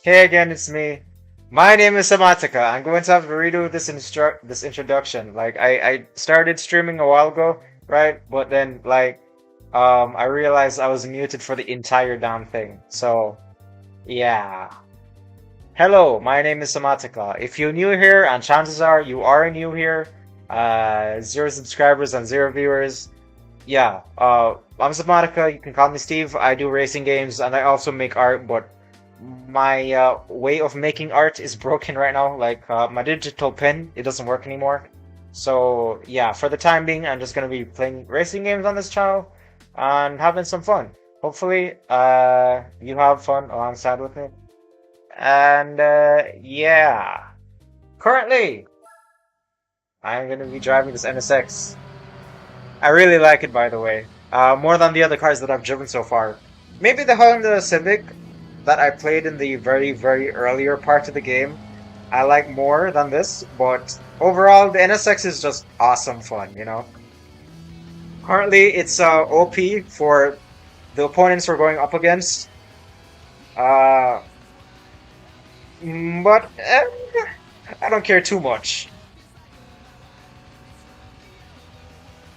Hey again, it's me. My name is Samatika. I'm going to have to redo this introduction. Like I started streaming a while ago, right? But then I realized I was muted for the entire damn thing. So yeah. Hello, my name is Samatika. If you're new here, and chances are you are new here, zero subscribers and zero viewers. Yeah, I'm Samatika. You can call me Steve. I do racing games and I also make art, but my way of making art is broken right now. Like my digital pen, it doesn't work anymore. So yeah, for the time being, I'm just gonna be playing racing games on this channel and having some fun. Hopefully, you have fun alongside with me. And yeah, currently, I'm gonna be driving this NSX. I really like it, by the way. More than the other cars that I've driven so far. Maybe the Honda Civic that I played in the very, very earlier part of the game, I like more than this, but overall, the NSX is just awesome fun, you know? Currently, it's OP for the opponents we're going up against, uh, but I don't care too much.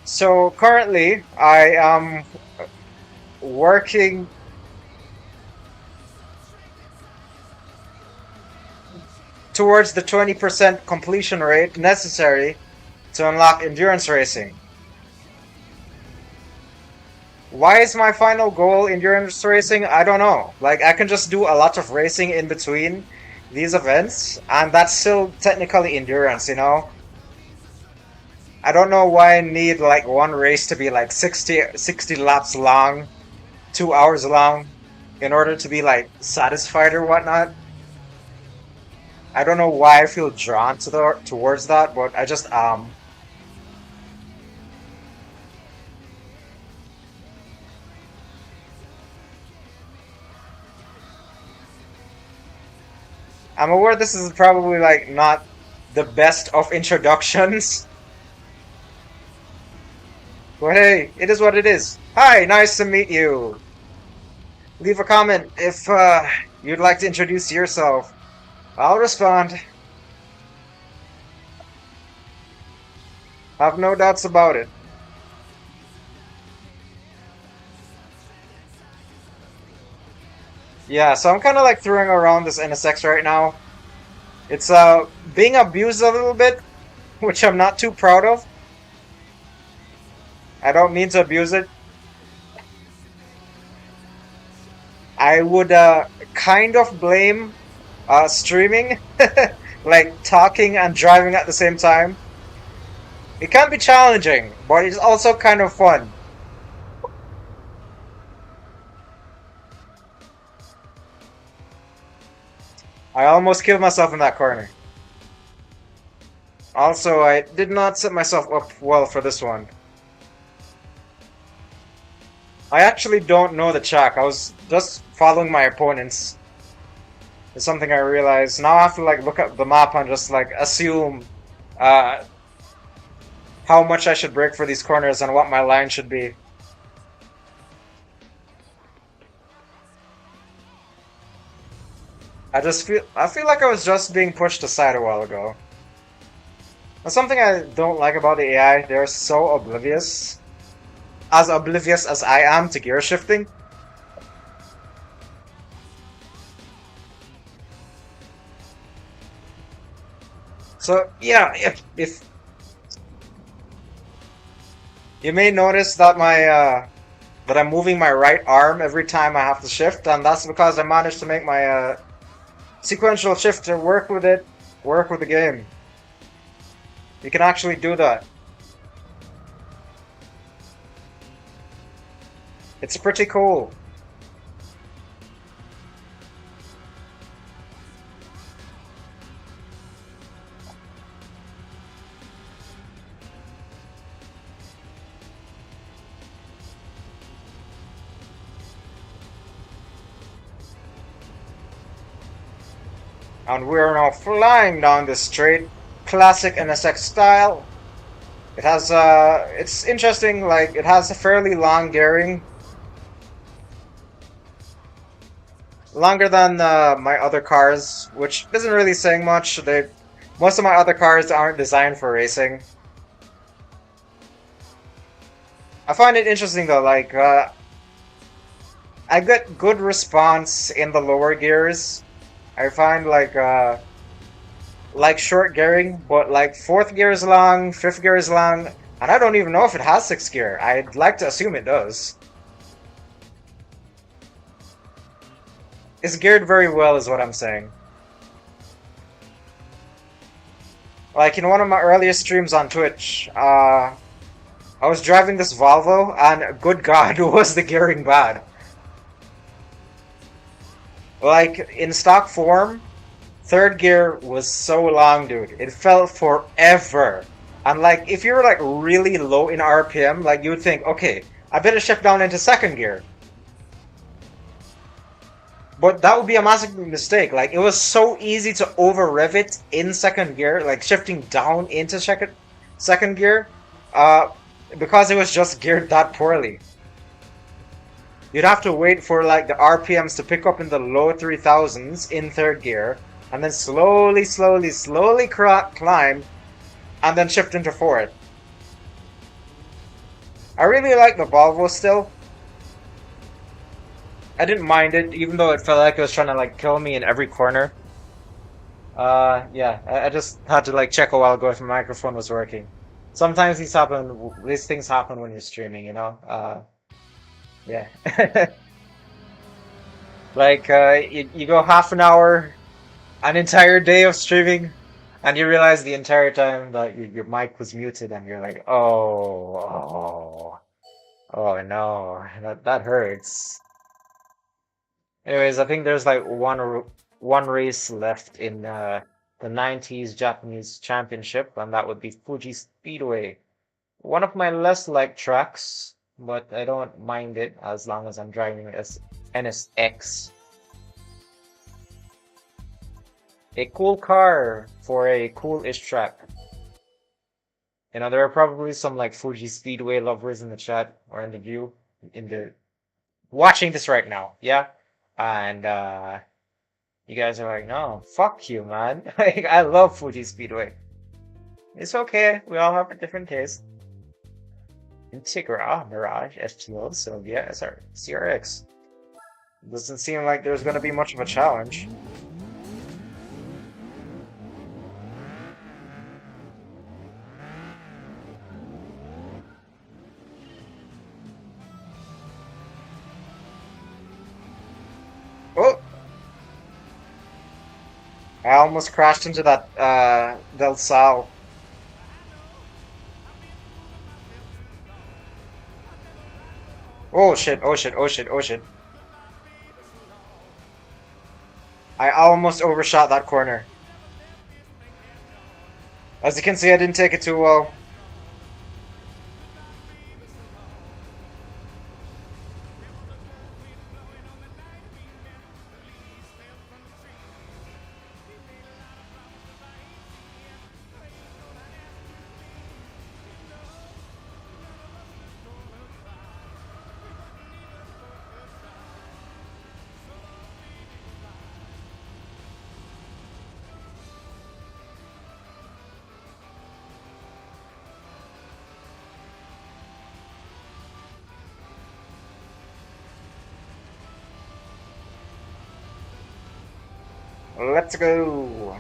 So currently, I am working towards the 20% completion rate necessary to unlock endurance racing. Why is my final goal endurance racing? I don't know. Like, I can just do a lot of racing in between these events, and that's still technically endurance, you know? I don't know why I need like one race to be like 60 laps long, 2 hours long, in order to be like satisfied or whatnot. I don't know why I feel drawn to towards that, but I just I'm aware this is probably like not the best of introductions, but hey, it is what it is. Hi, nice to meet you. Leave a comment if you'd like to introduce yourself. I'll respond. Have no doubts about it. Yeah, so I'm kind of like throwing around this NSX right now. It's being abused a little bit, which I'm not too proud of. I don't mean to abuse it. I would kind of blame streaming, like talking and driving at the same time. It can be challenging, but it's also kind of fun. I almost killed myself in that corner. Also, I did not set myself up well for this one. I actually don't know the track. I was just following my opponents. It's something I realized. Now I have to like look at the map and just like assume uh, how much I should brake for these corners and what my line should be. I feel like I was just being pushed aside a while ago. That's something I don't like about the AI. They're so oblivious. As oblivious as I am to gear shifting. So yeah, if you may notice that my that I'm moving my right arm every time I have to shift, and that's because I managed to make my sequential shifter work with the game. You can actually do that. It's pretty cool. And we're now flying down the straight, classic NSX style. It has it's interesting. Like it has a fairly long gearing. longer than my other cars, which isn't really saying much. Most of my other cars aren't designed for racing. I find it interesting though, like I get good response in the lower gears. I find like short gearing, but like fourth gear is long, fifth gear is long, and I don't even know if it has sixth gear. I'd like to assume it does. It's geared very well, is what I'm saying. Like in one of my earliest streams on Twitch, I was driving this Volvo, and good God, was the gearing bad. Like in stock form, third gear was so long, dude. It felt forever. And like if you're like really low in RPM, like you would think, okay, I better shift down into second gear. But that would be a massive mistake. Like it was so easy to over rev it in second gear, like shifting down into second gear, uh, because it was just geared that poorly. You'd have to wait for like the RPMs to pick up in the low 3000s in third gear, and then slowly climb, and then shift into fourth. I really like the Volvo still. I didn't mind it, even though it felt like it was trying to like kill me in every corner. Yeah, I just had to like check a while ago if my microphone was working. Sometimes these things happen when you're streaming, you know? Yeah. Like, you go half an hour, an entire day of streaming, and you realize the entire time that your mic was muted, and you're like, oh no, that hurts. Anyways, I think there's like one race left in the 90s Japanese Championship, and that would be Fuji Speedway. One of my less liked tracks, but I don't mind it as long as I'm driving as NSX. A cool car for a cool-ish track. You know, there are probably some like Fuji Speedway lovers in the chat or in the view, in the watching this right now, yeah? And you guys are like, no, fuck you, man. Like, I love Fuji Speedway. It's okay, we all have a different taste. Integra, Mirage, STO, Sylvia, SR, CRX. Doesn't seem like there's gonna be much of a challenge. Oh! I almost crashed into that Del Sal. Oh shit, oh shit, oh shit, oh shit. I almost overshot that corner. As you can see, I didn't take it too well. Let's go.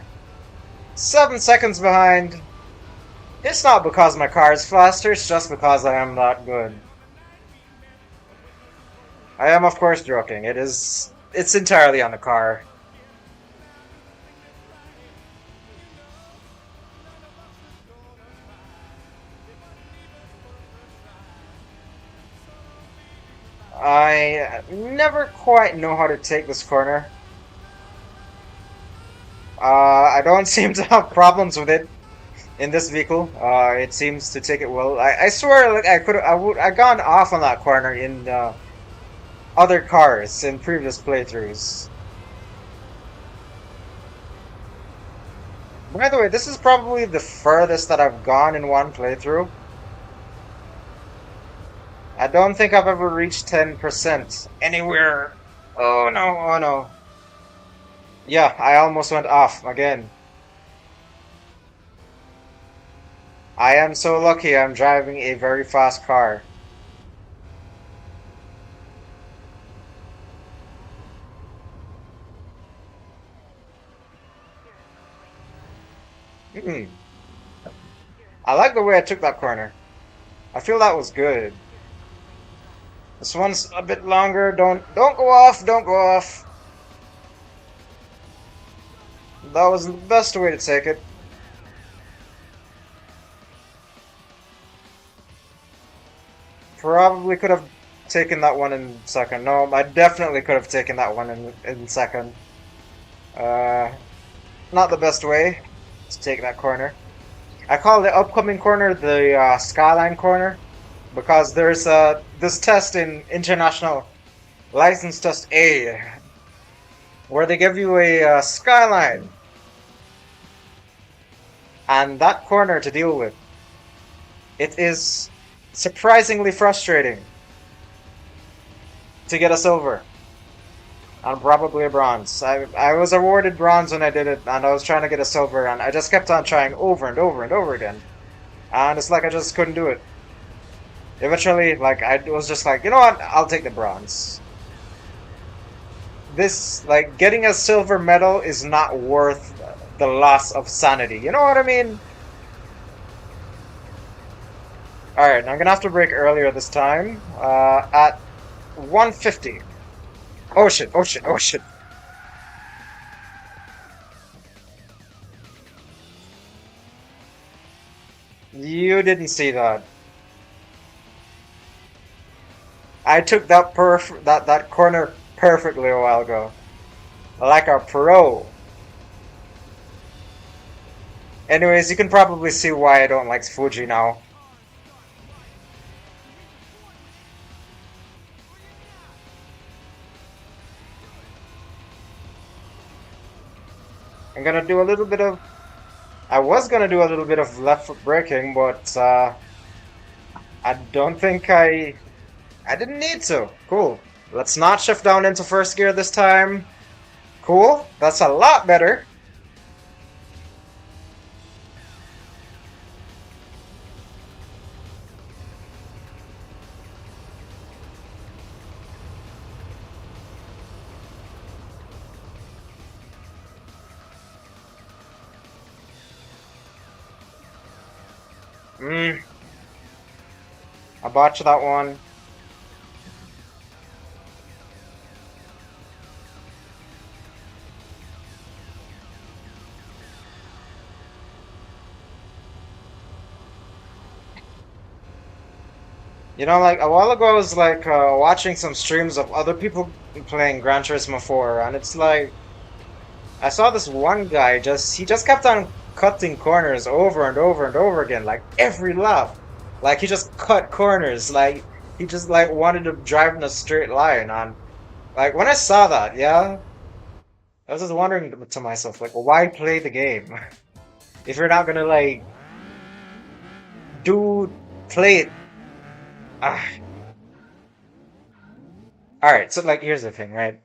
7 seconds behind. It's not because my car is faster, it's just because I am not good. I am, of course, joking. It's entirely on the car. I never quite know how to take this corner. I don't seem to have problems with it in this vehicle. It seems to take it well. I swear, like I gone off on that corner in other cars in previous playthroughs. By the way, this is probably the furthest that I've gone in one playthrough. I don't think I've ever reached 10% anywhere. Oh no, oh no. Yeah, I almost went off again. I am so lucky I'm driving a very fast car. Hmm. I like the way I took that corner. I feel that was good. This one's a bit longer. Don't go off. Don't go off. That was the best way to take it. Probably could have taken that one in second. No, I definitely could have taken that one in second. Uh, Not the best way to take that corner. I call the upcoming corner the Skyline corner because there's this test in International License Test A where they give you a Skyline and that corner to deal with. It is surprisingly frustrating to get a silver and probably a bronze. I was awarded bronze when I did it, and I was trying to get a silver, and I just kept on trying over and over and over again. And it's like I just couldn't do it. Eventually, like, I was just like, you know what, I'll take the bronze. This, like, getting a silver medal is not worth the loss of sanity. You know what I mean? Alright, I'm gonna have to break earlier this time. At 150. Oh shit, oh shit, oh shit. You didn't see that. I took that corner perfectly a while ago. Like a pro. Anyways, you can probably see why I don't like Fuji now. I'm gonna do a little bit of. I was gonna do a little bit of left foot braking, but I don't think I didn't need to. Cool. Let's not shift down into first gear this time. Cool. That's a lot better. Mm, I botched that one. You know, like a while ago, I was like watching some streams of other people playing Gran Turismo 4, and it's like I saw this one guy he just kept on cutting corners over and over and over again, like every lap. Like he just cut corners, like he just like wanted to drive in a straight line. And like when I saw that, yeah, I was just wondering to myself, like, why play the game if you're not gonna like do play it? Ah. All right, so like here's the thing, right?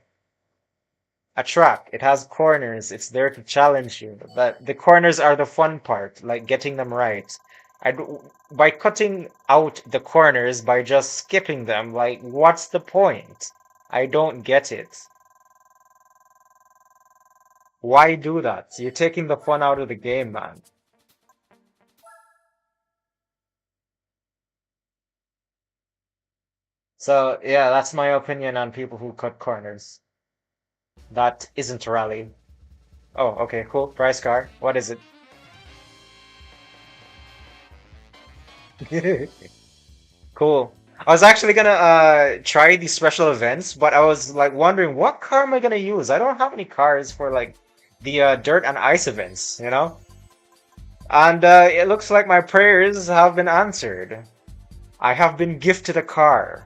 A track, it has corners. It's there to challenge you. But the corners are the fun part, like getting them right. By cutting out the corners, by just skipping them, like what's the point? I don't get it. Why do that? You're taking the fun out of the game, man. So yeah, that's my opinion on people who cut corners. That isn't rally. Oh, okay, cool. Price car. What is it? Cool. I was actually gonna try these special events, but I was like wondering what car am I gonna use? I don't have any cars for like the dirt and ice events, you know? And it looks like my prayers have been answered. I have been gifted a car.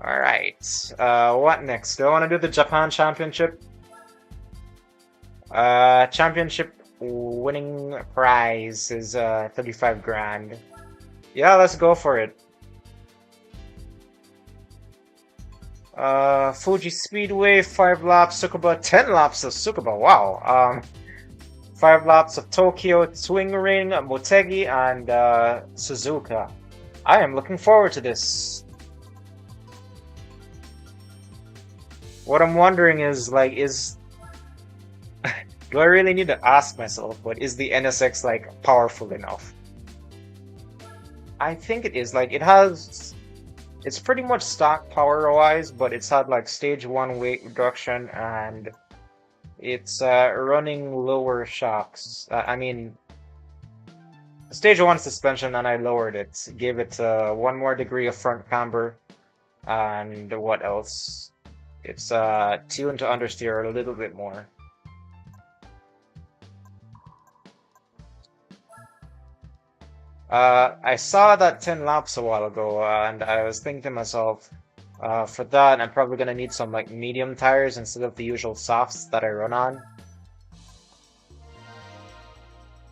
All right. What next? Do I want to do the Japan Championship? Championship winning prize is 35 grand. Yeah, let's go for it. Fuji Speedway, 5 laps, Tsukuba, 10 laps of Tsukuba. Wow. 5 laps of Tokyo, Swing Ring, Motegi, and Suzuka. I am looking forward to this. What I'm wondering is like, do I really need to ask myself, but is the NSX like powerful enough? I think it is. Like, it's pretty much stock power wise, but it's had like stage one weight reduction and it's running lower shocks. I mean, stage one suspension, and I lowered it, gave it 1 more degree of front camber, and what else? It's tuned to understeer a little bit more. I saw that 10 laps a while ago, and I was thinking to myself, for that, I'm probably gonna need some like medium tires instead of the usual softs that I run on.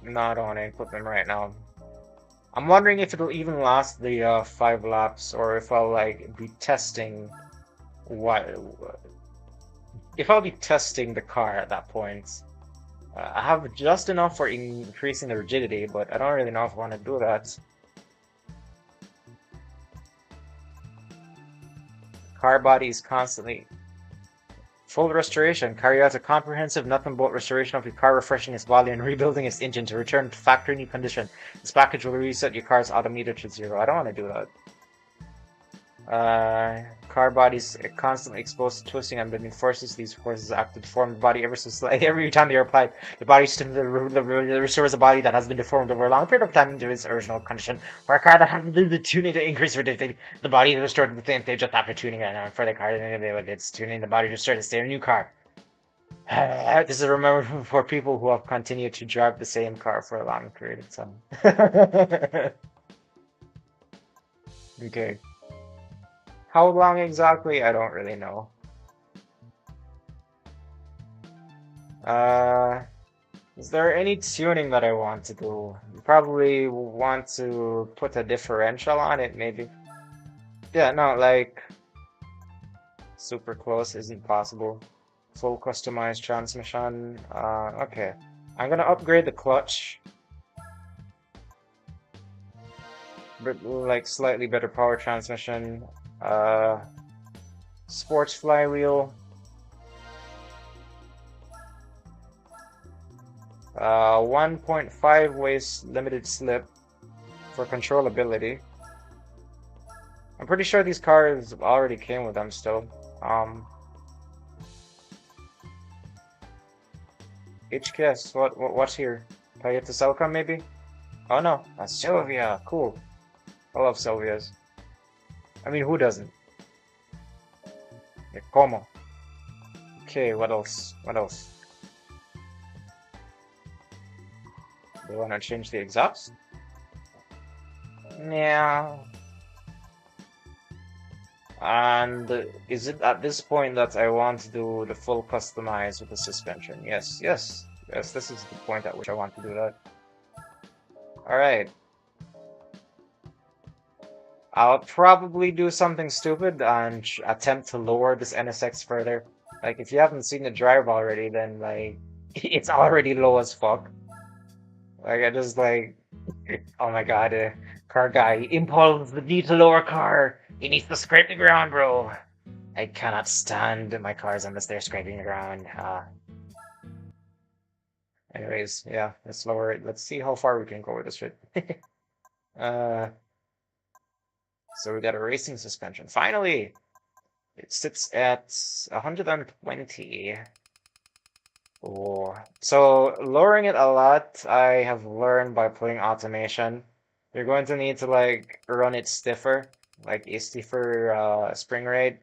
No, I don't want to equip them right now. I'm wondering if it'll even last the 5 laps, or if I'll like be testing what if I'll be testing the car at that point. I have just enough for increasing the rigidity, but I don't really know if I want to do that. Car body is constantly full restoration. Carry out a comprehensive nut and bolt restoration of your car, refreshing its body and rebuilding its engine to return to factory new condition. This package will reset your car's odometer to 0. I don't want to do that. Car bodies constantly exposed to twisting and bending forces. These forces act to deform the body ever so slightly. Every time they are applied, the body restores a body that has been deformed over a long period of time into its original condition. For a car that has been the tuning to increase rigidity, the body is restored to the same stage just after tuning it. And for the car, it's tuning the body restored to stay a new car. This is remembered for people who have continued to drive the same car for a long period of time. Okay. How long exactly? I don't really know. Is there any tuning that I want to do? Probably want to put a differential on it, maybe. Yeah, no, like super close isn't possible. Full customized transmission. Okay. I'm gonna upgrade the clutch. But like slightly better power transmission. Uh, Sports flywheel. 1.5 ways limited slip for controllability. I'm pretty sure these cars already came with them still. HKS, what's here? Toyota Celica maybe? Oh no, a Sylvia. Cool. I love Sylvias. I mean, who doesn't? Yeah, como. Okay, what else? What else? Do you want to change the exhaust? Yeah. And is it at this point that I want to do the full customize with the suspension? Yes, yes, yes, this is the point at which I want to do that. Alright. I'll probably do something stupid and attempt to lower this NSX further. Like, if you haven't seen the drive already, then, like, it's already low as fuck. Like, I just, like, oh my god, car guy, Impulse, need to lower car. He needs to scrape the ground, bro. I cannot stand my cars unless they're scraping the ground. Anyways, yeah, let's lower it. Let's see how far we can go with this shit. uh, so we got a racing suspension. Finally, it sits at 120. Oh, so lowering it a lot, I have learned by putting automation. You're going to need to like run it stiffer, like a stiffer spring rate.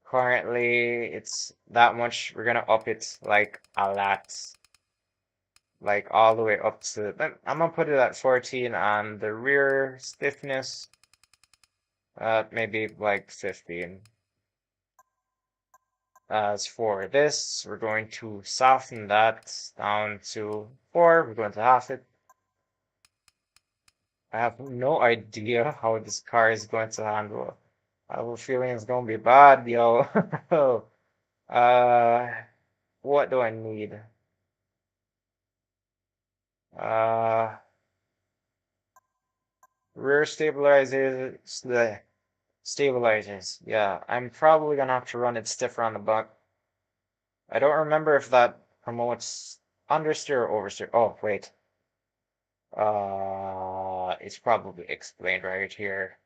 Currently, it's that much. We're gonna up it like a lot, like all the way up to. I'm gonna put it at 14 on the rear stiffness. Maybe like 15. As for this, we're going to soften that down to 4. We're going to half it. I have no idea how this car is going to handle I have a feeling it's gonna be bad, yo. Uh, what do I need? Uh, rear stabilizers, the stabilizers. Yeah, I'm probably gonna have to run it stiffer on the butt. I don't remember if that promotes understeer or oversteer. Oh, wait. It's probably explained right here.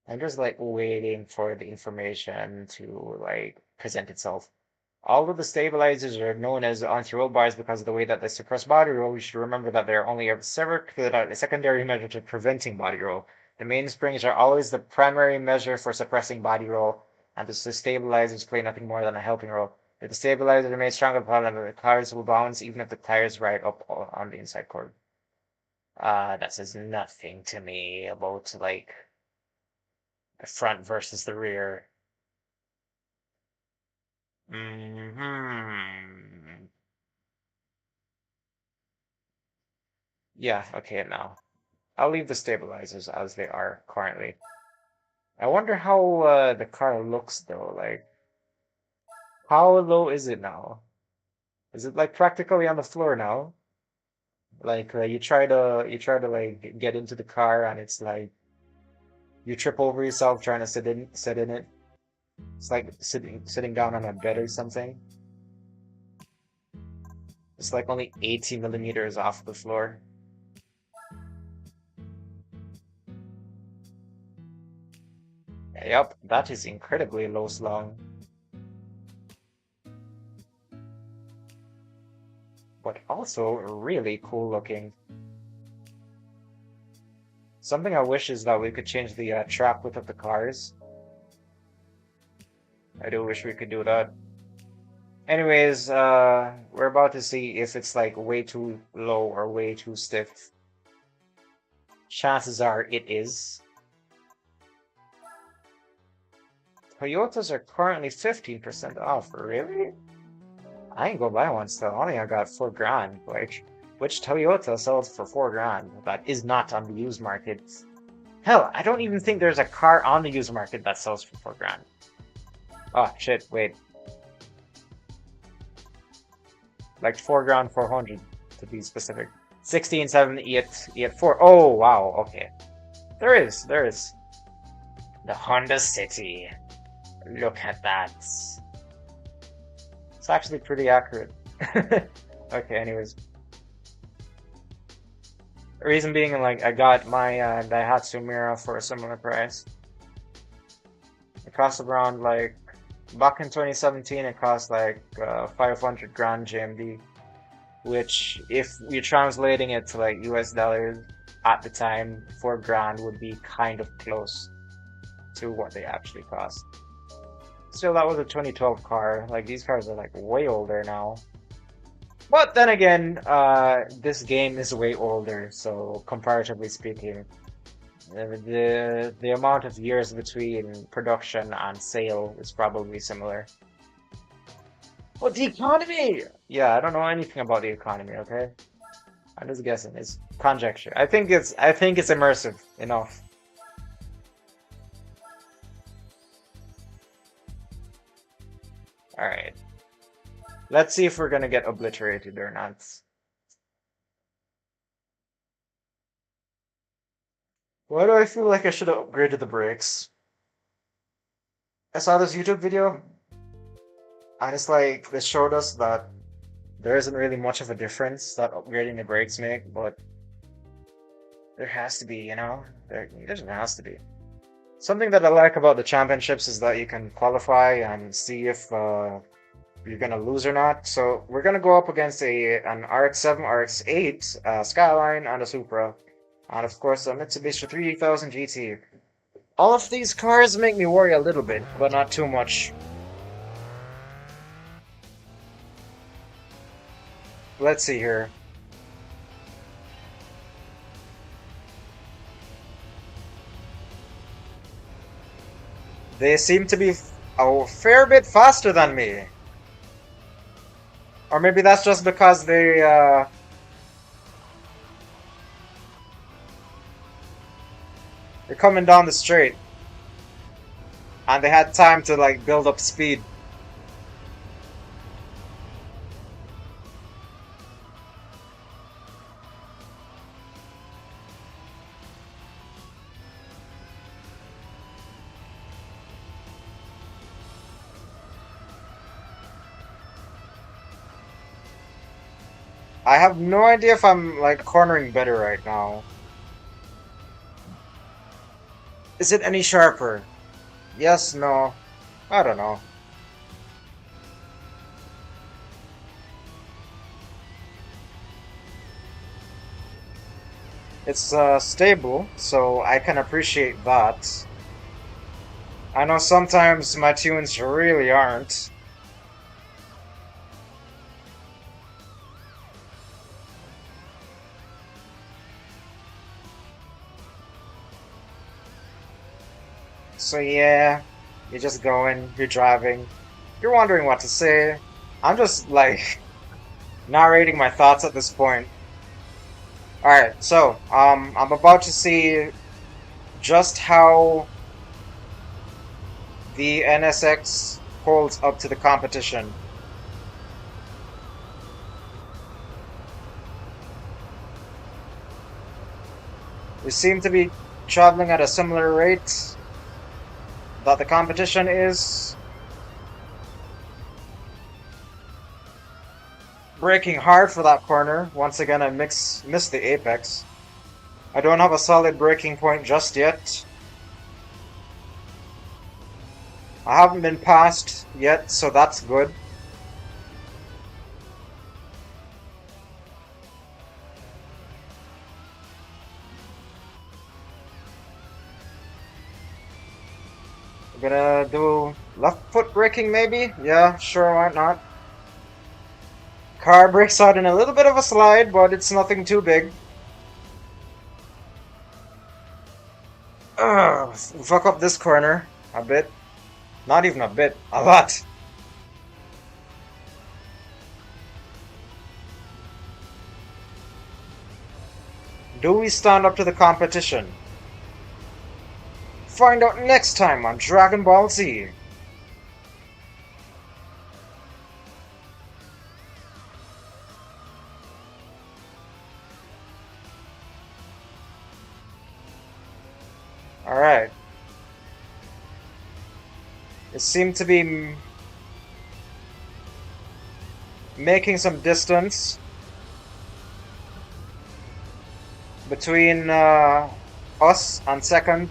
I'm just like waiting for the information to like present itself. All of the stabilizers are known as anti-roll bars because of the way that they suppress body roll. We should remember that they're only a secondary measure to preventing body roll. The mainsprings are always the primary measure for suppressing body roll, and the stabilizers play nothing more than a helping role. If the stabilizer remains strong upon the tires will bounce even if the tires ride up on the inside cord. That says nothing to me about like the front versus the rear. Hmm. Yeah, okay, now. I'll leave the stabilizers as they are currently. I wonder how the car looks though. Like, how low is it now? Is it like practically on the floor now? Like you try to like get into the car and it's like you trip over yourself trying to sit in it. It's like sitting down on a bed or something. It's like only 80 millimeters off the floor. Yep, that is incredibly low slung, but also really cool looking. Something I wish is that we could change the track width of the cars. I do wish we could do that. Anyways, we're about to see if it's like way too low or way too stiff. Chances are it is. Toyotas are currently 15% off. Really? I ain't gonna buy one still. I only I got 4 grand. Like, which Toyota sells for 4 grand that is not on the used market? Hell, I don't even think there's a car on the used market that sells for 4 grand. Oh shit, wait. Like 4 grand 400 to be specific. 16.7 E at 4. Oh wow, okay. There is. The Honda City. Look at that. It's actually pretty accurate. Okay, anyways. Reason being, like, I got my Daihatsu Mira for a similar price. It cost around, like, back in 2017, it cost like 500 grand GMD, which, if you're translating it to like US dollars at the time, 4 grand would be kind of close to what they actually cost. Still, that was a 2012 car. Like, these cars are like way older now. But then again, this game is way older, so comparatively speaking, the amount of years between production and sale is probably similar. Well, the economy! Yeah, I don't know anything about the economy, okay? I'm just guessing. It's conjecture. I think it's immersive enough. Alright. Let's see if we're gonna get obliterated or not. Why do I feel like I should have upgraded the brakes? I saw this YouTube video, and it's like they showed us that there isn't really much of a difference that upgrading the brakes make, but there has to be, you know? There just has to be. Something that I like about the championships is that you can qualify and see if you're gonna lose or not. So we're gonna go up against an RX-7, RX-8, Skyline, and a Supra, and of course a Mitsubishi 3000 GT. All of these cars make me worry a little bit, but not too much. Let's see here. They seem to be a fair bit faster than me. Or maybe that's just because coming down the straight, and they had time to like build up speed. I have no idea if I'm like cornering better right now. Is it any sharper? Yes, no. I don't know. It's stable, so I can appreciate that. I know sometimes my tunes really aren't. So yeah, you're just going, you're driving, you're wondering what to say. I'm just like narrating my thoughts at this point. Alright, so I'm about to see just how the NSX holds up to the competition. We seem to be traveling at a similar rate that the competition is. Braking hard for that corner. Once again, I missed the apex. I don't have a solid braking point just yet. I haven't been passed yet, so that's good. We're gonna do left foot braking maybe? Yeah, sure, why not? Car breaks out in a little bit of a slide, but it's nothing too big. Ugh, fuck up this corner a bit. Not even a bit, a lot. Do we stand up to the competition? Find out next time on Dragon Ball Z. Alright. It seemed to be making some distance between us and second.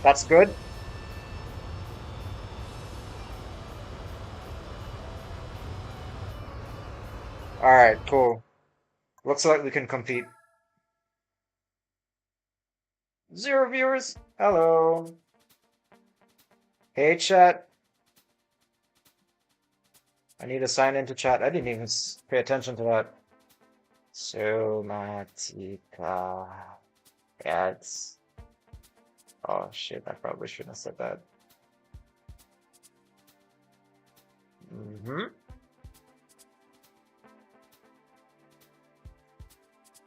That's good. Alright, cool. Looks like we can compete. 0 viewers. Hello. Hey, chat. I need to sign into chat. I didn't even pay attention to that. Somatica ads. Oh shit, I probably shouldn't have said that.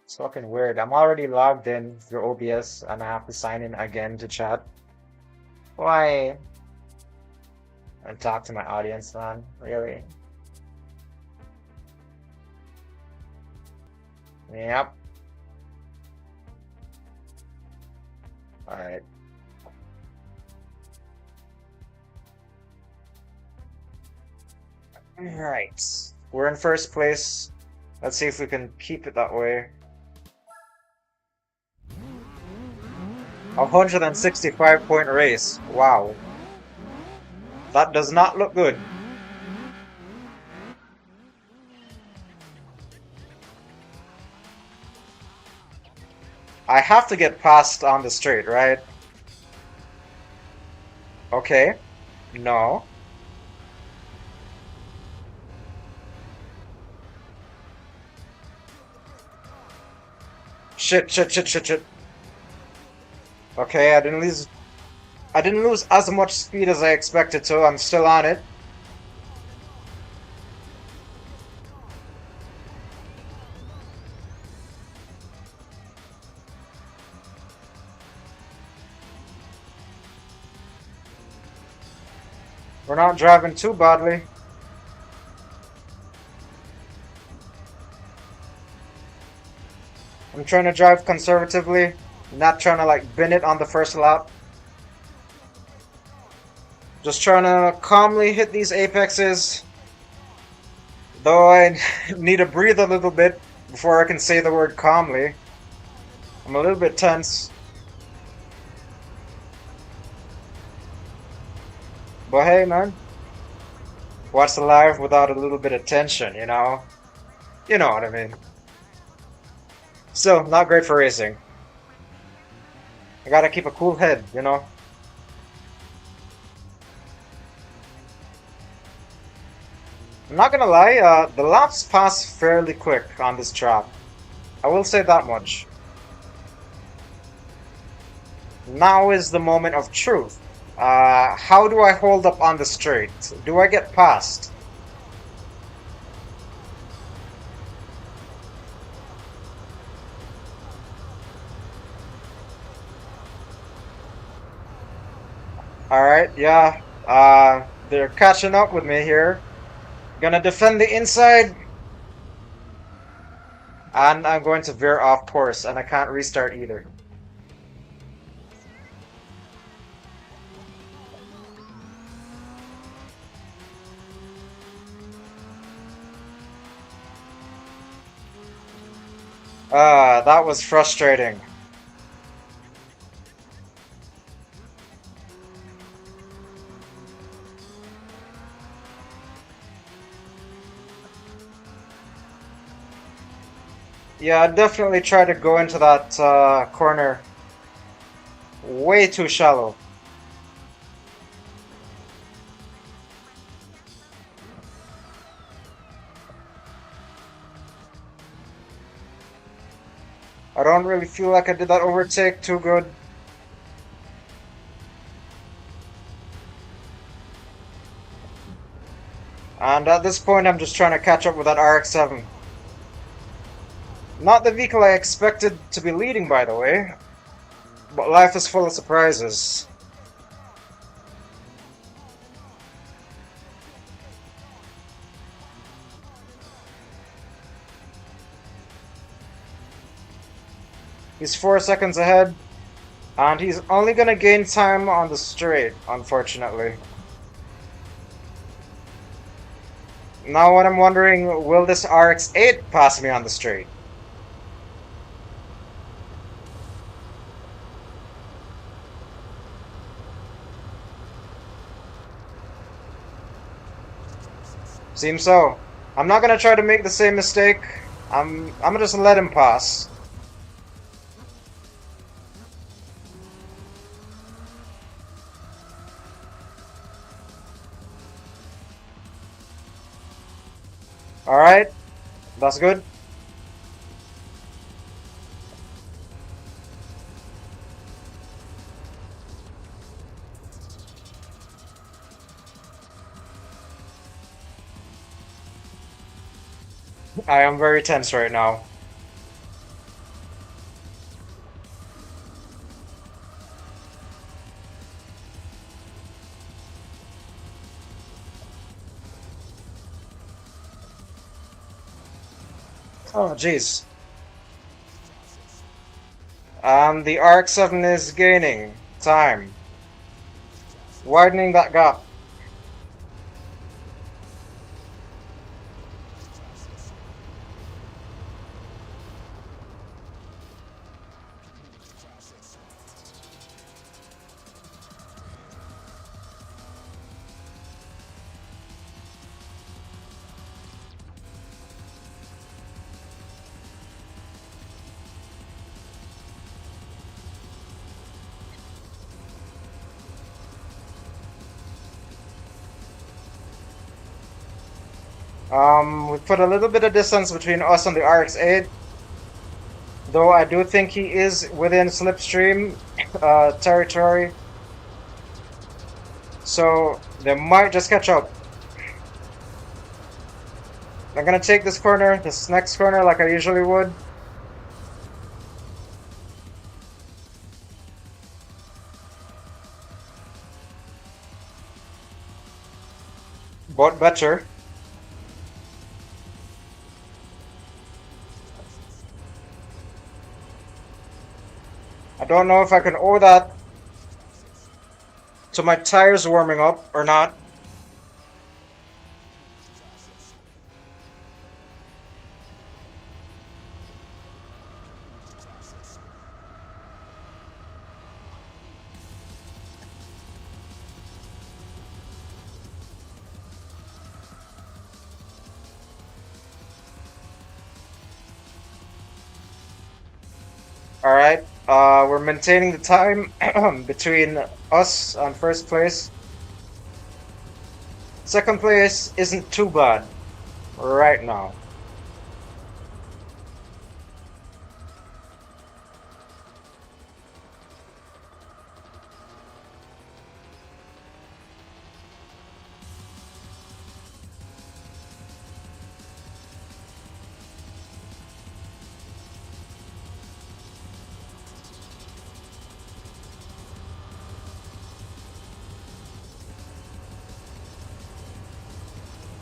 It's fucking weird. I'm already logged in through OBS and I have to sign in again to chat. Why? And talk to my audience, man. Really? Yep. Alright. Alright. We're in first place. Let's see if we can keep it that way. 165-point race. Wow. That does not look good. I have to get past on the straight, right? Okay. No. Shit, shit, shit, shit, shit. Okay, I didn't lose as much speed as I expected to. I'm still on it. We're not driving too badly. I'm trying to drive conservatively, not trying to like bin it on the first lap. Just trying to calmly hit these apexes. Though I need to breathe a little bit before I can say the word calmly. I'm a little bit tense. But hey, man. What's life without a little bit of tension, you know? You know what I mean. Still, not great for racing. I gotta keep a cool head, you know? I'm not gonna lie, the laps pass fairly quick on this track. I will say that much. Now is the moment of truth. How do I hold up on the straight? Do I get past? Alright, yeah. They're catching up with me here. Gonna defend the inside. And I'm going to veer off course, and I can't restart either. That was frustrating. Yeah, I definitely try to go into that corner way too shallow. I don't really feel like I did that overtake too good. And at this point, I'm just trying to catch up with that RX-7. Not the vehicle I expected to be leading, by the way. But life is full of surprises. He's 4 seconds ahead. And he's only gonna gain time on the straight, unfortunately. Now what I'm wondering, will this RX-8 pass me on the straight? Seems so. I'm not gonna try to make the same mistake. I'm gonna just let him pass. Alright, that's good. I am very tense right now. Oh, jeez. The RX-7 is gaining time. Widening that gap. We put a little bit of distance between us and the RX-8. Though I do think he is within slipstream territory. So they might just catch up. I'm gonna take this corner, this next corner, like I usually would. but better. I don't know if I can owe that to my tires warming up or not. Alright, we're maintaining the time between us on first place. Second place isn't too bad right now.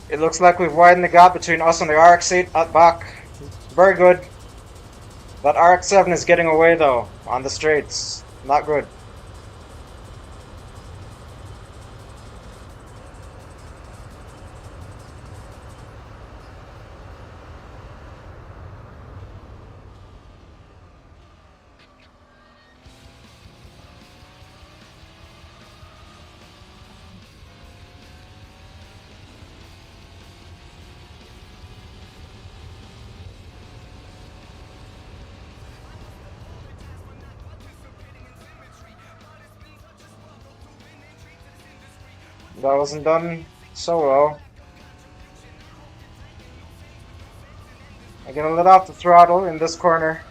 It looks like we've widened the gap between us and the RX-8 at back. Very good. That RX-7 is getting away though, on the straights. Not good. That wasn't done so well. I'm gonna let off the throttle in this corner.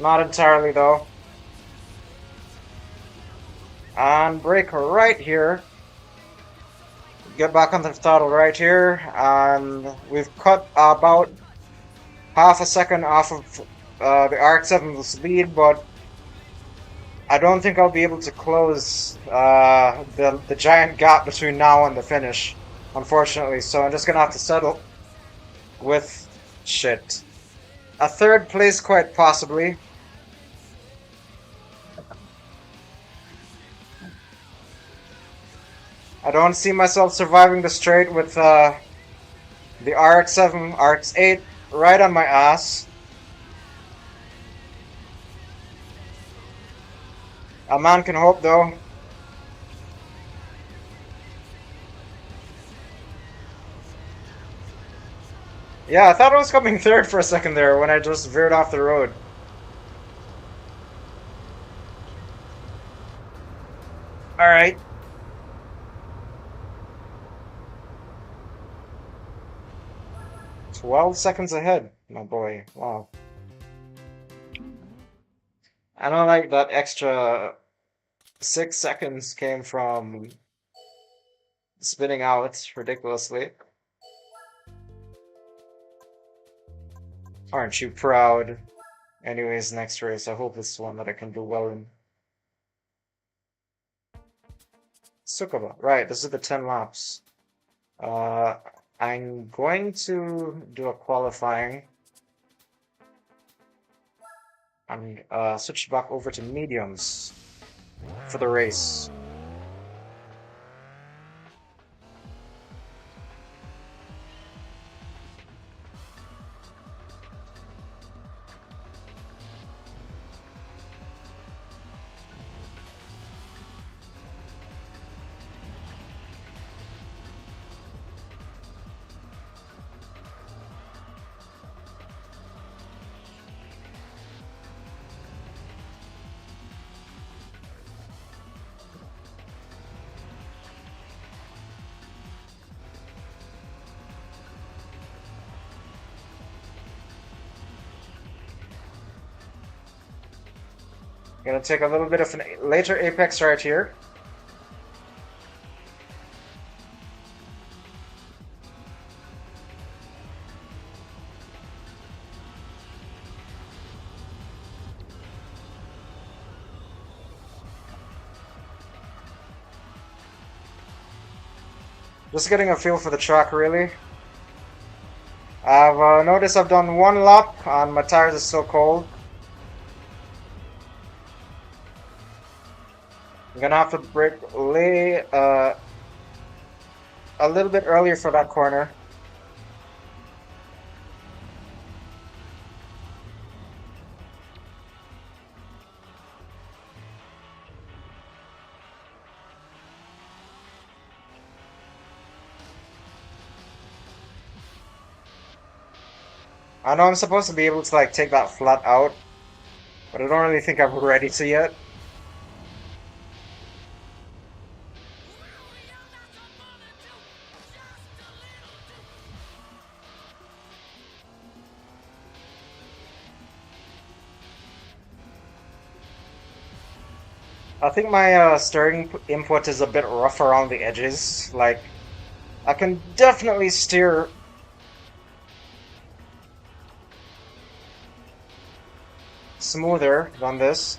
Not entirely though. And brake right here. Get back on the throttle right here. And we've cut about half a second off of the RX-7's lead, but I don't think I'll be able to close the giant gap between now and the finish, unfortunately. So I'm just gonna have to settle with shit. A third place, quite possibly. I don't see myself surviving the straight with the RX-7, RX-8 right on my ass. A man can hope, though. Yeah, I thought I was coming third for a second there when I just veered off the road. Alright. "12 seconds ahead, my boy. Wow. I don't like that extra 6 seconds came from spinning out ridiculously. Aren't you proud? Anyways, next race. I hope it's one that I can do well in. Sukaba. Right, this is the 10 laps. I'm going to do a qualifying and switch back over to mediums for the race. Gonna take a little bit of a later apex right here. Just getting a feel for the track, really. I've noticed I've done one lap and my tires are still cold. I'm gonna have to brake a little bit earlier for that corner. I know I'm supposed to be able to like take that flat out, but I don't really think I'm ready to yet. I think my steering input is a bit rough around the edges. Like, I can definitely steer smoother than this.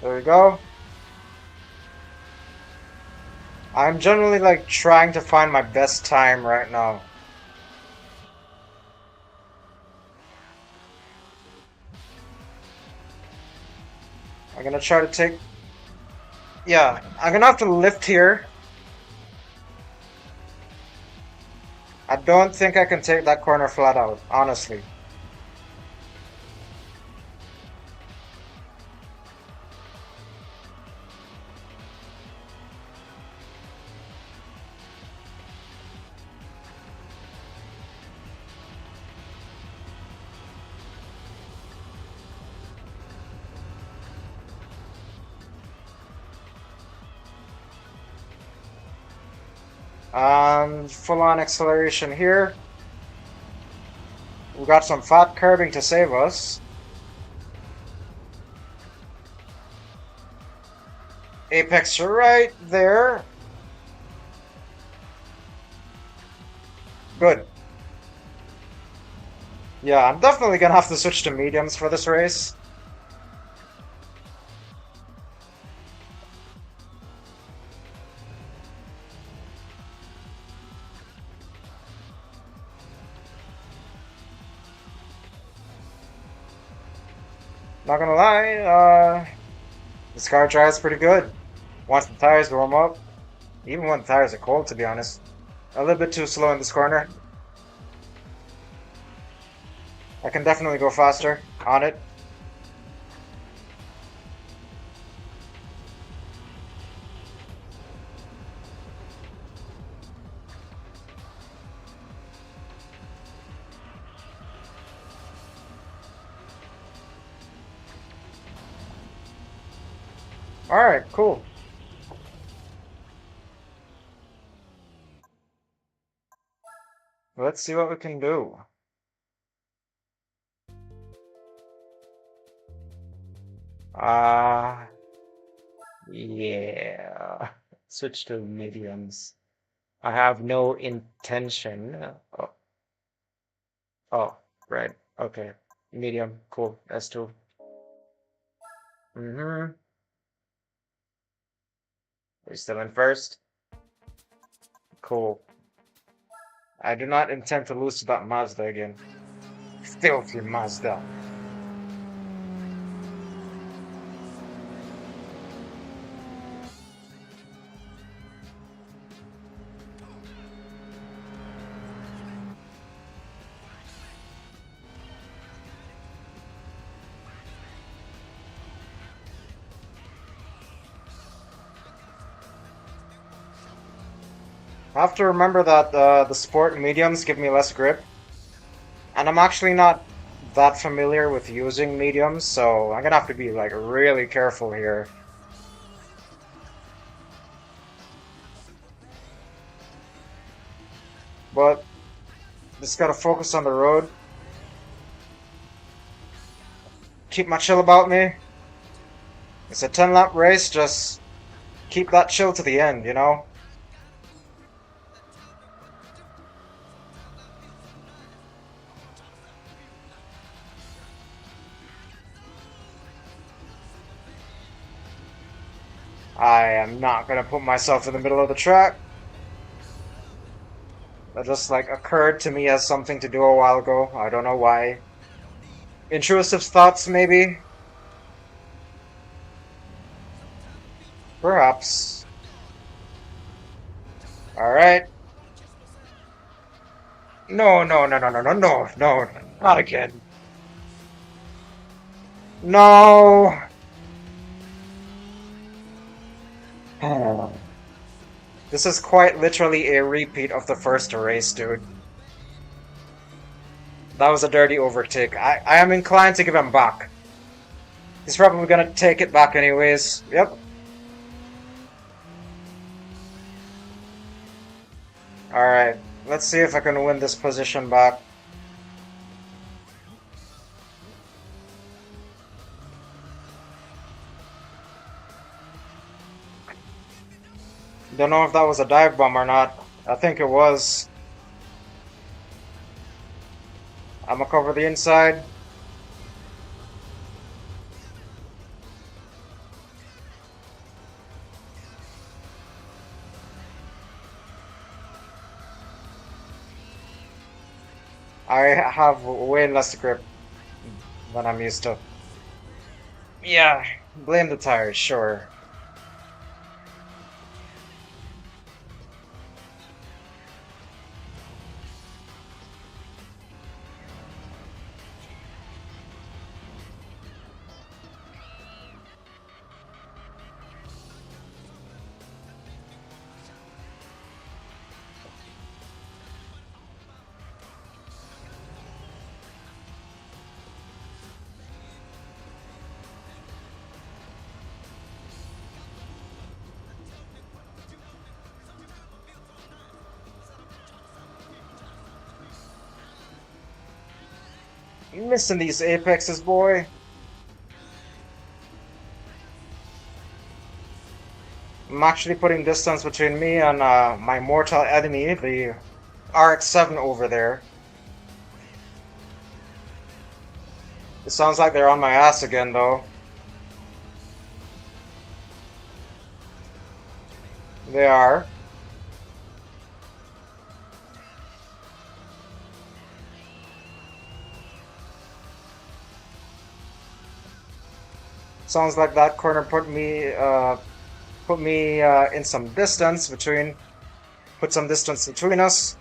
There we go. I'm generally like trying to find my best time right now. I'm gonna try to take... Yeah, I'm gonna have to lift here. I don't think I can take that corner flat out, honestly. Full on acceleration here. We got some fat curbing to save us. Apex right there. Good. Yeah, I'm definitely gonna have to switch to mediums for this race. Not gonna lie, this car drives pretty good. Once the tires warm up, even when the tires are cold, to be honest. A little bit too slow in this corner. I can definitely go faster on it. Alright, cool. Let's see what we can do. Ah, yeah. Switch to mediums. I have no intention. Oh, oh, right. Okay. Medium. Cool. That's two. Mm-hmm. We're still in first. Cool. I do not intend to lose to that Mazda again. Filthy Mazda. I have to remember that the sport mediums give me less grip. And I'm actually not that familiar with using mediums, so I'm gonna have to be like really careful here. But just gotta focus on the road. Keep my chill about me. It's a 10 lap race, just keep that chill to the end, you know? am not gonna put myself in the middle of the track. That just like occurred to me as something to do a while ago. I don't know why. Intrusive thoughts, maybe? Perhaps. Alright. No, no, no, no, no, no, no, no, not again. No! This is quite literally a repeat of the first race, dude. That was a dirty overtake. I am inclined to give him back. He's probably gonna take it back anyways. Yep. Alright. Let's see if I can win this position back. Don't know if that was a dive bomb or not. I think it was. I'm gonna cover the inside. I have way less grip than I'm used to. Yeah, blame the tires, sure. You missing these apexes, boy? I'm actually putting distance between me and my mortal enemy, the RX-7 over there. It sounds like they're on my ass again, though. They are. Sounds like that corner put me in some distance between, put some distance between us.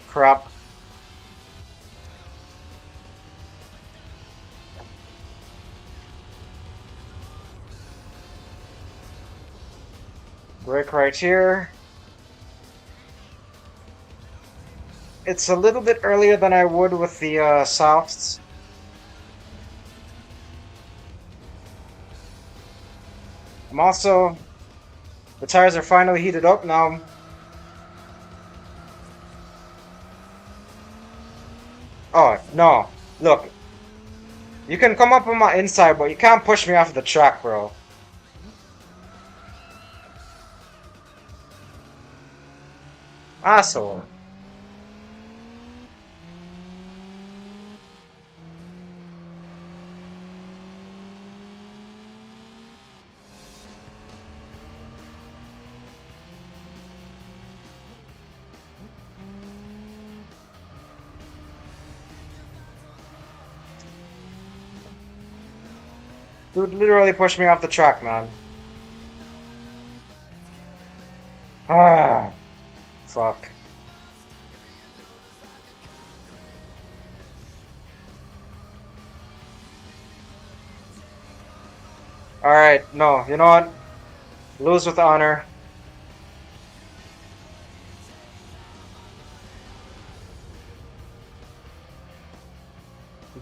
Crap. Brake right here. It's a little bit earlier than I would with the softs. I'm also... The tires are finally heated up now. Oh, no. Look. You can come up on my inside, but you can't push me off the track, bro. Asshole. Dude literally pushed me off the track, man. Ah, fuck. Alright, no, you know what? Lose with honor.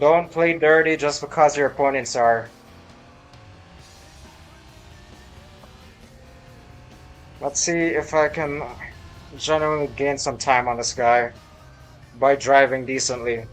Don't play dirty just because your opponents are. Let's see if I can genuinely gain some time on this guy. by driving decently.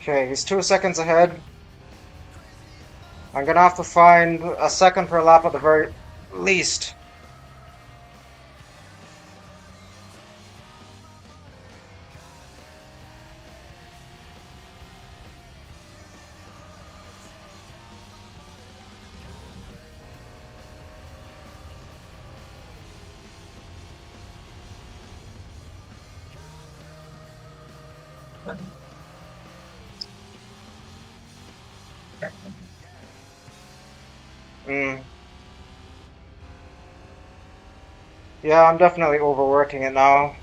Okay, he's 2 seconds ahead. I'm gonna have to find a second per lap at the very least. Mm. Yeah, I'm definitely overworking it now.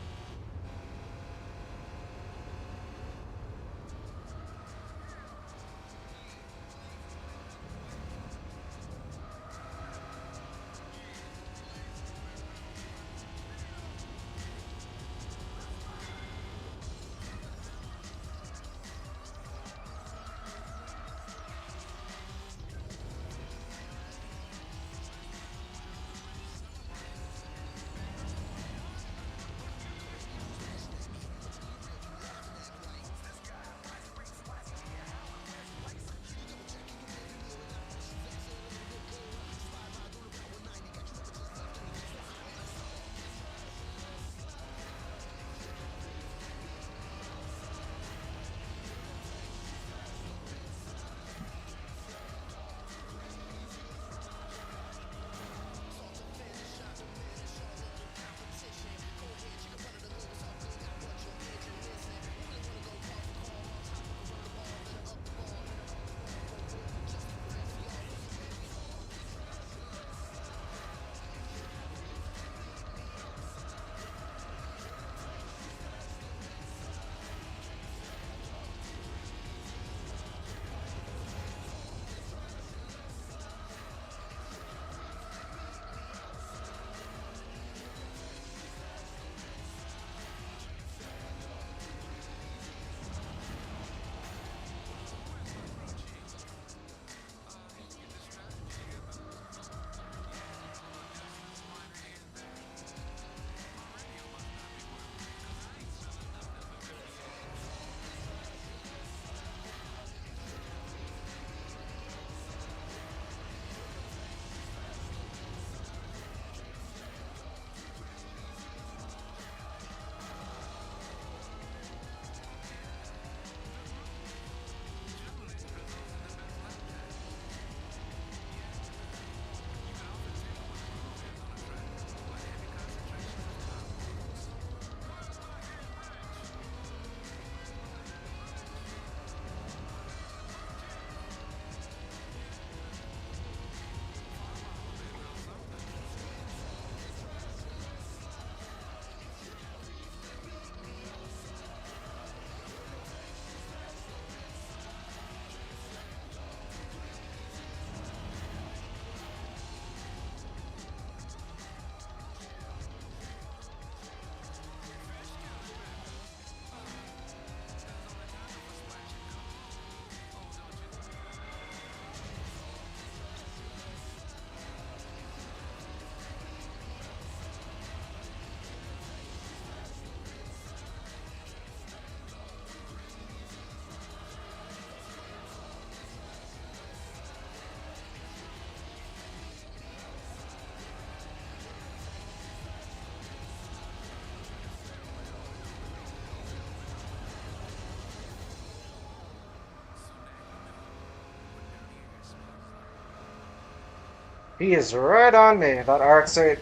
He is right on me. That arc sight.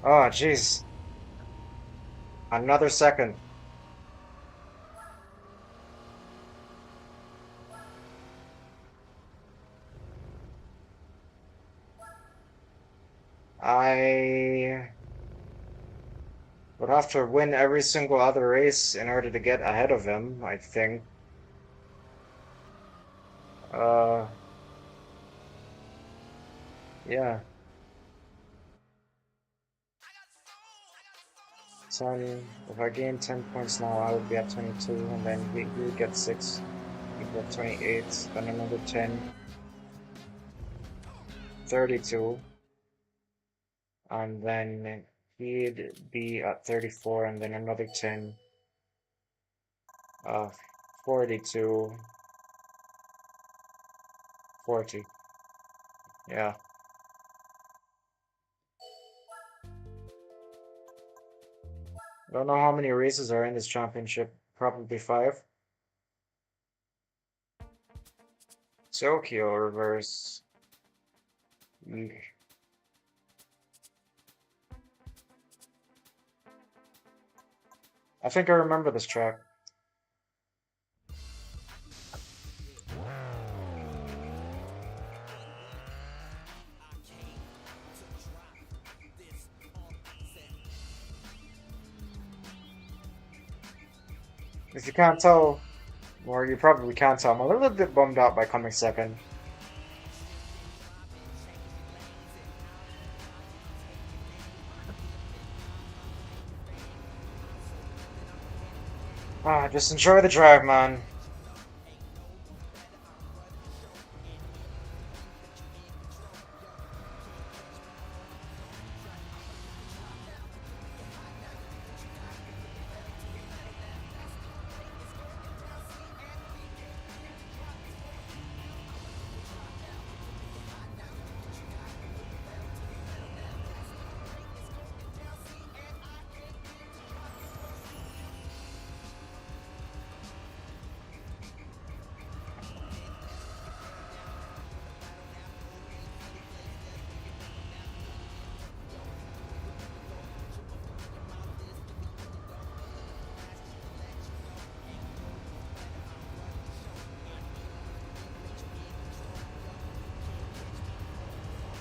Oh, jeez. Another second. I would have to win every single other race in order to get ahead of him, I think. Uh, yeah. 10. If I gain 10 points now, I would be at 22, and then he would get 6. He'd get 28, then another 10, 32, and then he'd be at 34, and then another 10, uh, 42, 40. Yeah. I don't know how many races are in this championship. Probably 5. Tokyo reverse. Eek. I think I remember this track. If you can't tell, or you probably can't tell, I'm a little bit bummed out by coming second. Ah, just enjoy the drive, man.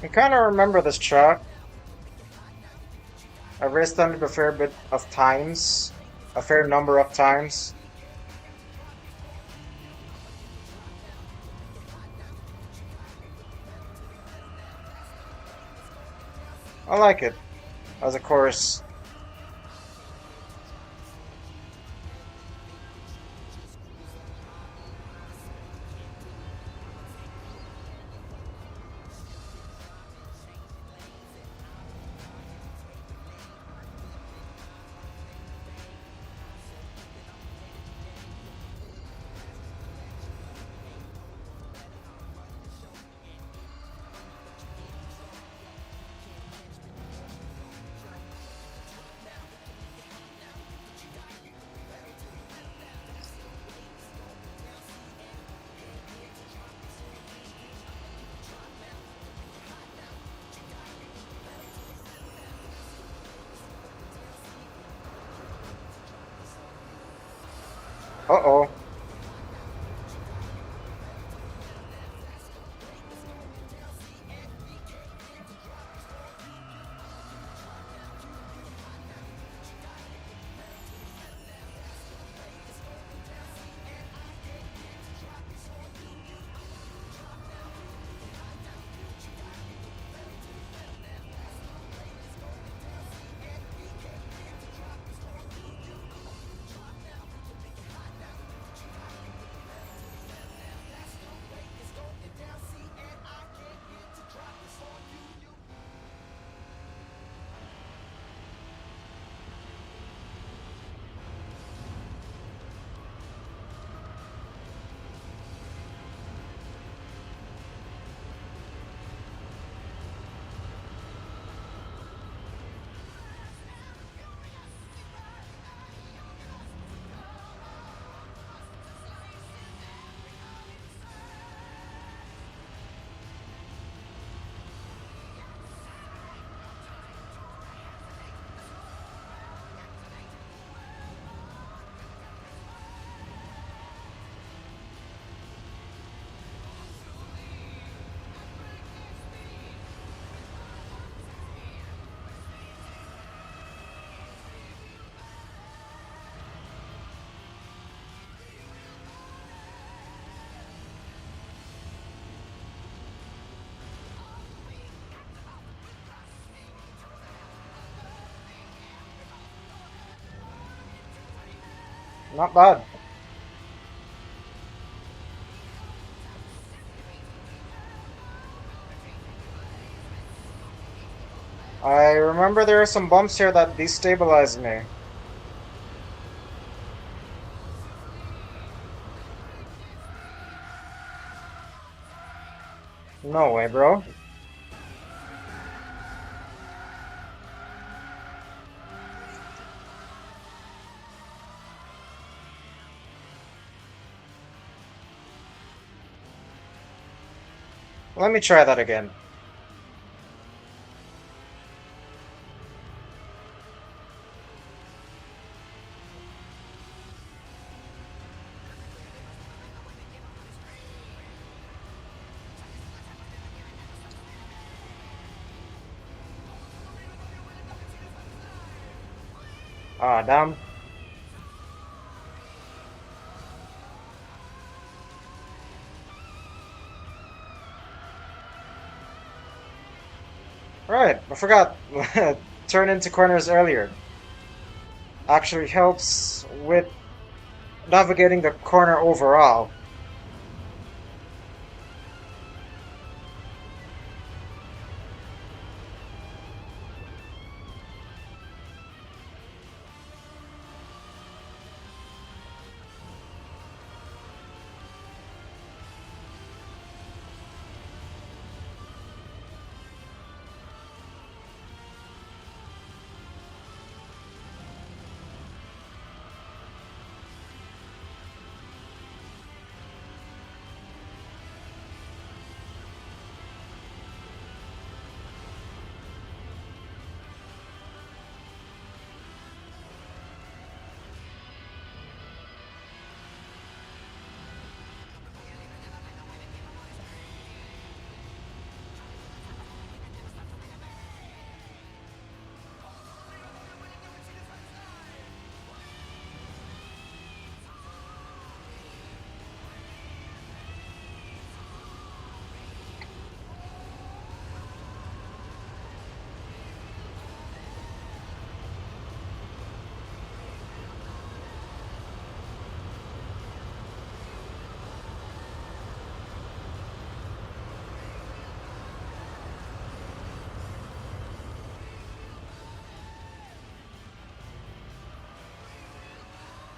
I kind of remember this track. I raced on it a fair bit of times, a fair number of times. I like it as a course. Uh-oh. Not bad. I remember there are some bumps here that destabilized me. No way, bro. Let me try that again. Ah, damn. Right, I forgot. Turn into corners earlier. Actually helps with navigating the corner overall.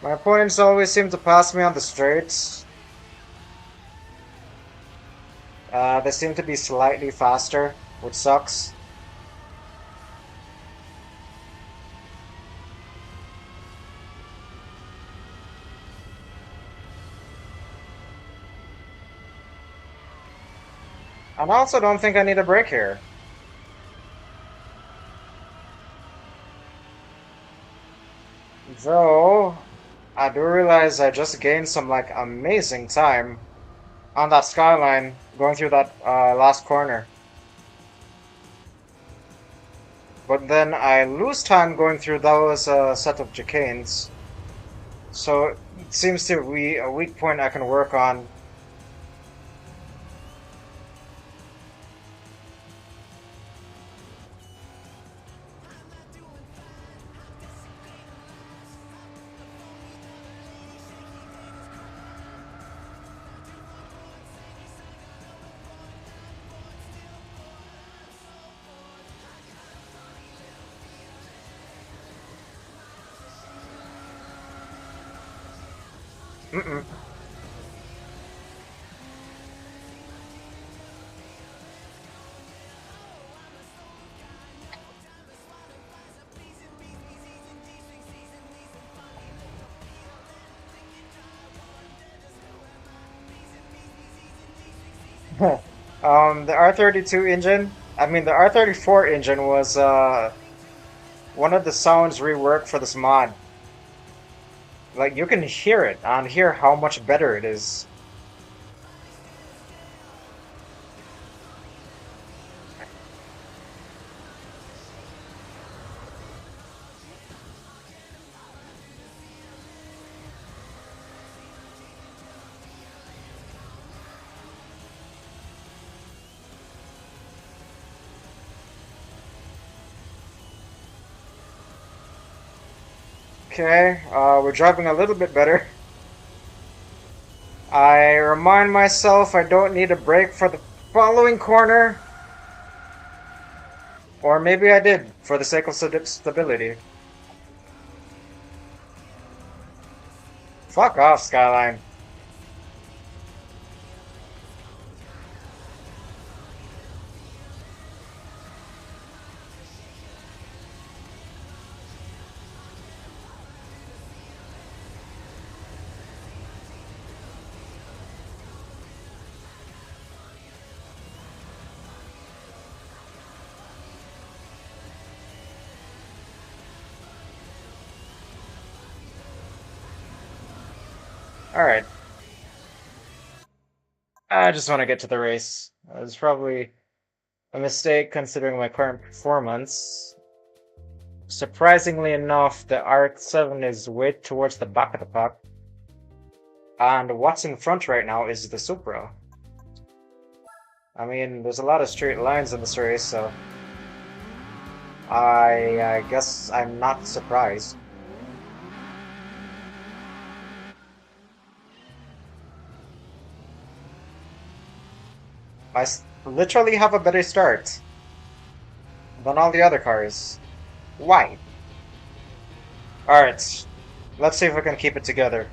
My opponents always seem to pass me on the straights. They seem to be slightly faster, which sucks. And I also don't think I need a break here. Though, I do realize I just gained some like amazing time on that skyline going through that last corner. But then I lose time going through those set of chicanes. So it seems to be a weak point I can work on. Mm-mm. The R32 engine, I mean the R34 engine was one of the sounds reworked for this mod. Like you can hear it and hear how much better it is. Okay, we're driving a little bit better. I remind myself I don't need a brake for the following corner. Or maybe I did, for the sake of stability. Fuck off, Skyline. Alright. I just want to get to the race. It's probably a mistake considering my current performance. Surprisingly enough, the RX-7 is way towards the back of the pack. And what's in front right now is the Supra. I mean, there's a lot of straight lines in this race, so I guess I'm not surprised. Literally have a better start than all the other cars. Why? Alright, let's see if we can keep it together.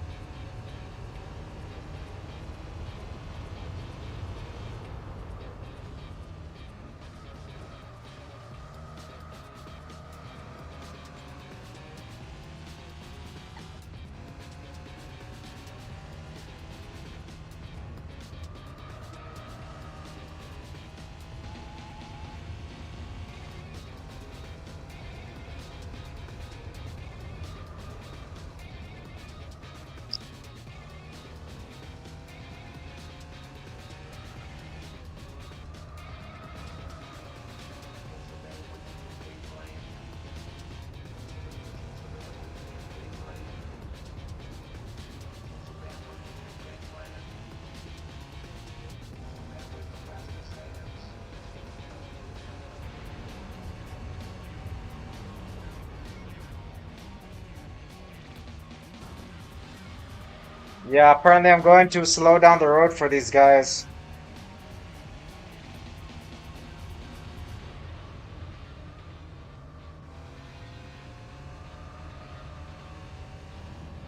Yeah, apparently I'm going to slow down the road for these guys.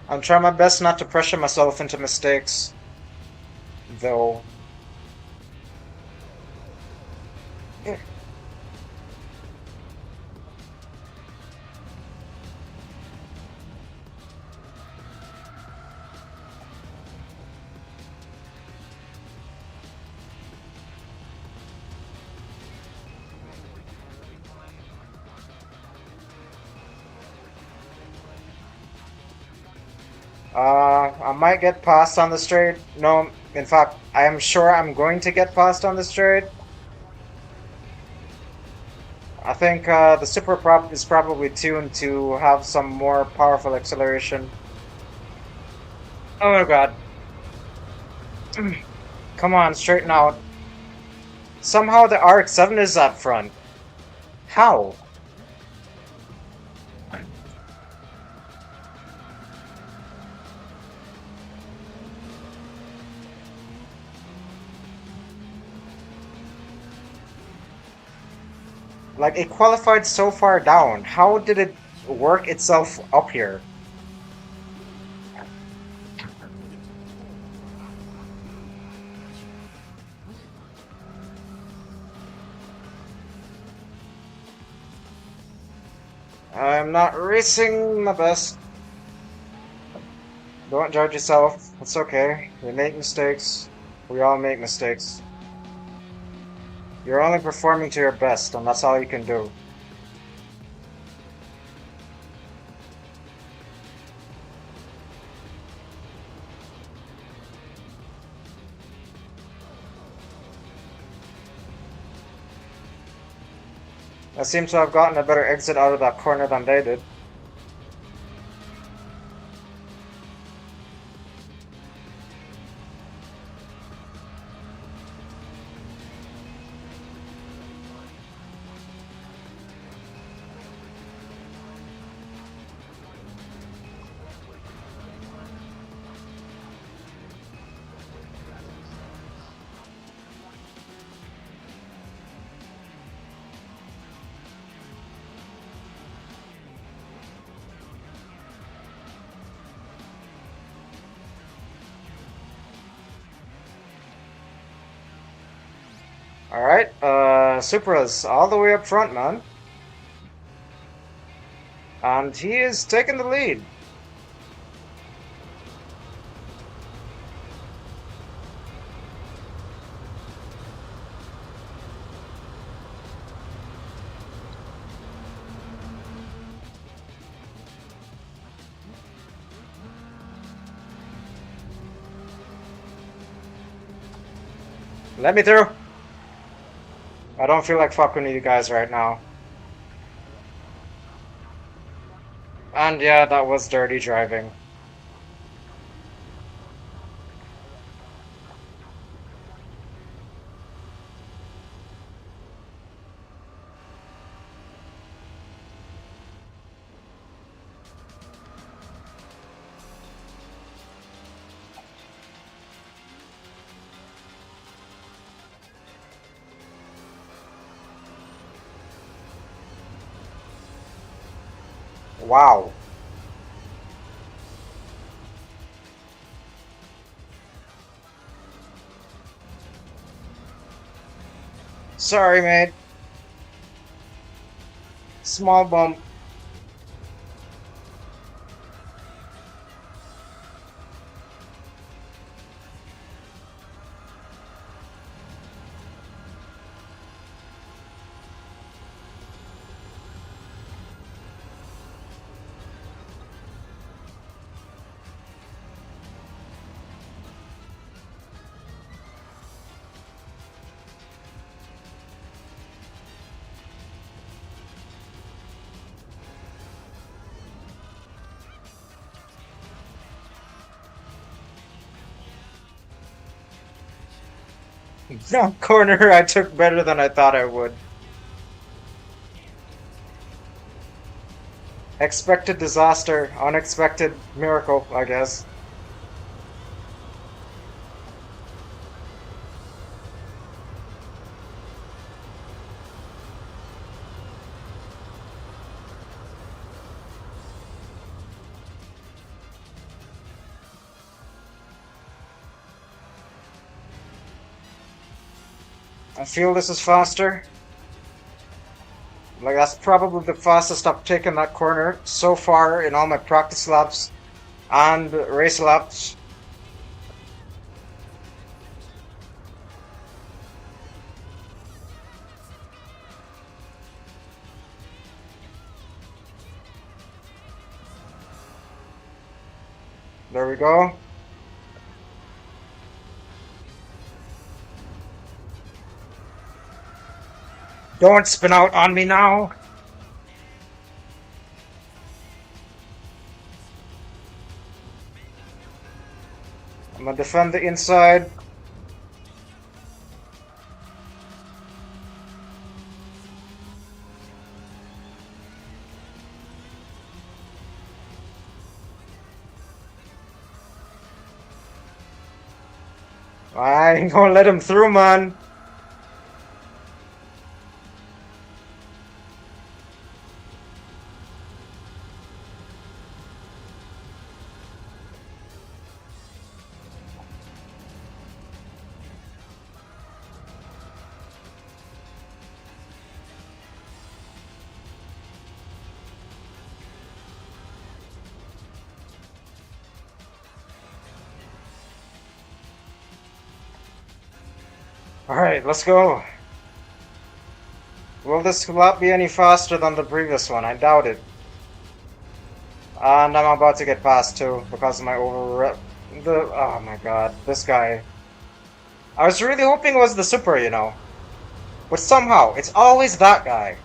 I'm trying my best not to pressure myself into mistakes, though. I might get past on the straight. No, in fact, I am sure I'm going to get past on the straight. I think the Super Prop is probably tuned to have some more powerful acceleration. Oh my god. Come on, straighten out. Somehow the RX-7 is up front. How? Like, it qualified so far down. How did it work itself up here? I'm not racing my best. Don't judge yourself. It's okay. We make mistakes. We all make mistakes. You're only performing to your best, and that's all you can do. I seem to have gotten a better exit out of that corner than they did. Alright, Supra's all the way up front, man. And he is taking the lead. Let me through. I don't feel like fucking with you guys right now. And yeah, that was dirty driving. Wow. Sorry, mate. Small bump. No corner I took better than I thought I would. Expected disaster, unexpected miracle, I guess. I feel this is faster. Like, that's probably the fastest I've taken that corner so far in all my practice laps and race laps. There we go. Don't spin out on me now. I'm gonna defend the inside. I ain't gonna let him through, man. Alright, let's go. Will this lap be any faster than the previous one? I doubt it. And I'm about to get past too because of my over. Oh my god, this guy. I was really hoping it was the Super, you know. But somehow, it's always that guy.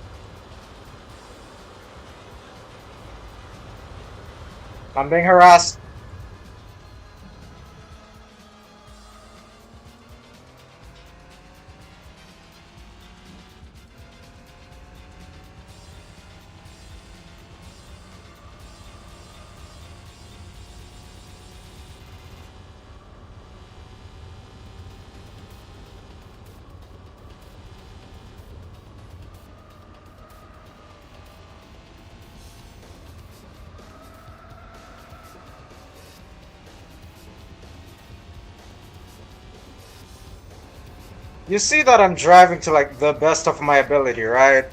I'm being harassed. You see that I'm driving to like the best of my ability, right?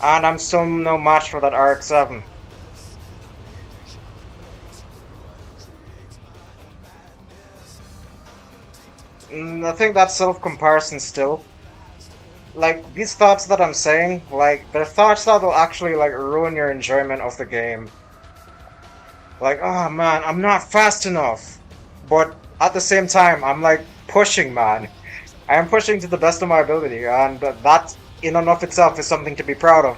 And I'm still no match for that RX-7. I think that's self-comparison still. Like, these thoughts that I'm saying, like, they're thoughts that will actually, like, ruin your enjoyment of the game. Like, oh man, I'm not fast enough. But at the same time, I'm like pushing, man. I am pushing to the best of my ability, and that in and of itself is something to be proud of.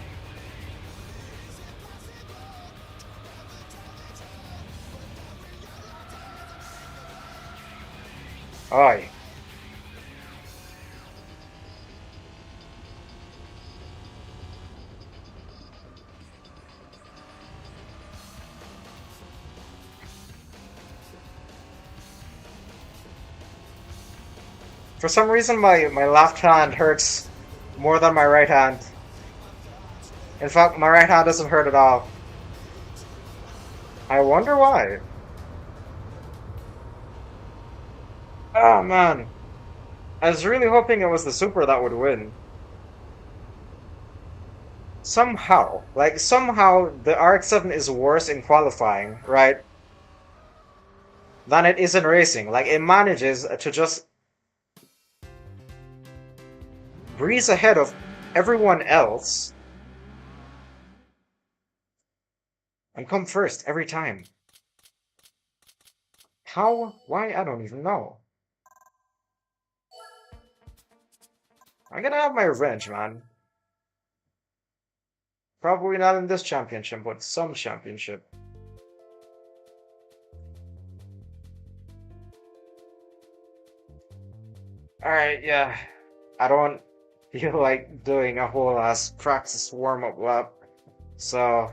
Aye. For some reason, my left hand hurts more than my right hand. In fact, my right hand doesn't hurt at all. I wonder why. Oh man, I was really hoping it was the Super that would win. Somehow, like somehow, the RX-7 is worse in qualifying, right, than it is in racing. Like it manages to just breeze ahead of everyone else and come first every time. How? Why? I don't even know. I'm gonna have my revenge, man. Probably not in this championship, but some championship. Alright, yeah. I don't feel like doing a whole ass practice warm-up lap. So,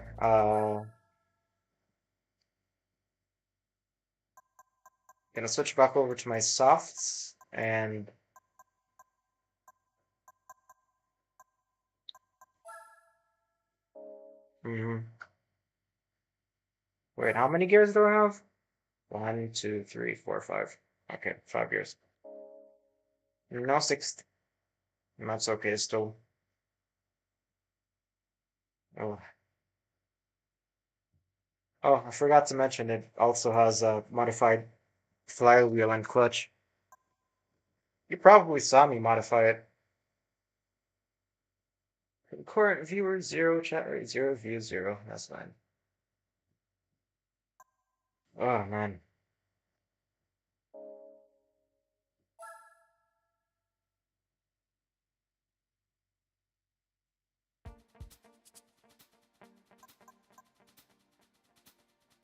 gonna switch back over to my softs and mhm. Wait, how many gears do I have? One, two, three, four, five. Okay, 5 gears. No sixth. That's okay still. Oh, oh, I forgot to mention it also has a modified flywheel and clutch. You probably saw me modify it. Current viewer zero, chat rate zero, view zero. That's fine. Oh man,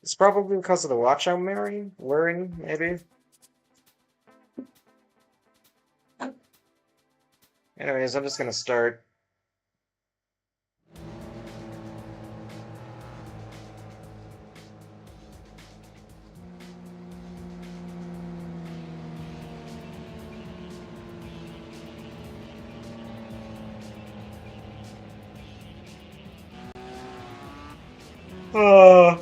it's probably because of the watch I'm wearing maybe. Anyways, I'm just gonna start. Uh,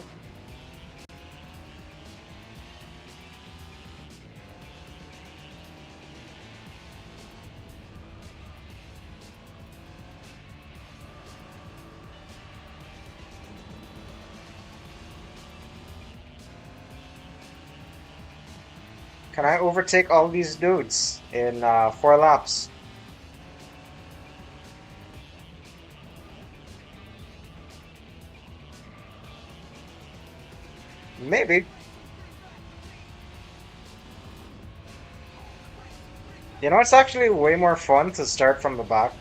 can I overtake all these dudes in 4 laps? Maybe. You know, it's actually way more fun to start from the back.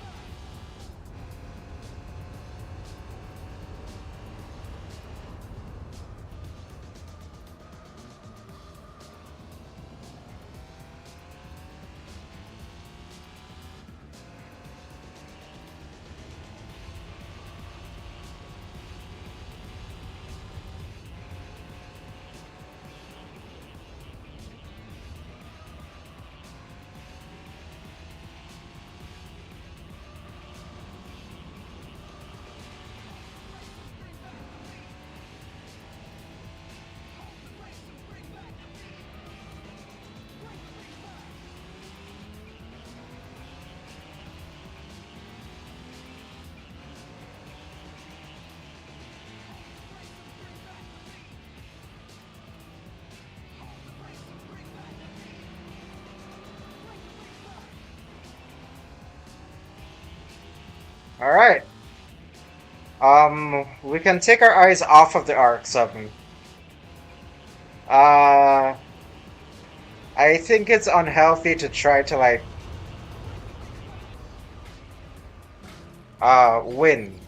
All right. We can take our eyes off of the RX-7. Uh, I think it's unhealthy to try to like win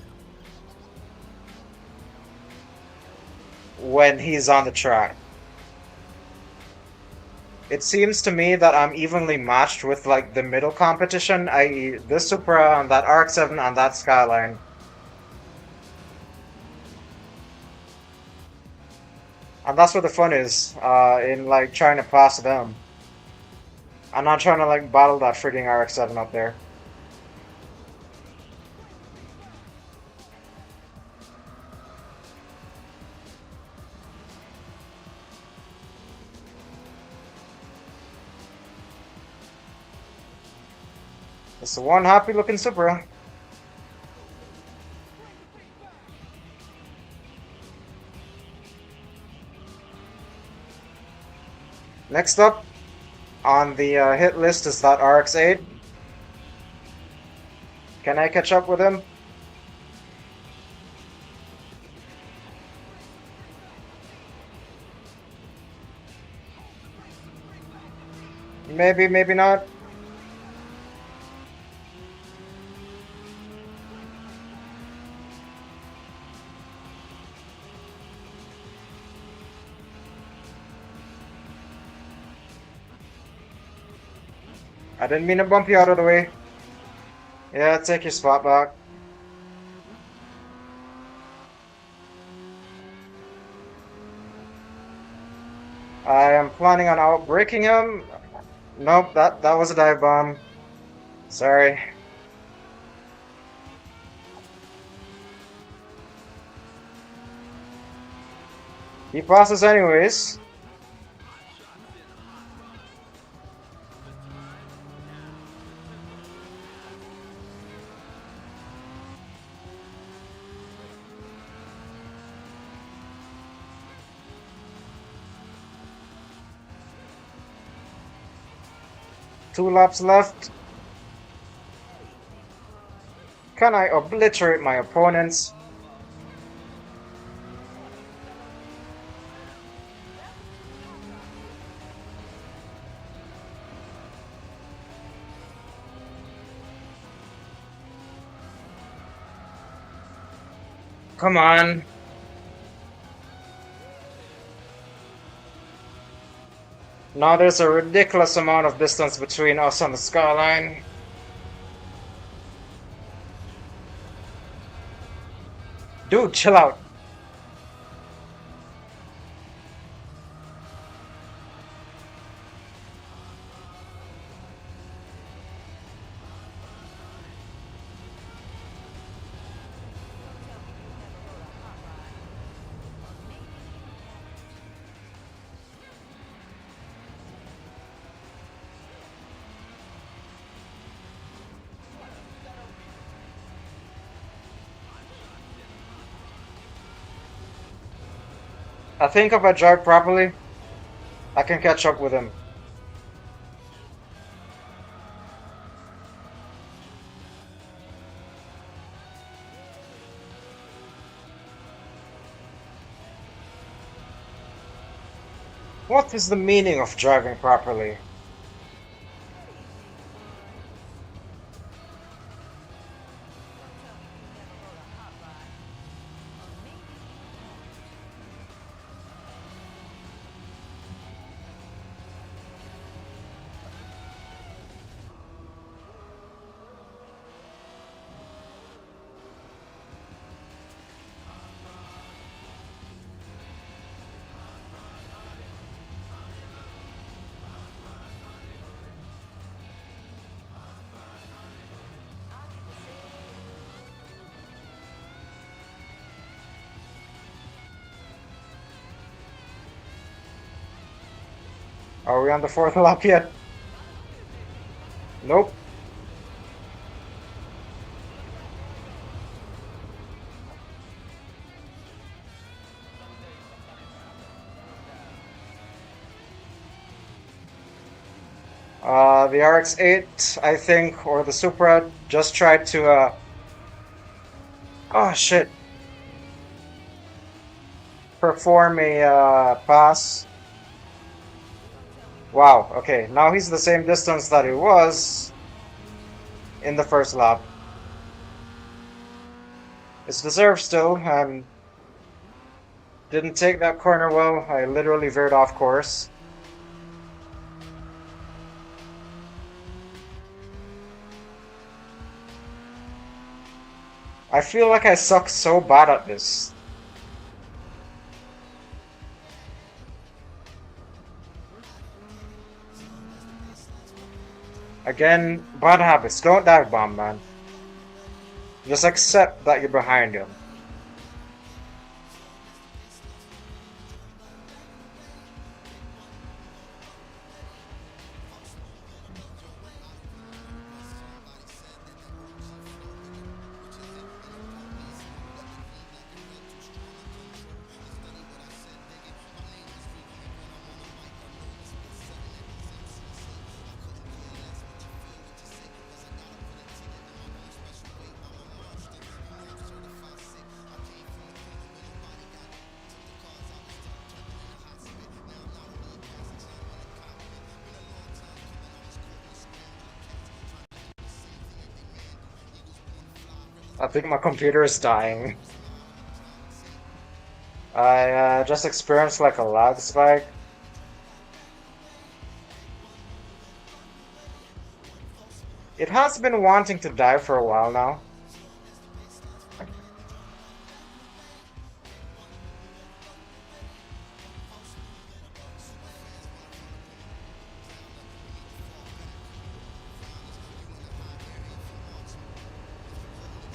when he's on the track. It seems to me that I'm evenly matched with like the middle competition, i.e. this Supra on that RX-7 on that Skyline. And that's where the fun is, in like trying to pass them. I'm not trying to like battle that freaking RX-7 up there. It's the one happy looking Supra. Next up on the hit list is that RX-8. Can I catch up with him? Maybe, maybe not. I didn't mean to bump you out of the way. Yeah, take your spot back. I am planning on outbreaking him. Nope, that was a dive bomb. Sorry. He passes anyways. Two laps left. Can I obliterate my opponents? Come on. Now there's a ridiculous amount of distance between us and the skyline. Dude, chill out. I think if I drive properly, I can catch up with him. What is the meaning of driving properly? Are we on the fourth lap yet? Nope. The RX-8, I think, or the Supra, just tried to Oh shit. Perform a pass. Wow, okay. Now he's the same distance that he was in the first lap. It's deserved still, and didn't take that corner well. I literally veered off course. I feel like I suck so bad at this. Again, bad habits. Don't dive bomb, man. Just accept that you're behind him. I think my computer is dying. I just experienced like a lag spike. It has been wanting to die for a while now.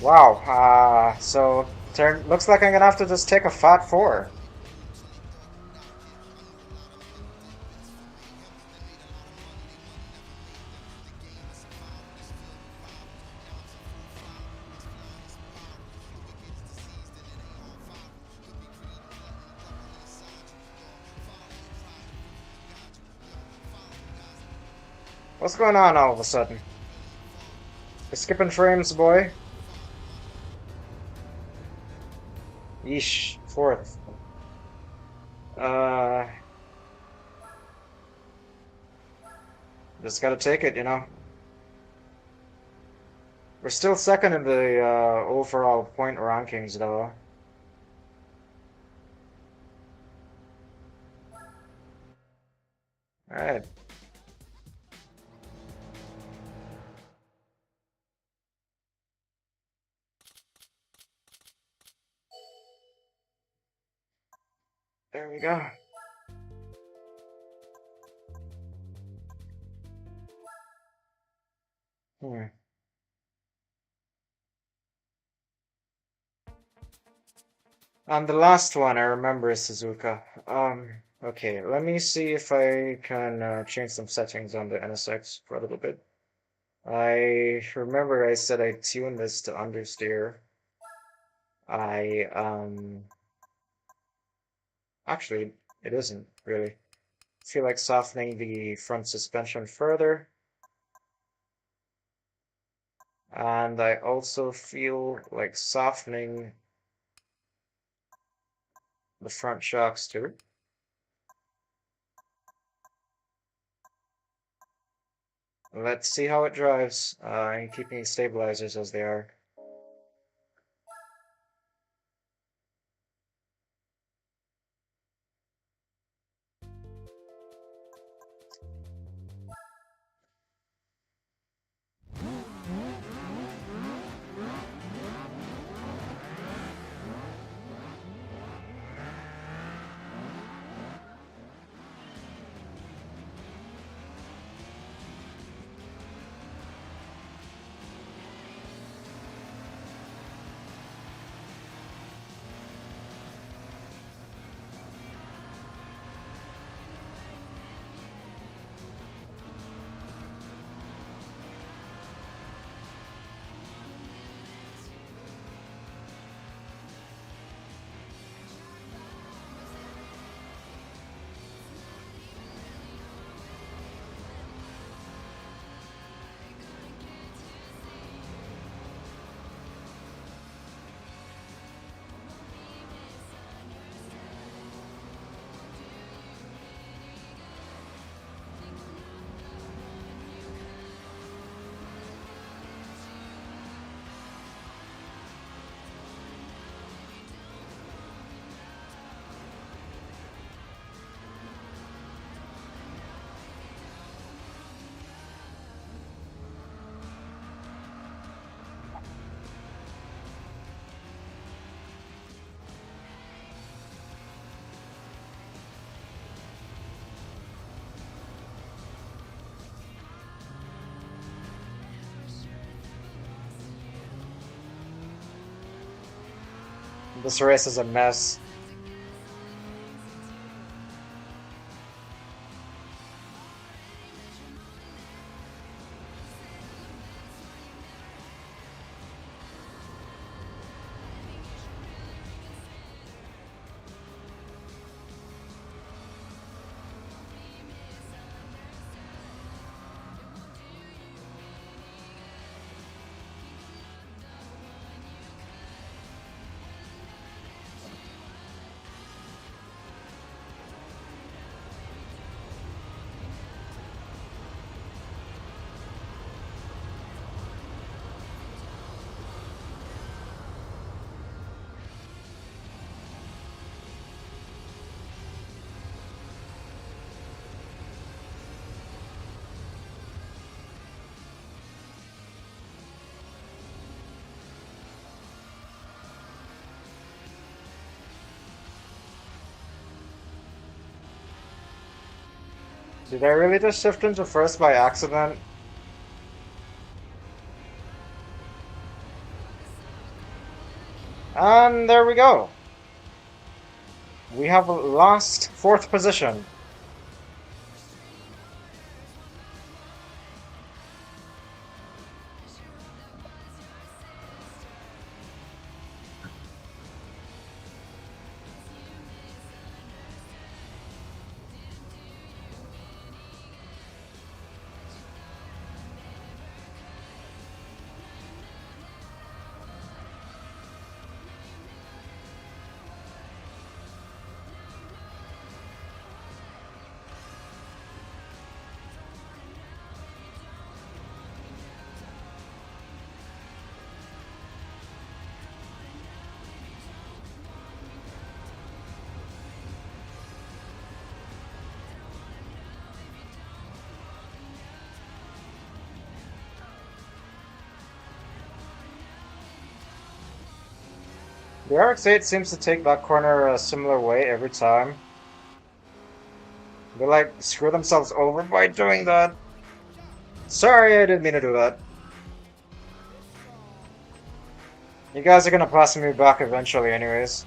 Wow, so turn looks like I'm gonna have to just take a fat four. What's going on all of a sudden? You're skipping frames, boy. Yeesh, fourth. Uh, just gotta take it, you know. We're still second in the overall point rankings, though. Alright. There we go. Hmm. And the last one I remember is Suzuka. Okay, let me see if I can change some settings on the NSX for a little bit. I remember I said I tuned this to understeer. I, actually, it isn't really. I feel like softening the front suspension further. And I also feel like softening the front shocks too. Let's see how it drives, and keeping stabilizers as they are. This race is a mess. Did I really just shift into first by accident? And there we go. We have lost fourth position. The RX-8 seems to take that corner a similar way every time. They like screw themselves over by doing that. Sorry, I didn't mean to do that. You guys are gonna pass me back eventually anyways.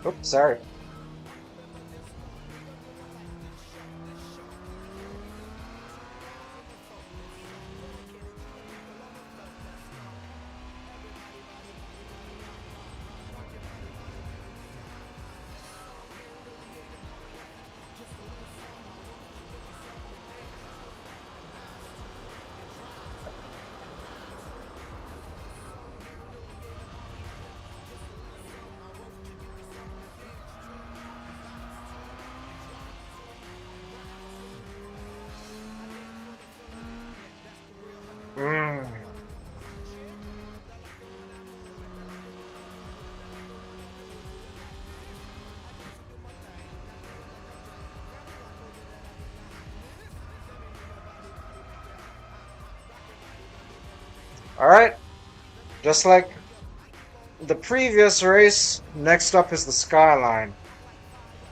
Oops, sorry. Mm. Alright, just like the previous race, next up is the Skyline.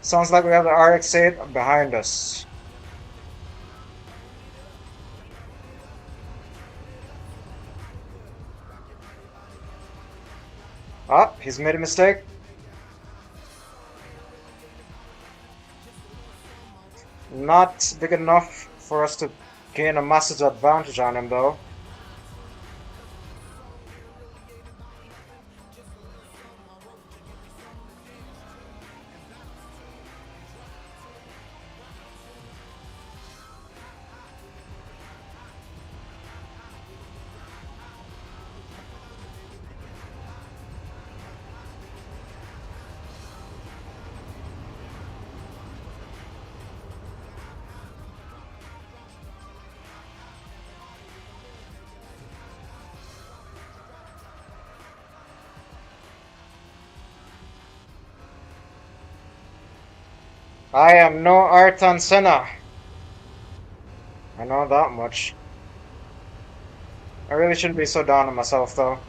Sounds like we have the RX-8 behind us. Ah, he's made a mistake. Not big enough for us to gain a massive advantage on him, though. I am no Ayrton Senna. I know that much. I really shouldn't be so down on myself, though.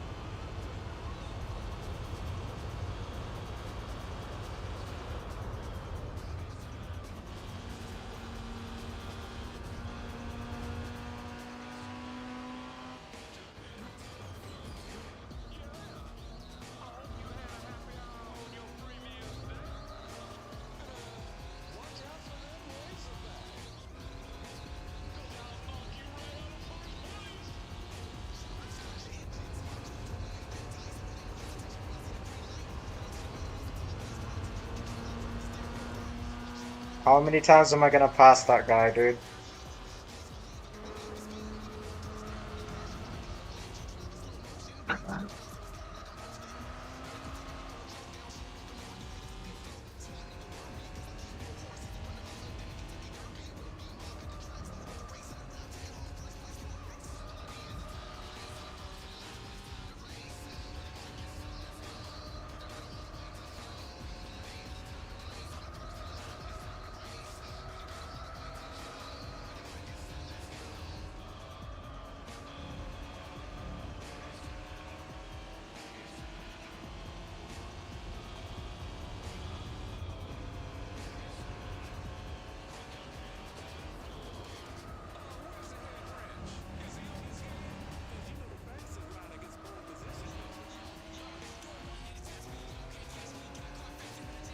How many times am I gonna pass that guy, dude?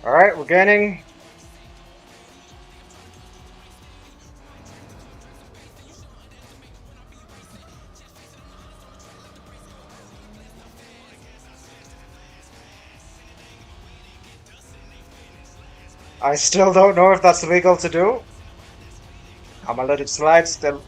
Alright, we're gaining. I still don't know if that's legal to do. I'm gonna let it slide still.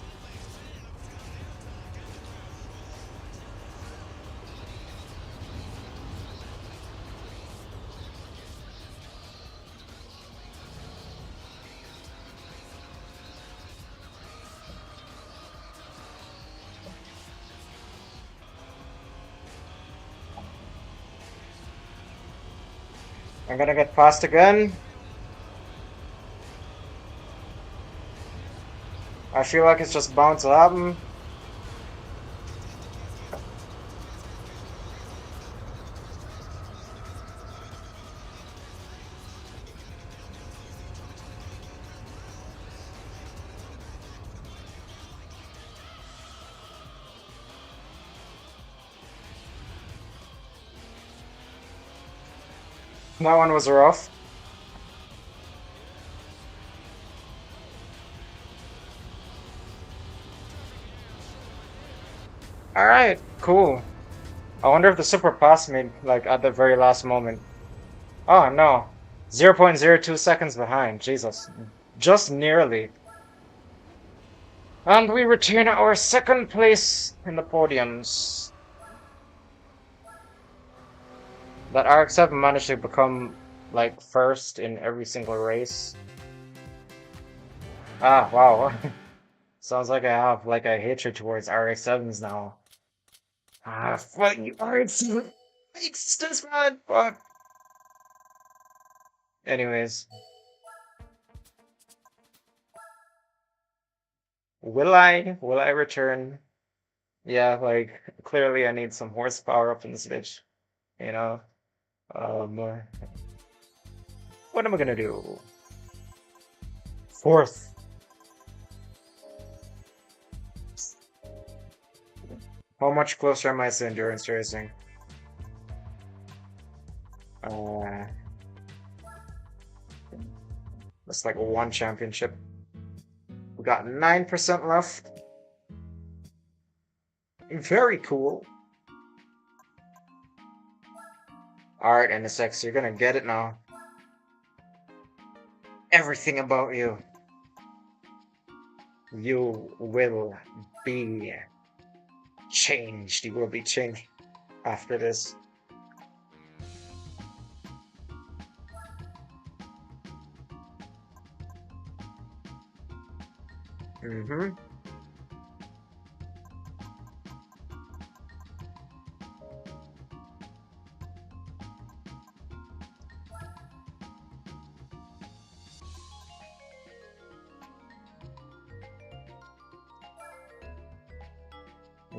I'm gonna get past again. I feel like it's just bound to happen. That one was rough. Alright, cool. I wonder if the super passed me, like, at the very last moment. Oh, no. 0.02 seconds behind. Jesus. Just nearly. And we retain our second place in the podiums. That RX-7 managed to become, like, first in every single race. Ah, wow. Sounds like I have, like, a hatred towards RX-7s now. Ah, fuck you, RX-7! My existence, man! Fuck! Anyways. Will I? Will I return? Yeah, like, clearly I need some horsepower up in this bitch. You know? Um, uh, what am I gonna do? Fourth. How much closer am I to endurance racing? Uh, that's like one championship. We got 9% left. Very cool. Alright, NSX, you're gonna get it now. Everything about you. You will be changed. You will be changed after this. Mm-hmm.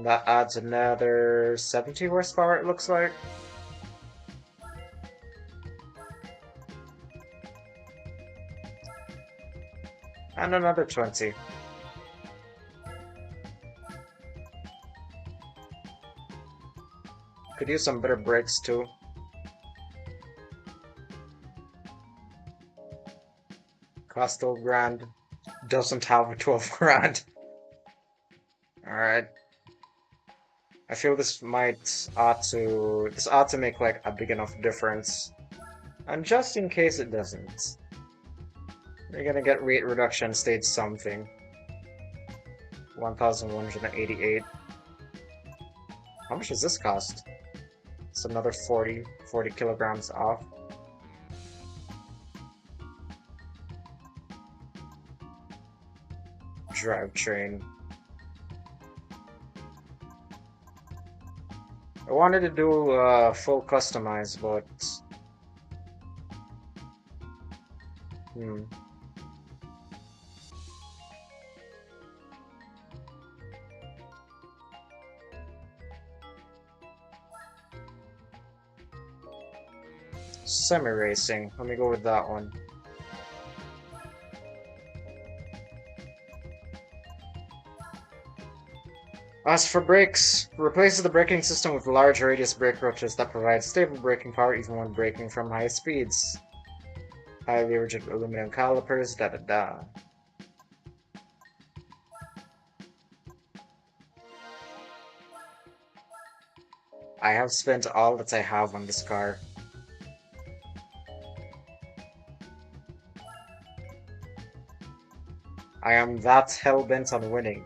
That adds another 70 horsepower, it looks like. And another 20. Could use some better brakes too. Cost 12 grand. Doesn't have a 12 grand. Alright. I feel this ought to make like a big enough difference. And just in case it doesn't, we're gonna get weight reduction stage something. 1,188. How much does this cost? It's another 40 kilograms off. Drivetrain. I wanted to do full customize, but semi-racing. Let me go with that one. As for brakes, replaces the braking system with large radius brake roaches that provide stable braking power even when braking from high speeds. Highly rigid aluminum calipers, da da da. I have spent all that I have on this car. I am that hell-bent on winning.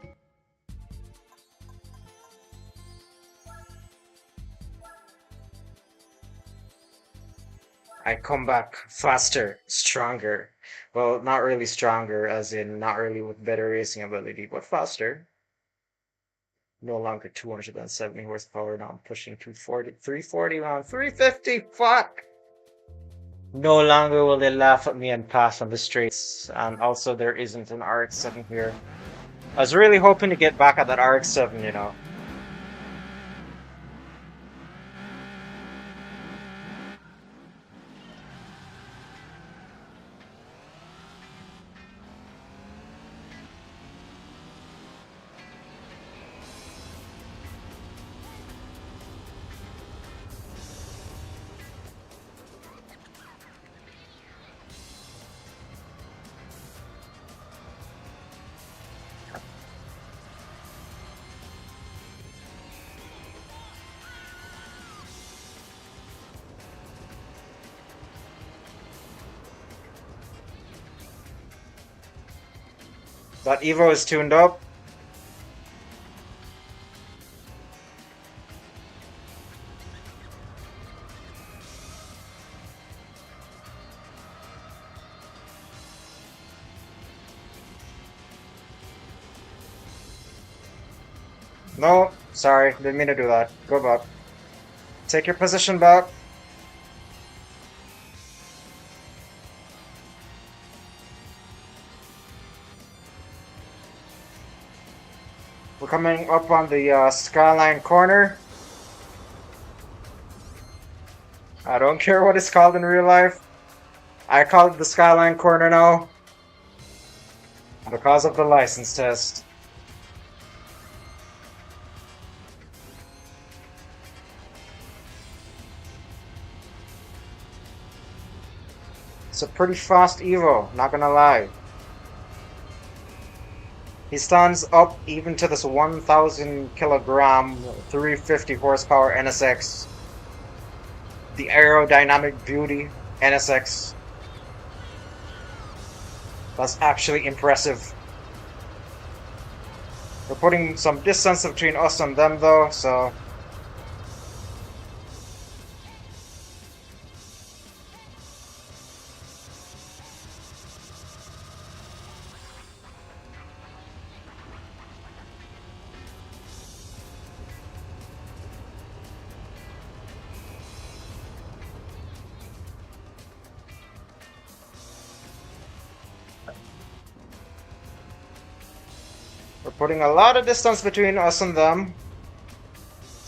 I come back faster, stronger. Well, not really stronger, as in not really with better racing ability, but faster. No longer 270 horsepower, now I'm pushing 240, 340, now 350, fuck! No longer will they laugh at me and pass on the straights, and also there isn't an RX-7 here. I was really hoping to get back at that RX-7, you know. That Evo is tuned up. No, sorry, didn't mean to do that. Go back. Take your position back. We're coming up on the skyline corner. I don't care what it's called in real life. I call it the skyline corner now because of the license test. It's a pretty fast Evo, not gonna lie. He stands up even to this 1,000 kilogram, 350 horsepower NSX. The aerodynamic beauty NSX. That's actually impressive. We're putting some distance between us and them though, so we're putting a lot of distance between us and them.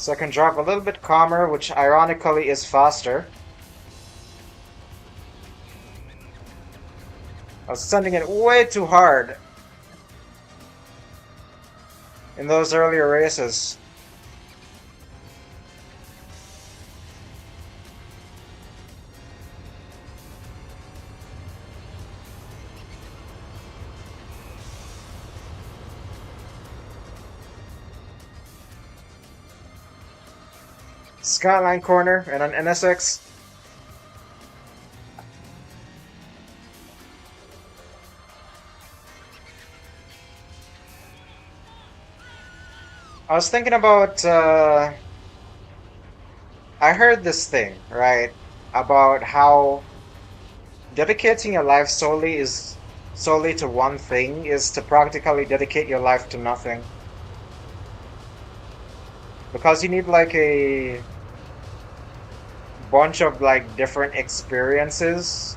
So I can drop a little bit calmer, which ironically is faster. I was sending it way too hard in those earlier races. Skyline corner and an NSX. I was thinking about, I heard this thing, right? About how dedicating your life solely to one thing is to practically dedicate your life to nothing. Because you need like a bunch of like different experiences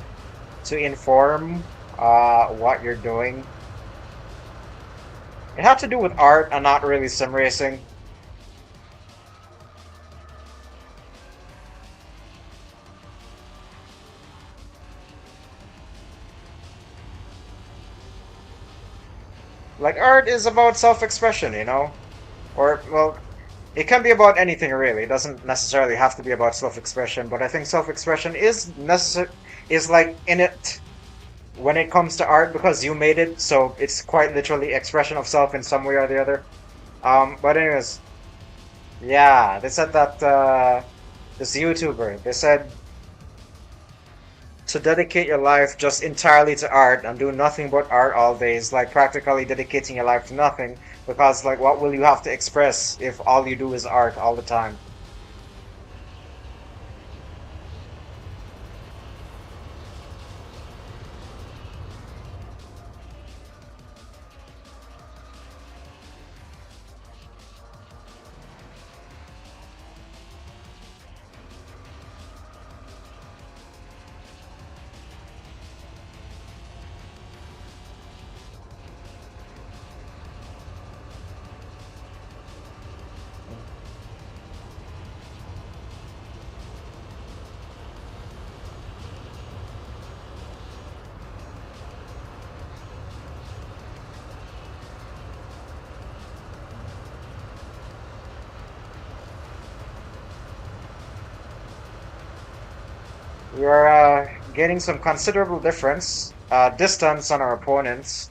to inform what you're doing. It had to do with art and not really sim racing. Like art is about self-expression, you know? Or well, it can be about anything really. It doesn't necessarily have to be about self-expression, but I think self-expression is necessary is like in it when it comes to art because you made it, so it's quite literally expression of self in some way or the other. But anyways, yeah, they said that this YouTuber, they said to dedicate your life just entirely to art and do nothing but art all day is like practically dedicating your life to nothing because like what will you have to express if all you do is art all the time? We are getting some considerable distance on our opponents.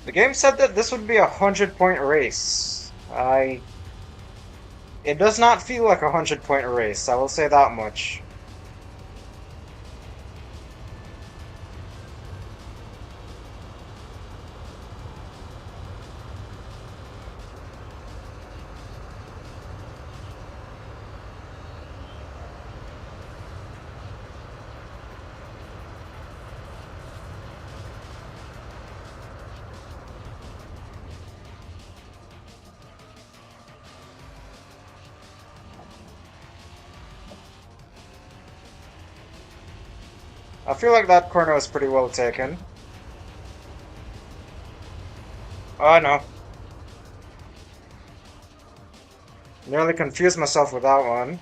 The game said that this would be 100 point race. It does not feel like 100 point race, I will say that much. I feel like that corner was pretty well taken. Oh no. Nearly confused myself with that one.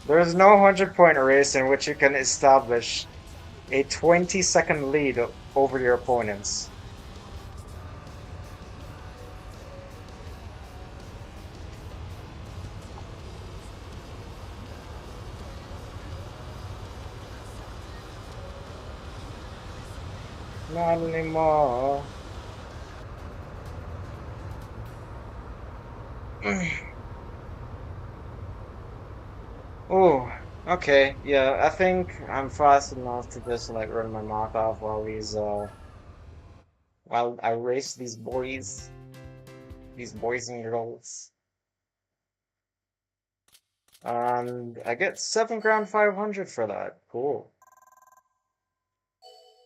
There is no 100-point race in which you can establish a 20-second lead over your opponents. Not anymore. Oh, okay. Yeah, I think I'm fast enough to just like run my mouth off while I race these boys and girls. And I get 7 grand 500 for that. Cool.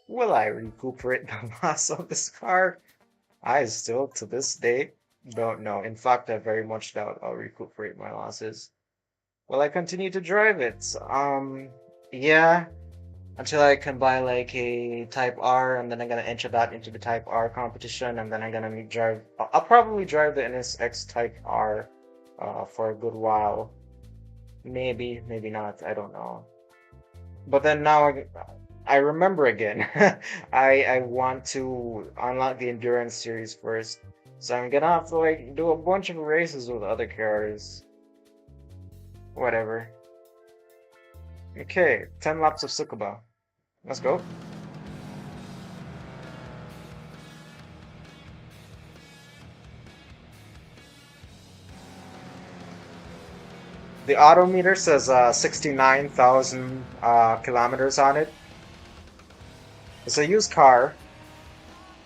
Will I recuperate the loss of this car? I still, to this day, don't know. In fact, I very much doubt I'll recuperate my losses. Will I continue to drive it? Yeah, until I can buy like a Type R, and then I'm gonna enter that into the Type R competition, and then I'm gonna drive. I'll probably drive the NSX Type R, for a good while. Maybe, maybe not. I don't know. But then now I remember again. I want to unlock the endurance series first, so I'm gonna have to like do a bunch of races with other cars. Whatever. Okay, 10 laps of Tsukuba. Let's go. The odometer says 69,000 kilometers on it. It's a used car.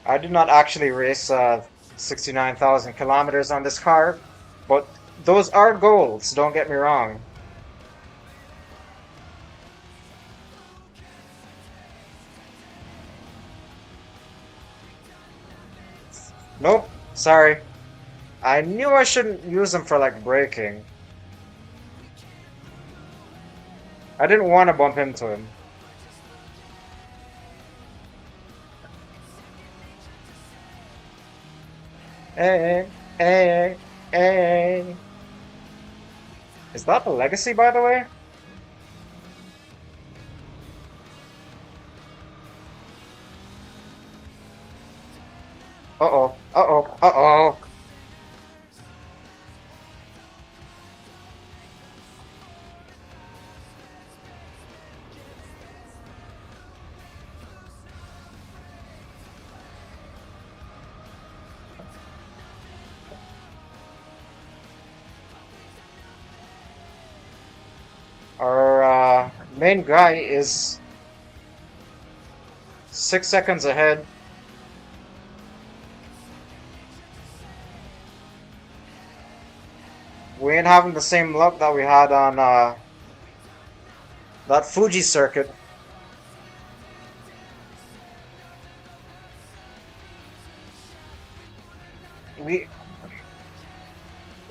I did not actually race 69,000 kilometers on this car, but those are goals, don't get me wrong. Nope, sorry. I knew I shouldn't use them for like braking. I didn't want to bump into him. Hey, hey, hey. Is that the legacy, by the way? Uh-oh, uh-oh, uh-oh. Our main guy is 6 seconds ahead. We ain't having the same luck that we had on that Fuji circuit. We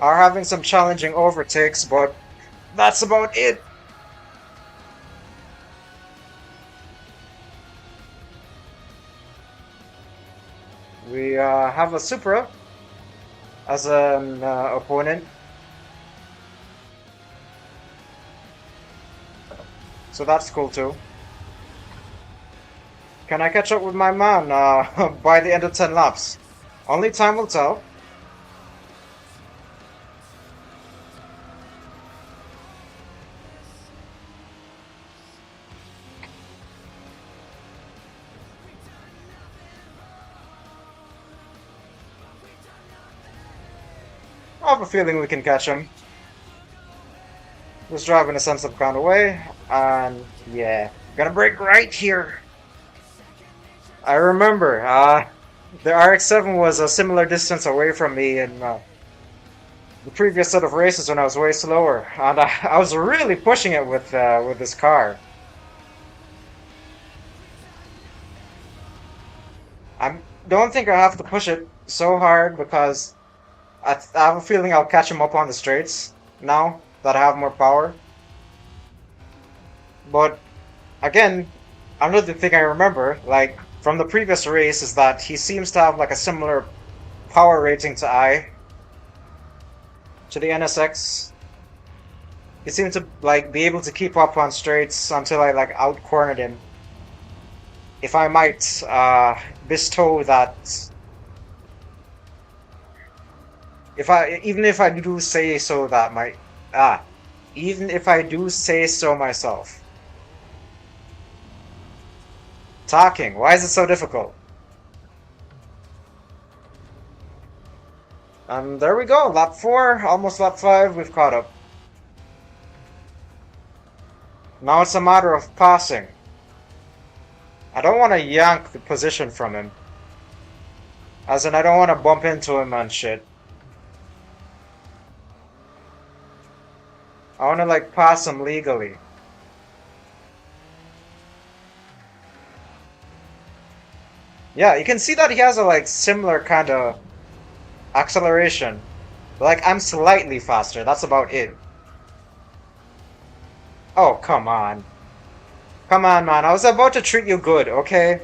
are having some challenging overtakes, but that's about it. We have a Supra as an opponent, so that's cool too. Can I catch up with my man by the end of 10 laps? Only time will tell. I have a feeling we can catch him. Just driving a sensible kind of way, and yeah, gonna brake right here. I remember, the RX-7 was a similar distance away from me in the previous set of races when I was way slower, and I was really pushing it with this car. I don't think I have to push it so hard because I have a feeling I'll catch him up on the straights now that I have more power. But again, another thing I remember, like from the previous race, is that he seems to have like a similar power rating to the NSX. He seemed to like be able to keep up on straights until I like out cornered him. If I might bestow that, if I even if I do say so that my ah, even if I do say so myself. Talking, why is it so difficult? And there we go, lap 4, almost lap 5, we've caught up. Now it's a matter of passing. I don't want to yank the position from him. As in, I don't want to bump into him and shit. I want to like pass him legally. Yeah, you can see that he has a like similar kind of acceleration. Like I'm slightly faster, that's about it. Oh, come on. Come on, man. I was about to treat you good, okay?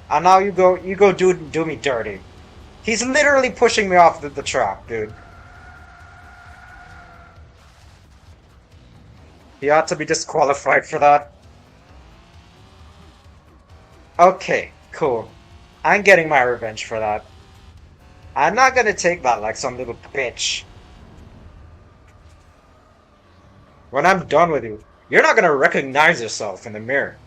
And now you go do me dirty. He's literally pushing me off the track, dude. He ought to be disqualified for that. Okay, cool. I'm getting my revenge for that. I'm not gonna take that like some little bitch. When I'm done with you, you're not gonna recognize yourself in the mirror.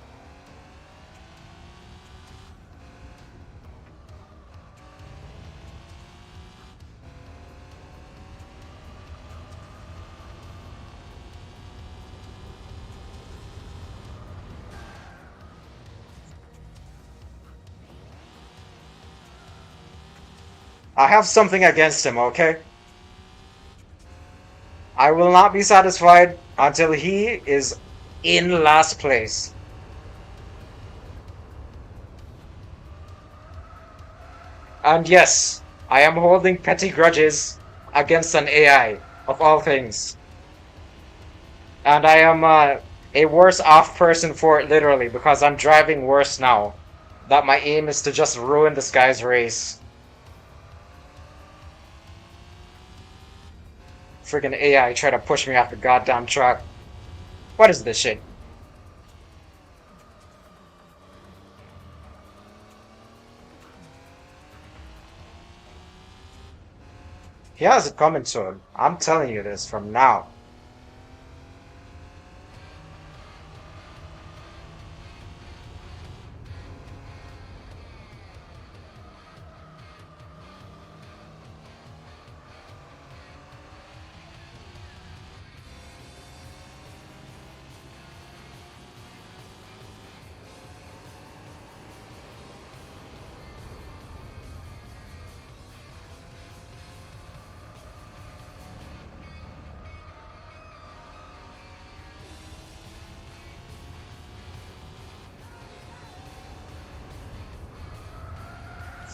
I have something against him, okay? I will not be satisfied until he is in last place. And yes, I am holding petty grudges against an AI, of all things. And I am a worse off person for it, literally, because I'm driving worse now. That my aim is to just ruin this guy's race. Freaking AI try to push me off the goddamn track. What is this shit? He has it coming to him. I'm telling you this from now.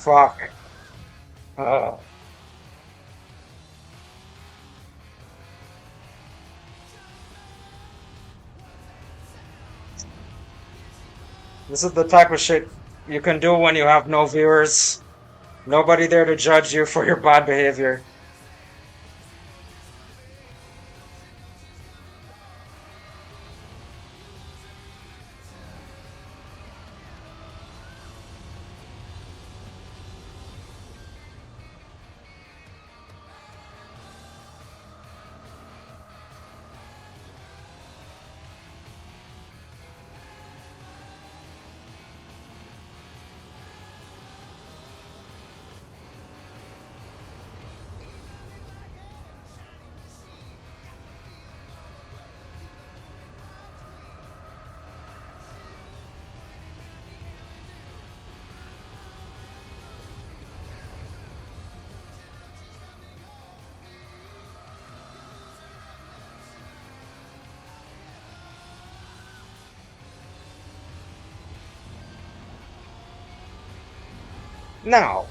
Fuck. Uh, this is the type of shit you can do when you have no viewers. Nobody there to judge you for your bad behavior. Now,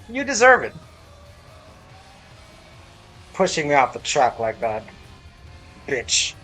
you deserve it. Pushing me off the track like that. Bitch.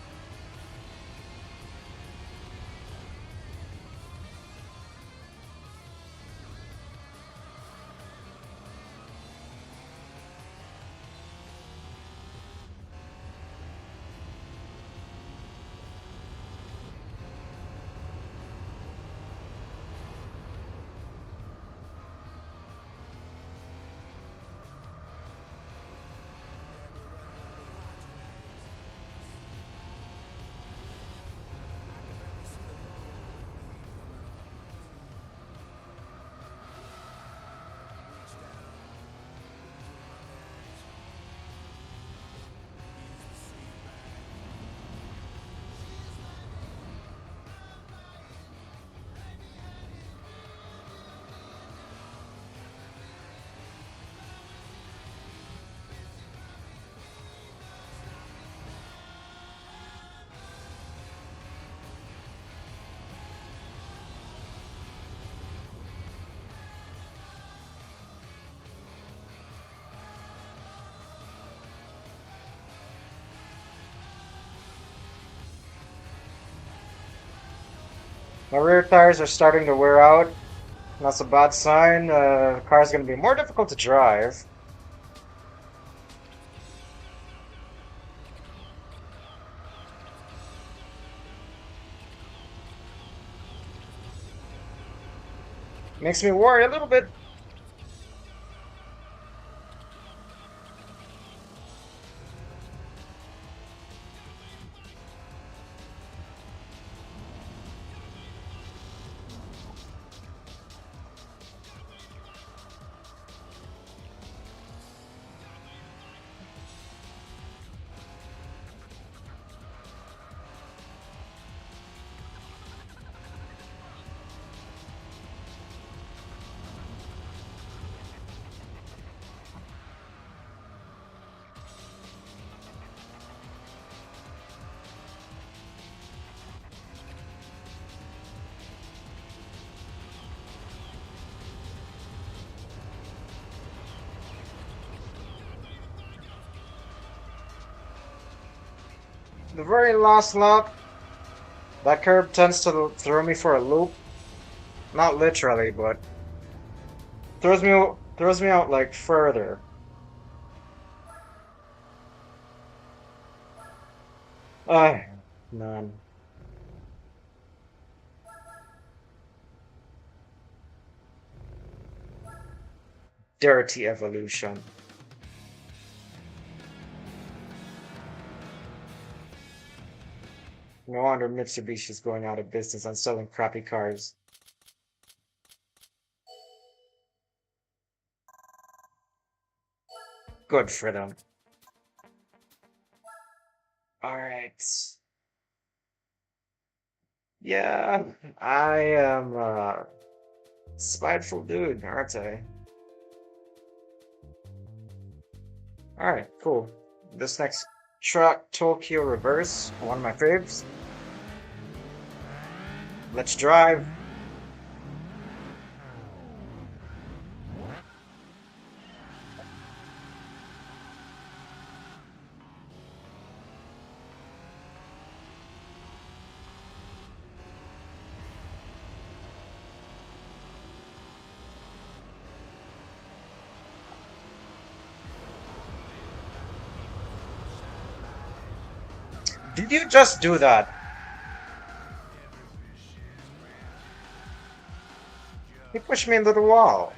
My rear tires are starting to wear out. That's a bad sign. The car's gonna be more difficult to drive. Makes me worry a little bit. The very last lap, that curb tends to throw me for a loop. Not literally, but throws me out like further. Ah, man. Dirty evolution. No wonder Mitsubishi's going out of business and selling crappy cars. Good for them. Alright. Yeah, I am a spiteful dude, aren't I? Alright, cool. This next track, Tokyo Reverse, one of my faves. Let's drive. Did you just do that? You pushed me into the wall.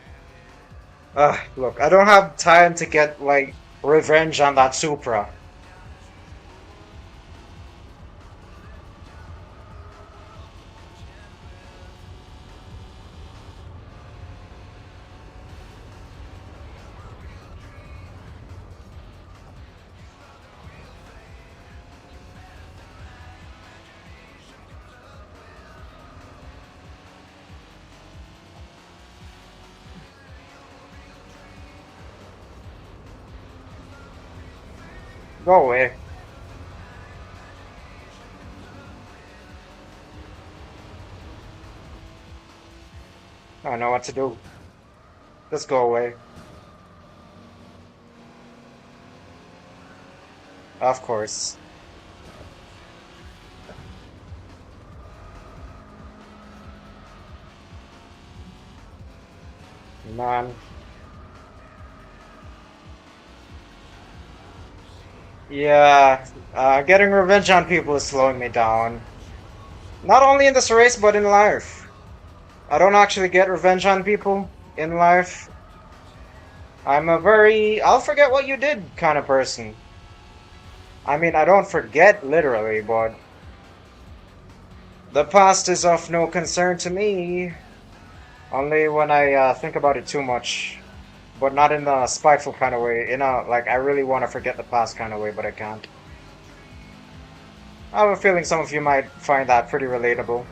Ugh, look, I don't have time to get, like, revenge on that Supra. Go away. I don't know what to do. Just go away. Of course. Man. Yeah, getting revenge on people is slowing me down. Not only in this race, but in life. I don't actually get revenge on people in life. I'm a very I'll forget what you did kind of person. I mean, I don't forget literally, but the past is of no concern to me. Only when I think about it too much. But not in a spiteful kind of way. In a, like, I really want to forget the past kind of way, but I can't. I have a feeling some of you might find that pretty relatable.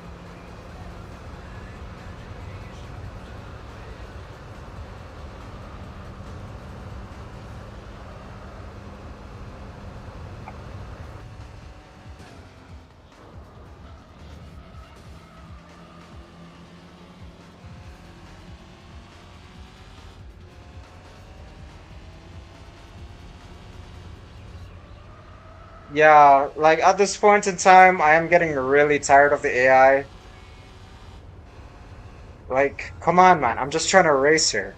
Yeah, like at this point in time, I am getting really tired of the AI. Like, come on, man. I'm just trying to race here.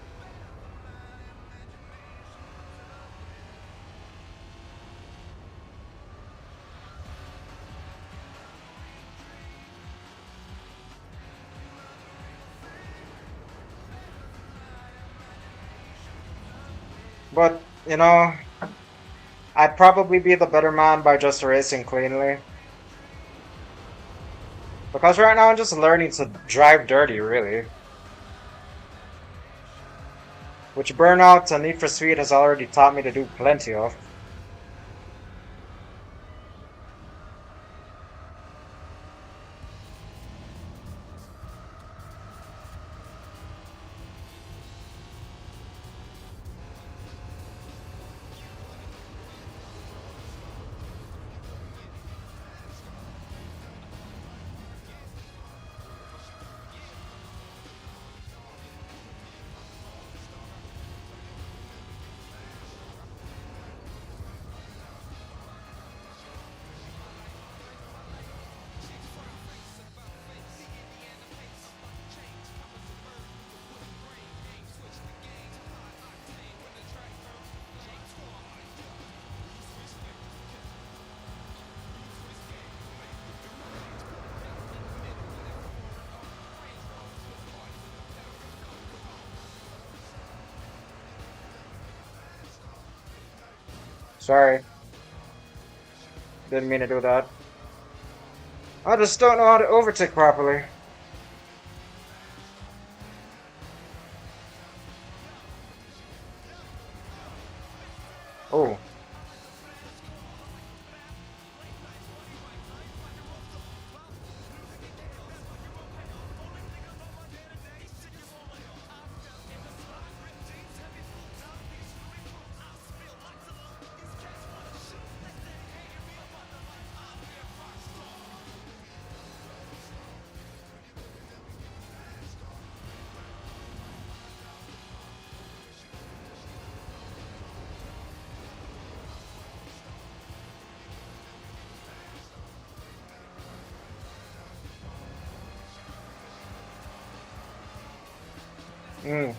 But, I'd probably be the better man by just racing cleanly. Because right now I'm just learning to drive dirty, really. Which Burnout and Need for Speed has already taught me to do plenty of. Sorry, didn't mean to do that. I just don't know how to overtake properly. Oh, mm.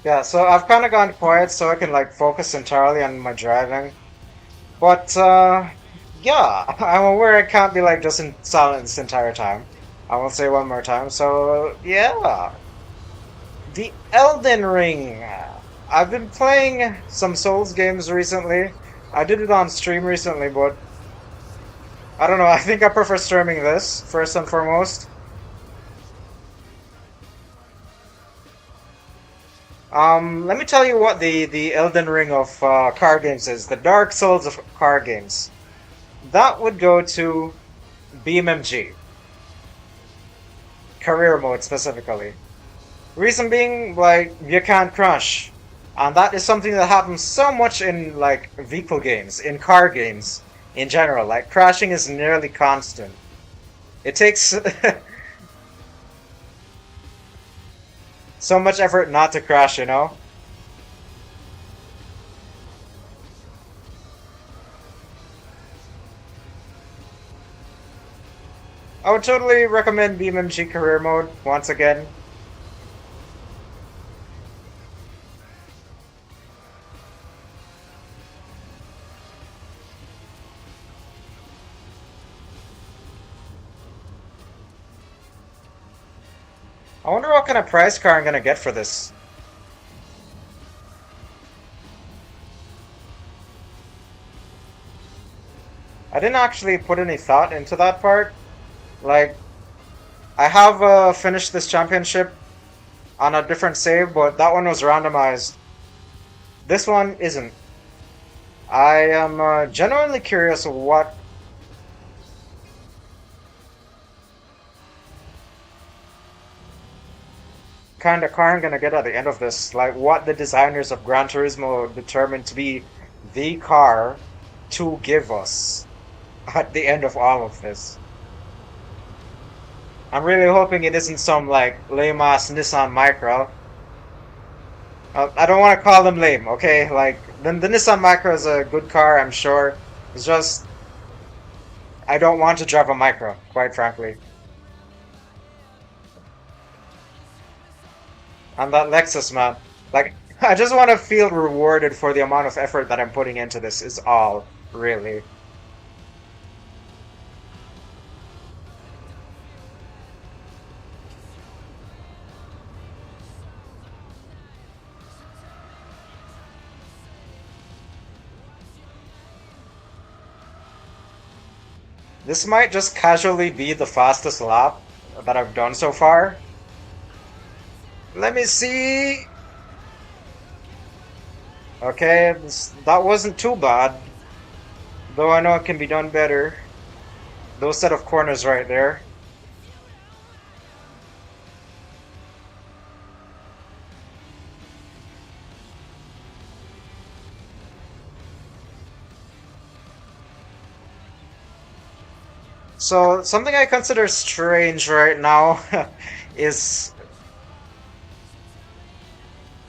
Yeah, so I've kind of gone quiet so I can like focus entirely on my driving. But yeah, I'm aware I can't be like just in silent this entire time. I will say one more time. So yeah, the Elden Ring. I've been playing some Souls games recently. I did it on stream recently, but I don't know. I think I prefer streaming this first and foremost. Let me tell you what the Elden Ring of card games is. The Dark Souls of card games. That would go to BMMG, career mode specifically. Reason being, like, you can't crash. And that is something that happens so much in, like, vehicle games, in car games in general. Like, crashing is nearly constant. It takes so much effort not to crash, you know? I would totally recommend BMMG career mode once again. I wonder what kind of prize car I'm gonna get for this. I didn't actually put any thought into that part. Like, I have finished this championship on a different save, but that one was randomized. This one isn't. I am genuinely curious what kind of car I'm gonna get at the end of this. Like what the designers of Gran Turismo determined to be the car to give us at the end of all of this. I'm really hoping it isn't some like lame ass Nissan Micra. I don't want to call them lame, okay? Like the Nissan Micra is a good car, I'm sure. It's just I don't want to drive a Micra, quite frankly. And that Lexus, man. Like I just want to feel rewarded for the amount of effort that I'm putting into this. Is all, really. This might just casually be the fastest lap that I've done so far. Let me see. Okay, that wasn't too bad. Though I know it can be done better. Those set of corners right there. So, something I consider strange right now is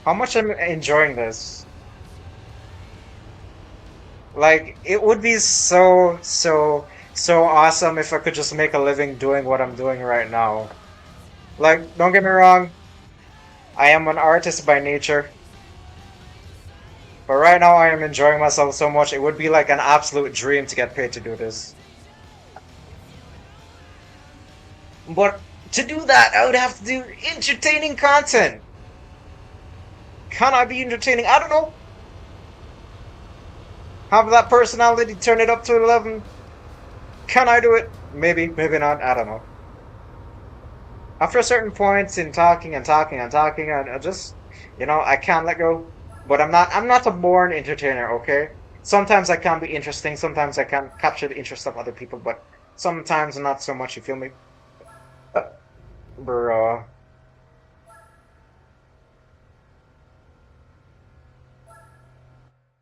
how much I'm enjoying this. Like, it would be so awesome if I could just make a living doing what I'm doing right now. Like, don't get me wrong, I am an artist by nature, but right now I am enjoying myself so much, it would be like an absolute dream to get paid to do this. But to do that, I would have to do entertaining content. Can I be entertaining? I don't know. Have that personality, turn it up to 11. Can I do it? Maybe, maybe not. I don't know. After a certain point in talking and talking and talking, I just, I can't let go. But I'm not a born entertainer, okay? Sometimes I can be interesting, sometimes I can capture the interest of other people, but sometimes not so much, you feel me? Uh, Bro.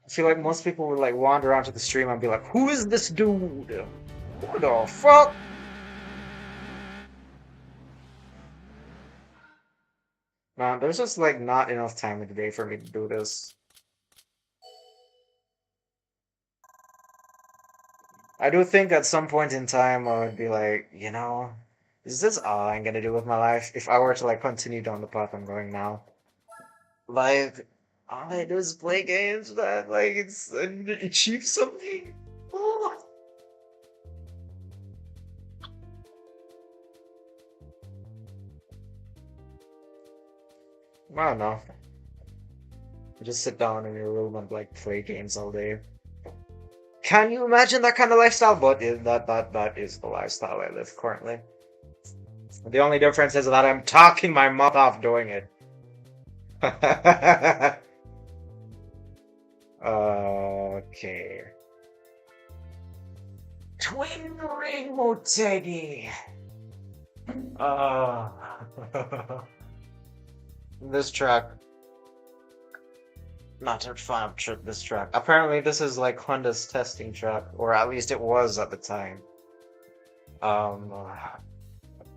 I feel like most people would like wander onto the stream and be like, who is this dude? Who the fuck? Man, there's just like not enough time in the day for me to do this. I do think at some point in time I would be like, is this all I'm gonna do with my life? If I were to like continue down the path I'm going now. Like, all I do is play games that like it's achieve something. Oh, I don't know. Just sit down in your room and like play games all day. Can you imagine that kind of lifestyle? But that is the lifestyle I live currently. The only difference is that I'm talking my mouth off doing it. Okay. Twin Ring Motegi. Uh, this track, not a fan of this track. Apparently, this is like Honda's testing track, or at least it was at the time. Um,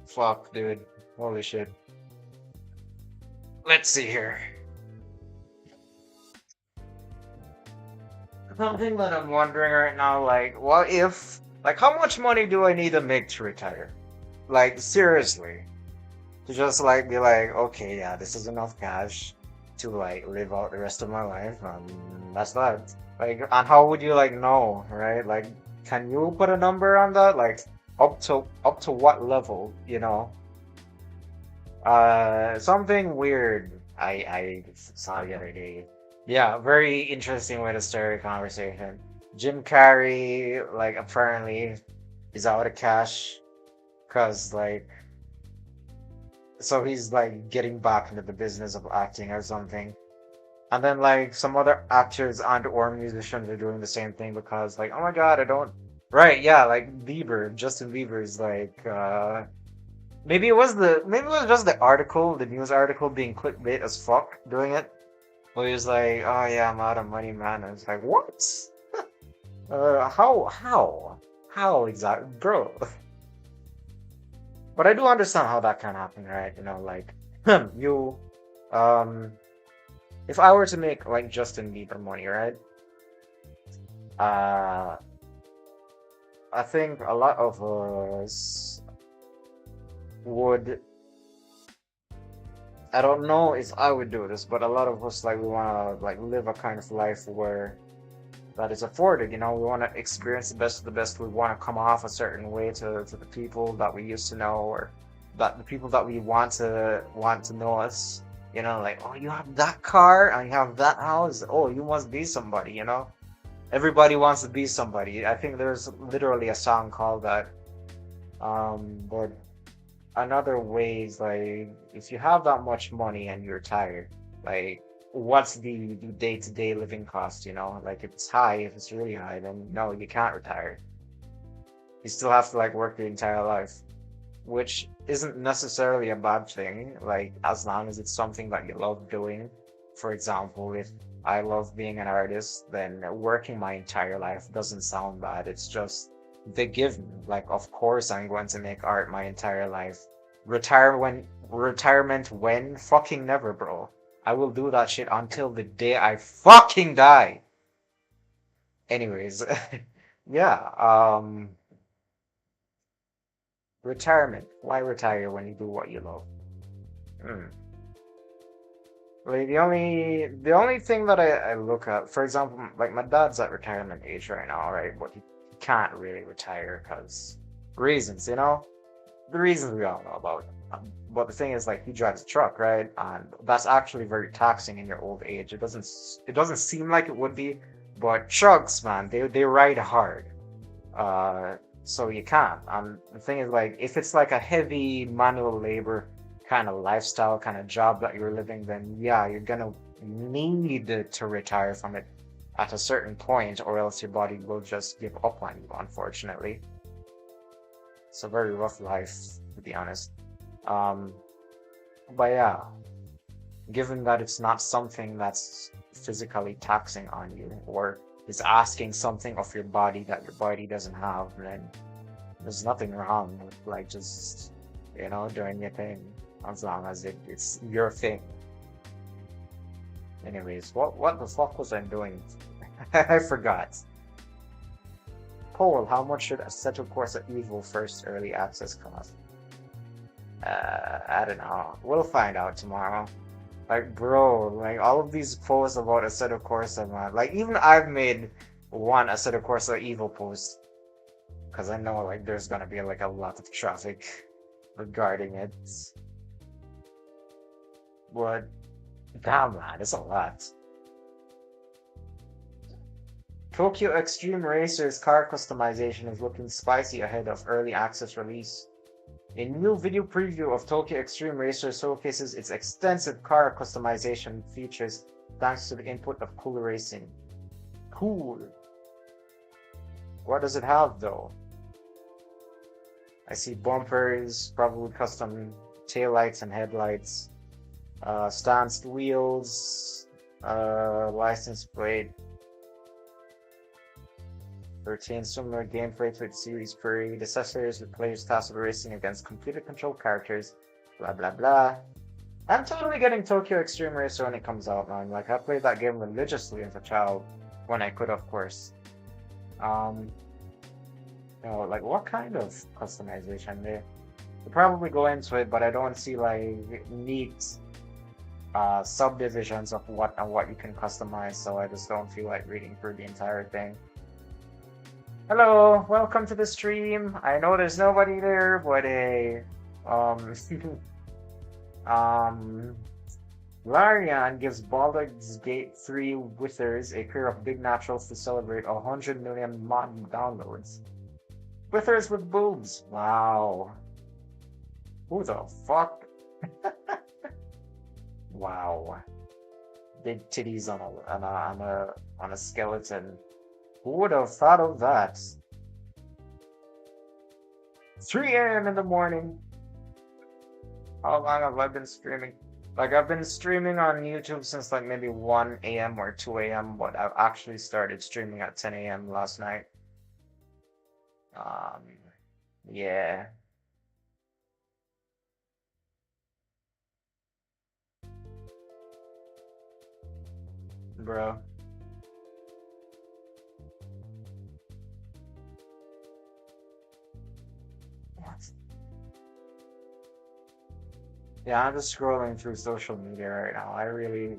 Fuck, dude. Holy shit. Let's see here. Something that I'm wondering right now, like, what if, like, how much money do I need to make to retire? Like, seriously. To just, like, be like, okay, yeah, this is enough cash to, like, live out the rest of my life, and that's that. Like, and how would you, like, know, right? Like, can you put a number on that? Like, up to what level, you know? Something weird I saw the other day. Yeah, very interesting way to start a conversation. Jim Carrey, like, apparently is out of cash because, like, so he's, like, getting back into the business of acting or something. And then, like, some other actors and or musicians are doing the same thing because, like, oh my God, I don't. Right, yeah, like Bieber, Justin Bieber is like, maybe it was just the article, the news article being clickbait as fuck doing it. Where he was like, oh yeah, I'm out of money, man. And it's like, what? How exactly, bro? But I do understand how that can happen, right? You know, like, you, um, if I were to make like Justin Bieber money, right? Uh, I think a lot of us would. I don't know if I would do this, but a lot of us like we want to like live a kind of life where that is afforded. You know, we want to experience the best of the best. We want to come off a certain way to the people that we used to know, or that the people that we want to know us. You know, like, oh, you have that car and you have that house. Oh, you must be somebody. You know, everybody wants to be somebody. I think there's literally a song called that. But another way is like if you have that much money and you're tired, like what's the day-to-day living cost, you know? Like if it's high, if it's really high, then no, you can't retire. You still have to like work your entire life, which isn't necessarily a bad thing, like as long as it's something that you love doing. For example, if I love being an artist, then working my entire life doesn't sound bad. It's just the given. Like, of course, I'm going to make art my entire life. Retirement when? Fucking never, bro. I will do that shit until the day I fucking die. Anyways, yeah, retirement. Why retire when you do what you love? Hmm. Like the only thing that I look at, for example, like my dad's at retirement age right now, right? But he can't really retire because reasons, you know? The reasons we all know about. But the thing is, like, he drives a truck, right? And that's actually very taxing in your old age. It doesn't seem like it would be, but trucks, man, they ride hard. So you can't. The thing is, like, if it's like a heavy manual labor kind of lifestyle, kind of job that you're living, then yeah, you're gonna need to retire from it at a certain point, or else your body will just give up on you, unfortunately. It's a very rough life, to be honest. Um, but yeah, given that it's not something that's physically taxing on you, or is asking something of your body that your body doesn't have, then there's nothing wrong with like just doing your thing as long as it's your thing. Anyways, what the fuck was I doing? I forgot. Poll: how much should Assetto Corsa Evo first early access cost? I don't know. We'll find out tomorrow. Like, bro, like all of these posts about Assetto Corsa, man. Like, even I've made one Assetto Corsa Evo post because I know like there's gonna be like a lot of traffic regarding it. But damn, man, it's a lot. Tokyo Extreme Racer's car customization is looking spicy ahead of early access release. A new video preview of Tokyo Extreme Racer showcases its extensive car customization features thanks to the input of Cool Racing. Cool. What does it have though? I see bumpers, probably custom taillights and headlights, stanced wheels, license plate, retains similar gameplay to its series Parade, accessories with players tasked with racing against computer controlled characters, blah blah blah. I'm totally getting Tokyo Extreme Racer when it comes out, man. Like, I played that game religiously as a child, when I could, of course. Um, like, what kind of customization? They probably go into it, but I don't see like neat subdivisions of what you can customize, so I just don't feel like reading through the entire thing. Hello, welcome to the stream. I know there's nobody there, but hey, um, um, Larian gives Baldur's Gate 3 Withers a pair of big naturals to celebrate 100 million mod downloads. Withers with boobs. Wow. Who the fuck? Wow. Big titties on a skeleton. Who would have thought of that? 3 a.m. in the morning. How long have I been streaming? Like I've been streaming on YouTube since like maybe 1 a.m. or 2 a.m., but I've actually started streaming at 10 a.m. last night. Um, yeah, bro. Yeah, I'm just scrolling through social media right now. I really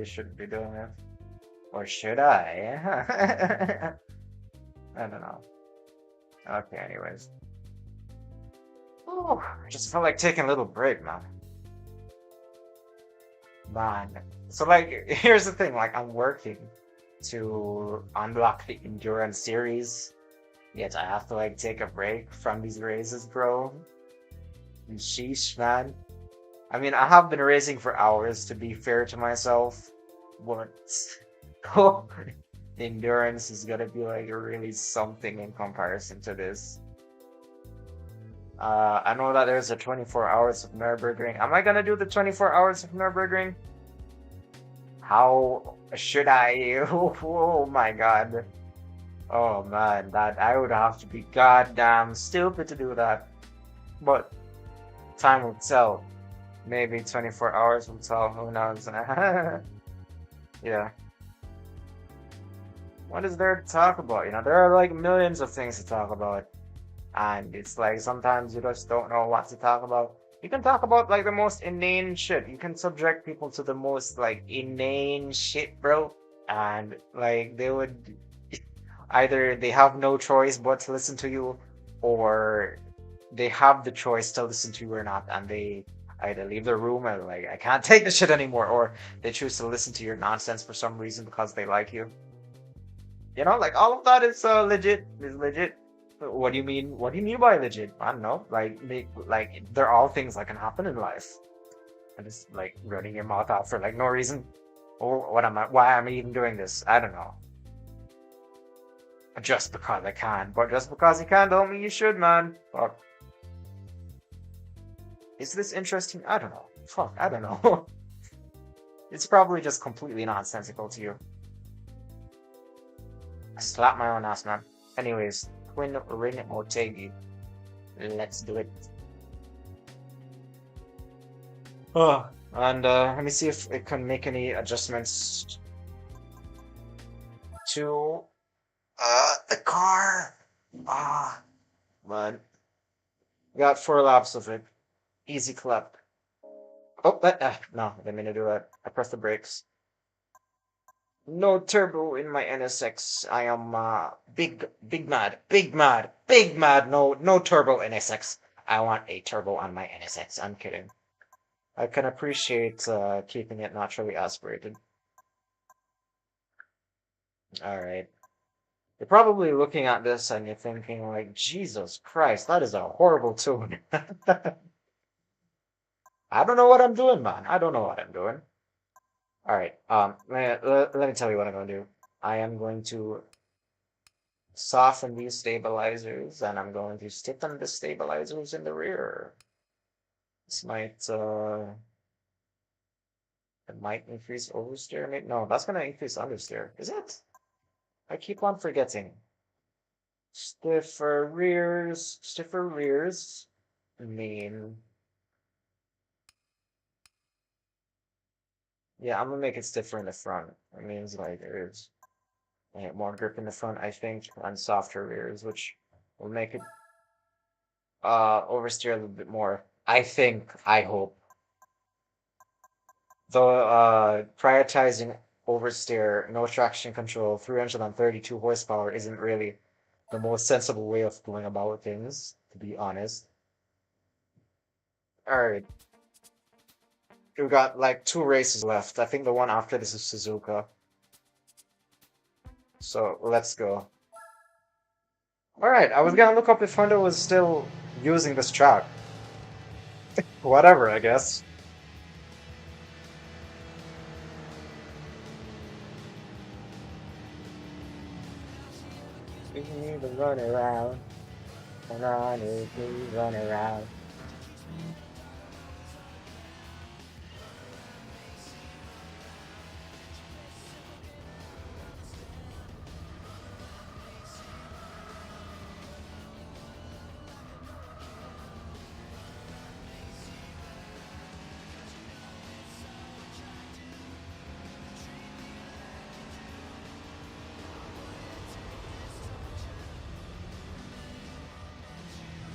shouldn't be doing it. Or should I? I don't know. Okay, anyways. Oh, I just felt like taking a little break, man. Man. So like, here's the thing, like I'm working to unlock the endurance series, yet I have to like take a break from these races, bro. And sheesh, man. I mean, I have been racing for hours to be fair to myself, but oh, endurance is gonna be like really something in comparison to this. I know that there's a 24 hours of Nürburgring. Am I gonna do the 24 hours of Nürburgring? How should I? Oh my god. Oh man, that I would have to be goddamn stupid to do that. But time will tell. Maybe 24 hours will tell. Who knows? Yeah. What is there to talk about? You know, there are like millions of things to talk about. And it's like sometimes you just don't know what to talk about. You can talk about like the most inane shit. You can subject people to the most like inane shit, bro. And like they would either they have no choice but to listen to you, or they have the choice to listen to you or not, and they either leave the room or like I can't take this shit anymore, or they choose to listen to your nonsense for some reason because they like you. You know, like all of that is legit. Is legit. What do you mean? What do you mean by legit? I don't know. Like they're all things that can happen in life. And just like running your mouth out for like no reason. Or what am I? Why am I even doing this? I don't know. Just because I can, but just because you can don't mean you should, man. Fuck. Is this interesting? I don't know. Fuck, I don't know. It's probably just completely nonsensical to you. I slap my own ass, man. Anyways, Twin Ring Motegi. Let's do it. Oh, and let me see if it can make any adjustments to the car. Ah, but got 4 laps of it. Easy clap. Oh, no, I didn't mean to do that. I pressed the brakes. No turbo in my NSX. I am big mad, big mad, big mad. No turbo NSX. I want a turbo on my NSX. I'm kidding. I can appreciate keeping it naturally aspirated. All right. You're probably looking at this and you're thinking like, Jesus Christ, that is a horrible tune. I don't know what I'm doing, man. I don't know what I'm doing. All right. Let me tell you what I'm gonna do. I am going to soften these stabilizers, and I'm going to stiffen the stabilizers in the rear. This might it might increase oversteer. No, that's gonna increase understeer. Is it? I keep on forgetting. Stiffer rears mean, yeah, I'm gonna make it stiffer in the front. It means like there's more grip in the front, I think, and softer rears, which will make it oversteer a little bit more. I think, I hope. Though prioritizing oversteer, no traction control, 332 horsepower isn't really the most sensible way of going about things, to be honest. Alright, we've got like 2 races left. I think the one after this is Suzuka. So let's go. Alright, I was gonna look up if Honda was still using this track. Whatever, I guess. We need to run around, run around.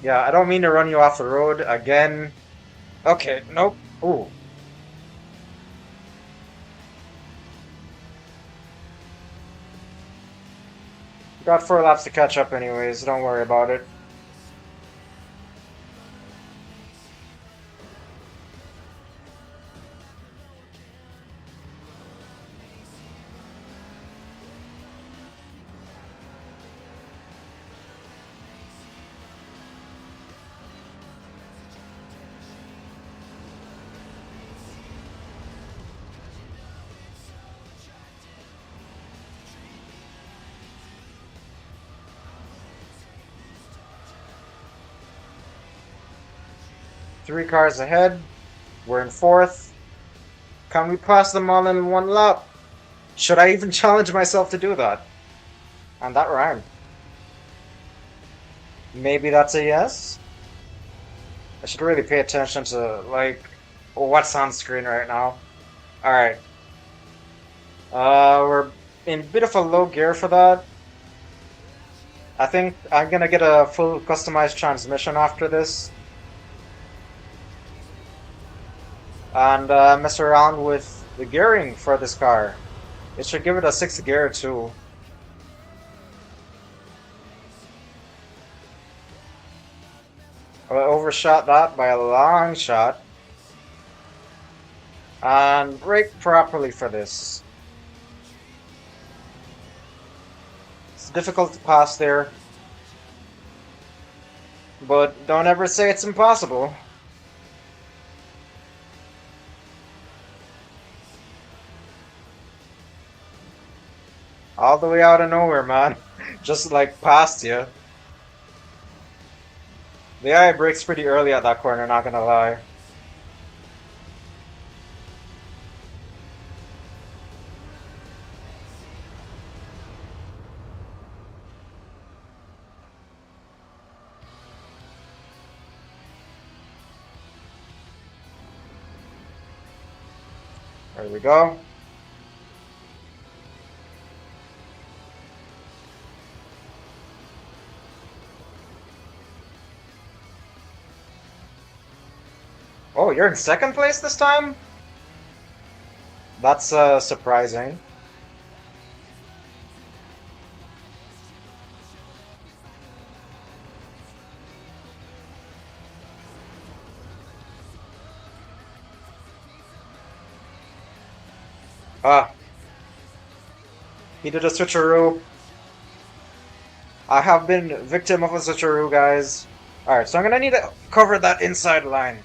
Yeah, I don't mean to run you off the road again. Okay, nope. Ooh. Got 4 laps to catch up anyways, don't worry about it. Three cars ahead. We're in fourth. Can we pass them all in 1 lap? Should I even challenge myself to do that? And that rhymed. Maybe that's a yes? I should really pay attention to, like, what's on screen right now. Alright. We're in a bit of a low gear for that. I think I'm gonna get a full customized transmission after this. And mess around with the gearing for this car. It should give it a 6th gear too. I overshot that by a long shot. And brake properly for this. It's difficult to pass there. But don't ever say it's impossible. All the way out of nowhere, man. Just like past you. The AI brakes pretty early at that corner, not gonna lie. There we go. Oh, you're in 2nd place this time? That's surprising. Ah, he did a switcheroo. I have been victim of a switcheroo, guys. Alright, so I'm gonna need to cover that inside line.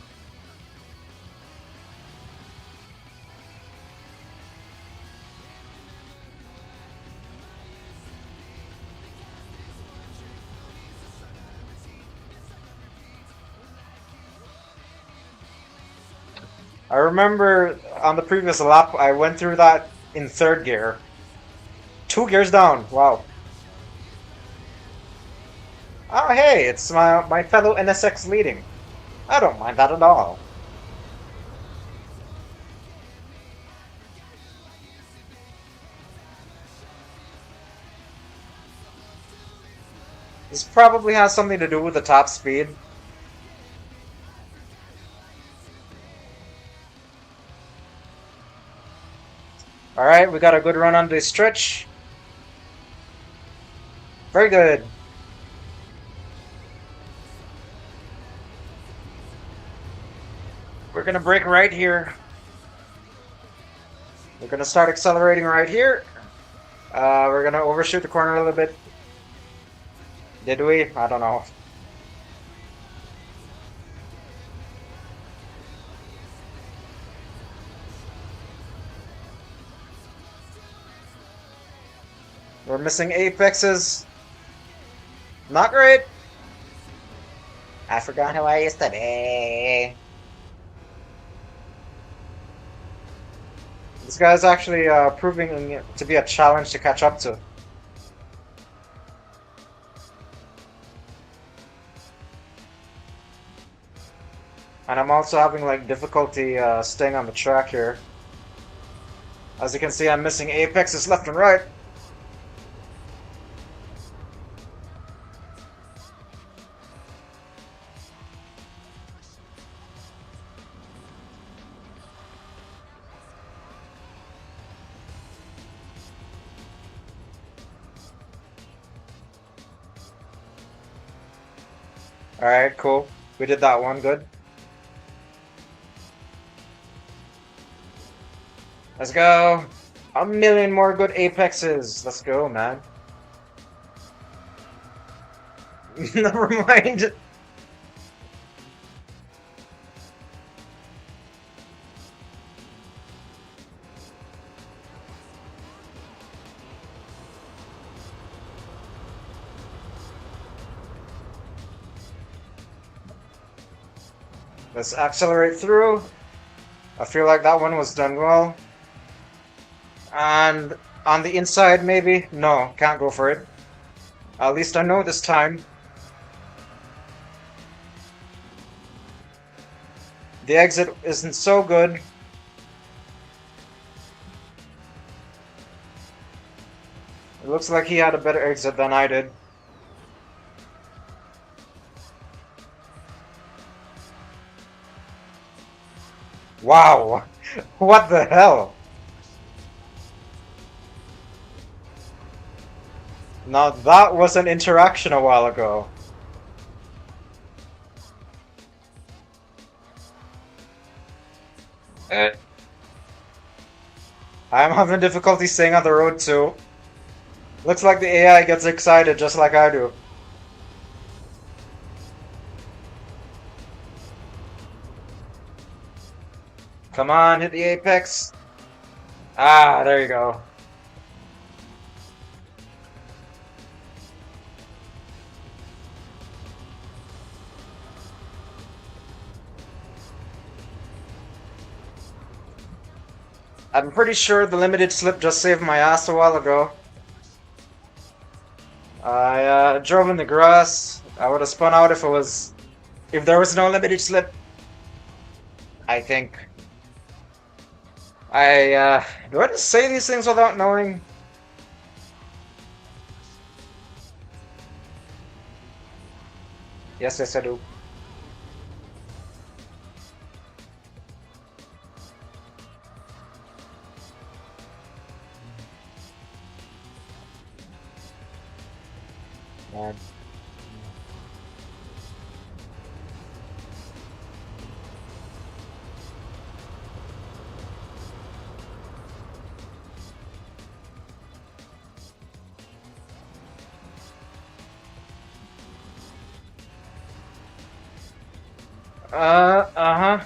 I remember on the previous lap, I went through that in 3rd gear. 2 gears down, wow. Oh hey, it's my fellow NSX leading. I don't mind that at all. This probably has something to do with the top speed. Alright, we got a good run on this stretch. Very good. We're gonna brake right here. We're gonna start accelerating right here. We're gonna overshoot the corner a little bit. Did we? I don't know. We're missing apexes. Not great. I forgot who I used to be. This guy's actually proving to be a challenge to catch up to. And I'm also having like difficulty staying on the track here. As you can see, I'm missing apexes left and right. Alright, cool. We did that one, good. Let's go. A million more good apexes. Let's go, man. Never mind. Let's accelerate through. I feel like that one was done well. And on the inside, maybe? No, can't go for it. At least I know this time. The exit isn't so good. It looks like he had a better exit than I did. Wow! What the hell? Now that was an interaction a while ago. I'm having difficulty staying on the road too. Looks like the AI gets excited just like I do. Come on, hit the apex. Ah, there you go. I'm pretty sure the limited slip just saved my ass a while ago. I drove in the grass. I would have spun out if there was no limited slip. I think. Do I just say these things without knowing? Yes, yes, I do. Man. Uh-huh.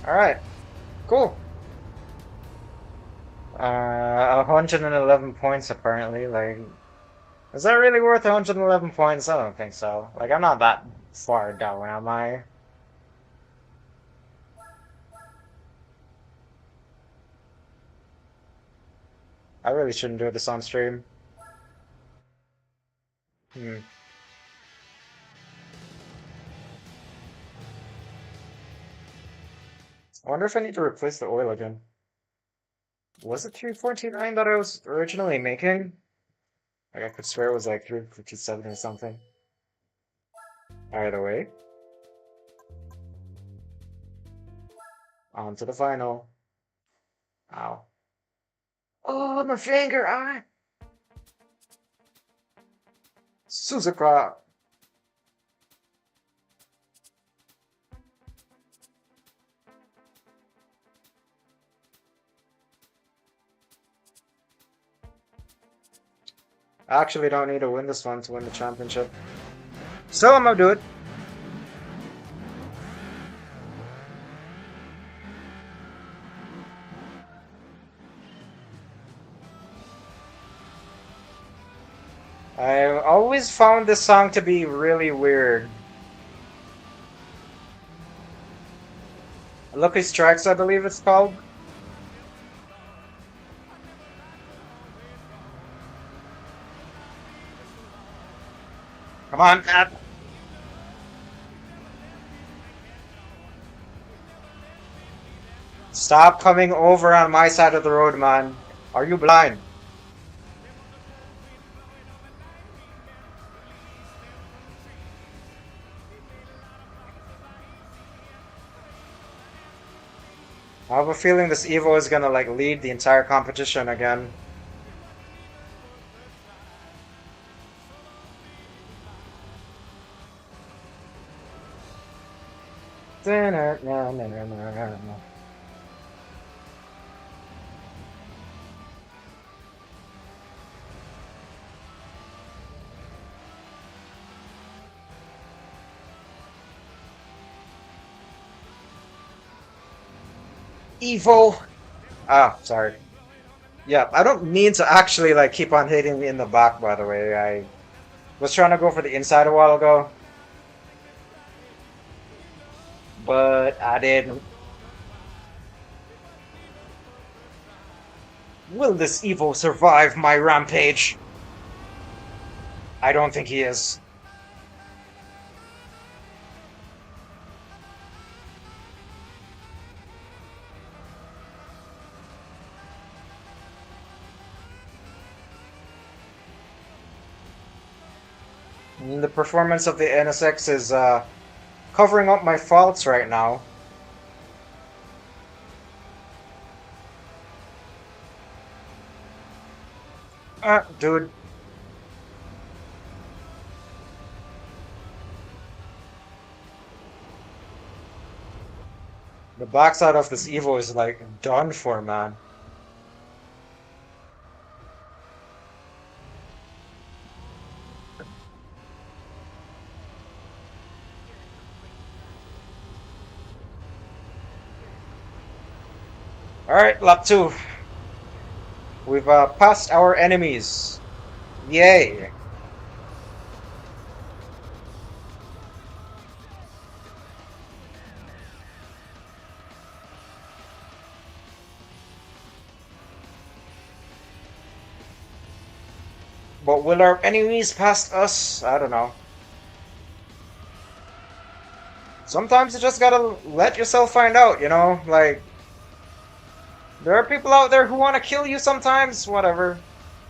Alright. Cool. 111 points apparently. Like, is that really worth 111 points? I don't think so. Like, I'm not that far down, am I? I really shouldn't do this on stream. Hmm. I wonder if I need to replace the oil again. Was it 349 that I was originally making? Like, I could swear it was like 357 or something. Either way. On to the final. Ow. Oh, my finger! Ah! Suzuka! I actually don't need to win this one to win the championship. So I'm gonna do it. I always found this song to be really weird. Lucky Strikes, I believe it's called. Come on, Pat. Stop coming over on my side of the road, man. Are you blind? I have a feeling this Evo is gonna like lead the entire competition again. Evo! Ah, sorry. Yeah, I don't mean to actually like keep on hitting me in the back, by the way. I was trying to go for the inside a while ago, but I didn't. Will this Evo survive my rampage? I don't think he is. The performance of the NSX is covering up my faults right now. Dude. The backside of this Evo is like done for, man. Alright, lap 2. We've passed our enemies. Yay. But will our enemies pass us? I don't know. Sometimes you just gotta let yourself find out, you know? Like, there are people out there who want to kill you sometimes. Whatever.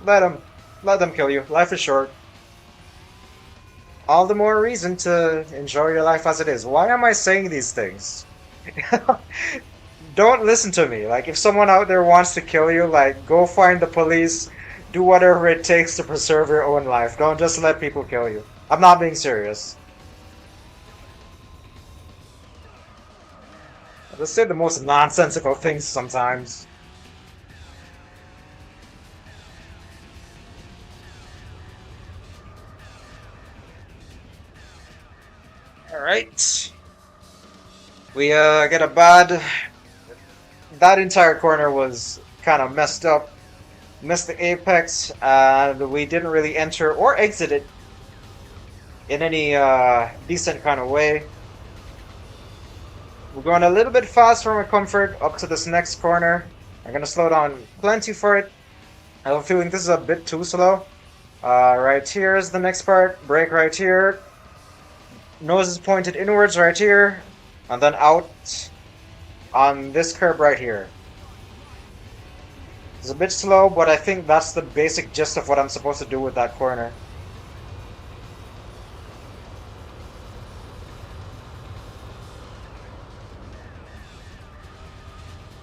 Let them. Let them kill you. Life is short. All the more reason to enjoy your life as it is. Why am I saying these things? Don't listen to me. Like, if someone out there wants to kill you, like, go find the police. Do whatever it takes to preserve your own life. Don't just let people kill you. I'm not being serious. I just say the most nonsensical things sometimes. Alright. We get a bad... That entire corner was kind of messed up. Missed the apex, and we didn't really enter or exit it in any decent kind of way. We're going a little bit fast for my comfort up to this next corner. I'm going to slow down plenty for it. I have a feeling this is a bit too slow. Right here is the next part. Brake right here. Nose is pointed inwards right here. And then out on this curb right here. It's a bit slow, but I think that's the basic gist of what I'm supposed to do with that corner.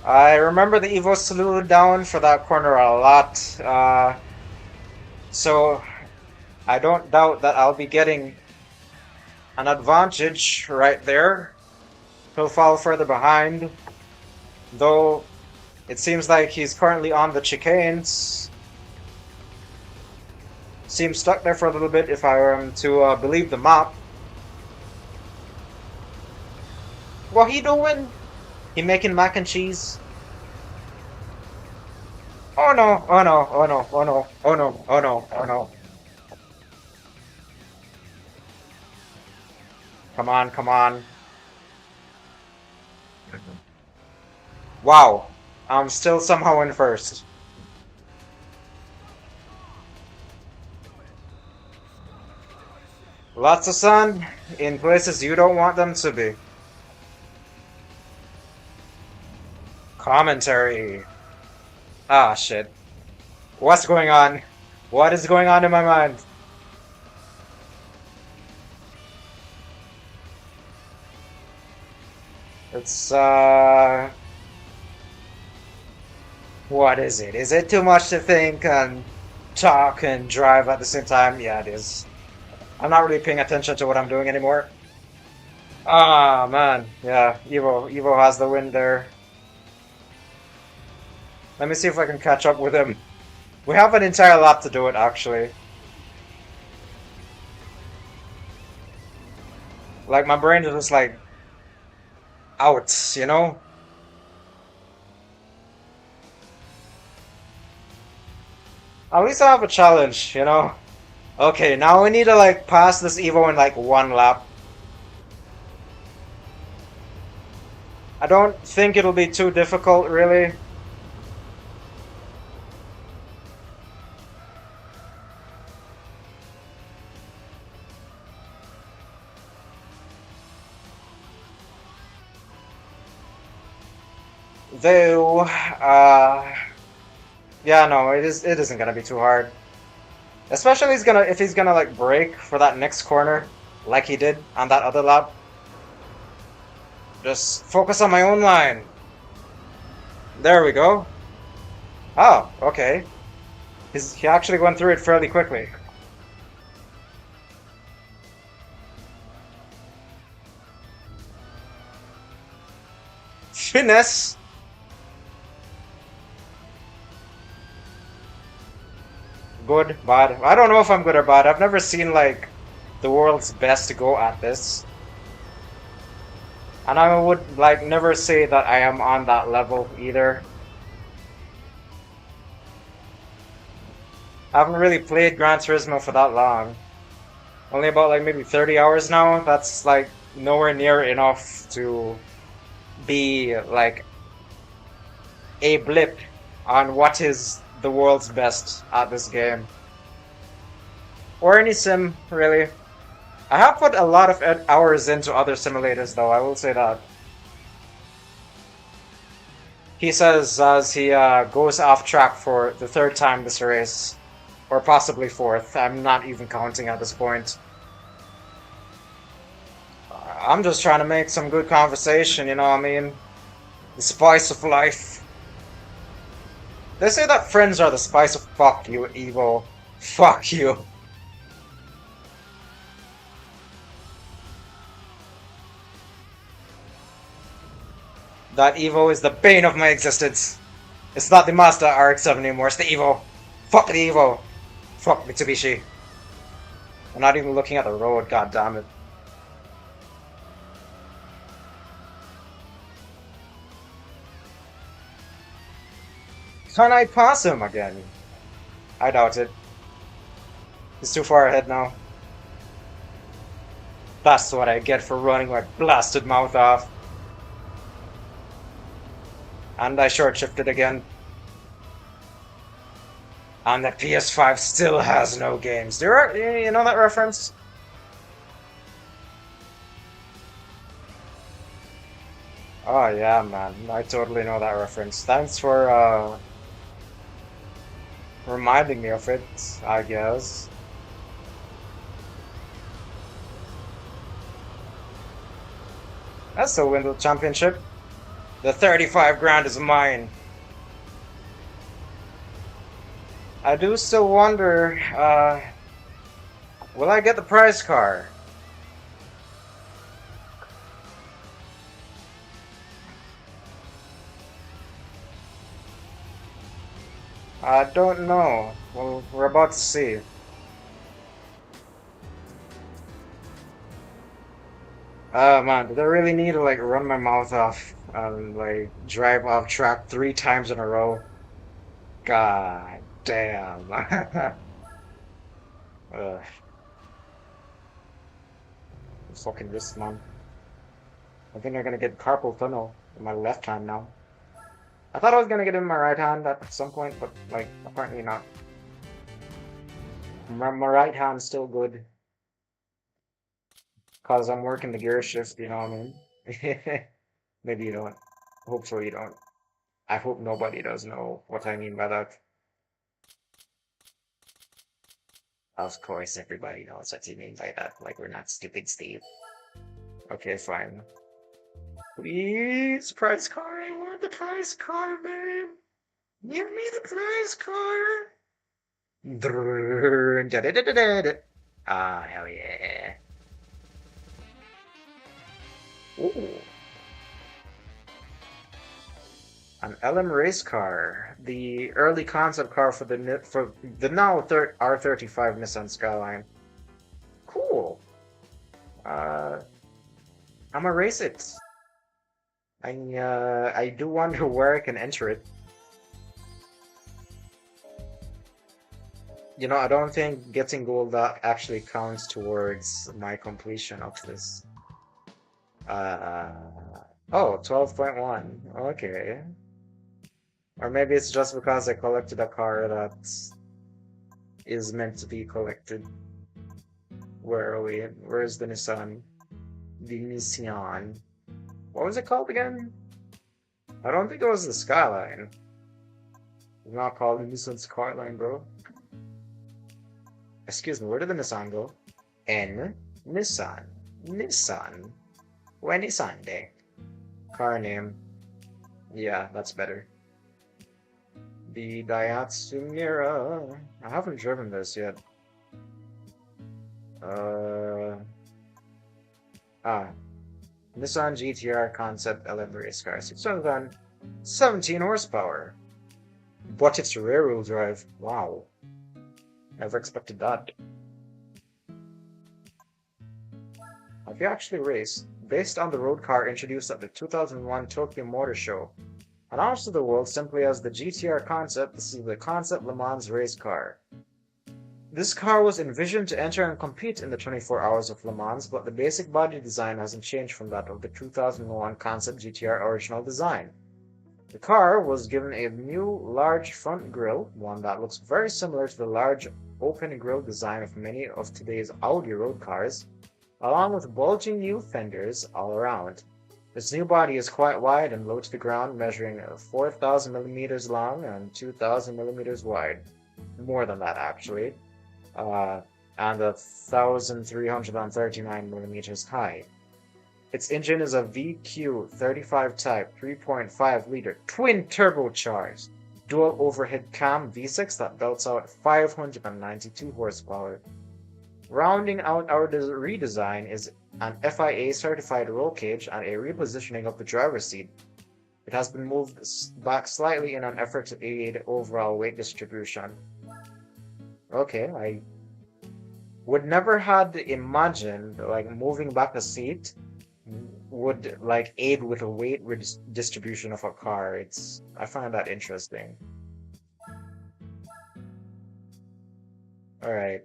I remember the Evo slowed down for that corner a lot, so I don't doubt that I'll be getting an advantage right there. He'll fall further behind, though it seems like he's currently on the chicanes. Seems stuck there for a little bit if I were to believe the map. What he doing? He making mac and cheese? Oh no, oh no, oh no, oh no, oh no, oh no, oh no. Come on, come on. Wow. I'm still somehow in first. Lots of sun in places you don't want them to be. Commentary. Ah, shit. What's going on? What is going on in my mind? It's, What is it? Is it too much to think and talk and drive at the same time? Yeah, it is. I'm not really paying attention to what I'm doing anymore. Ah, man. Yeah, Evo has the win there. Let me see if I can catch up with him. We have an entire lap to do it, actually. Like, my brain is just like, out, you know? At least I have a challenge, you know? Okay, now we need to, like, pass this Evo in, like, one lap. I don't think it'll be too difficult, really. Though, yeah, no, it isn't gonna be too hard. Especially if he's gonna like brake for that next corner, like he did on that other lap. Just focus on my own line. There we go. Oh, okay. He actually went through it fairly quickly. Finesse. Good, bad. I don't know if I'm good or bad. I've never seen like the world's best go at this. And I would like never say that I am on that level either. I haven't really played Gran Turismo for that long. Only about like maybe 30 hours now. That's like nowhere near enough to be like a blip on what is the world's best at this game. Or any sim, really. I have put a lot of hours into other simulators though, I will say that. He says as he goes off track for the third time this race. Or possibly fourth. I'm not even counting at this point. I'm just trying to make some good conversation, you know what I mean? The spice of life. They say that friends are the spice of fuck you, Evo. Fuck you. That Evo is the bane of my existence. It's not the Mazda RX-7 anymore, it's the Evo. Fuck the Evo. Fuck Mitsubishi. I'm not even looking at the road, god damn it. Can I pass him again? I doubt it. He's too far ahead now. That's what I get for running my blasted mouth off. And I short shifted again. And the PS5 still has no games. You know that reference? Oh yeah, man. I totally know that reference. Thanks for reminding me of it, I guess. That's the Window Championship. The 35 grand is mine. I do still wonder, will I get the prize car? I don't know. Well, we're about to see. Man, did I really need to like run my mouth off and like drive off track 3 times in a row? God damn. Ugh, fucking wrist, man. I think I'm gonna get carpal tunnel in my left hand now. I thought I was gonna get it in my right hand at some point, but like apparently not. My right hand's still good because I'm working the gear shift. You know what I mean? Maybe you don't. Hopefully you don't. I hope nobody does know what I mean by that. Of course, everybody knows what you mean by that. Like we're not stupid, Steve. Okay, fine. Please, prize car. I want the prize car, man. Give me the prize car. Drrrr. Ah, hell yeah. Ooh. An LM race car, the early concept car for the now R35 Nissan Skyline. Cool. Uh, I'm gonna race it. I do wonder where I can enter it. You know, I don't think getting gold actually counts towards my completion of this. Uh, oh, 12.1. Okay. Or maybe it's just because I collected a car that is meant to be collected. Where are we? Where's the Nissan? The Nissan. What was it called again? I don't think it was the Skyline. It's not called the Nissan Skyline, bro. Excuse me, where did the Nissan go? N. Nissan. Nissan. When Nissan Day. Car name. Yeah, that's better. The Daihatsu Mira. I haven't driven this yet. Uh. Ah. Nissan GTR Concept LM race car. 617 horsepower. But it's rear-wheel drive. Wow. Never expected that. Have you actually raced? Based on the road car introduced at the 2001 Tokyo Motor Show. Announced to the world simply as the GTR Concept, this is the Concept Le Mans race car. This car was envisioned to enter and compete in the 24 Hours of Le Mans, but the basic body design hasn't changed from that of the 2001 Concept GTR original design. The car was given a new large front grille, one that looks very similar to the large open grille design of many of today's Audi road cars, along with bulging new fenders all around. This new body is quite wide and low to the ground, measuring 4,000 millimeters long and 2,000 millimeters wide. More than that, actually. And 1,339 millimeters high. Its engine is a VQ35 type 3.5 liter twin turbocharged dual overhead cam V6 that belts out 592 horsepower. Rounding out our redesign is an FIA certified roll cage and a repositioning of the driver's seat. It has been moved back slightly in an effort to aid overall weight distribution. Okay, I would never had imagined like moving back a seat would like aid with a weight distribution of a car. I find that interesting. All right.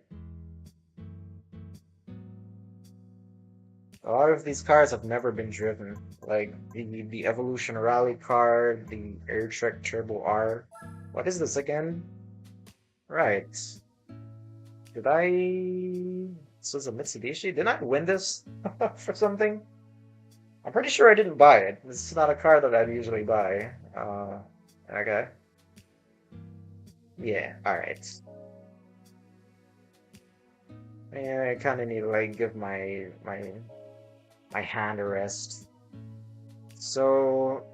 A lot of these cars have never been driven, like the Evolution Rally car, the Airtrek Turbo R. What is this again? Right. Did I? This was a Mitsubishi. Didn't I win this for something? I'm pretty sure I didn't buy it. This is not a car that I'd usually buy. Okay. Yeah. All right. Yeah, I kind of need to like give my hand a rest. So,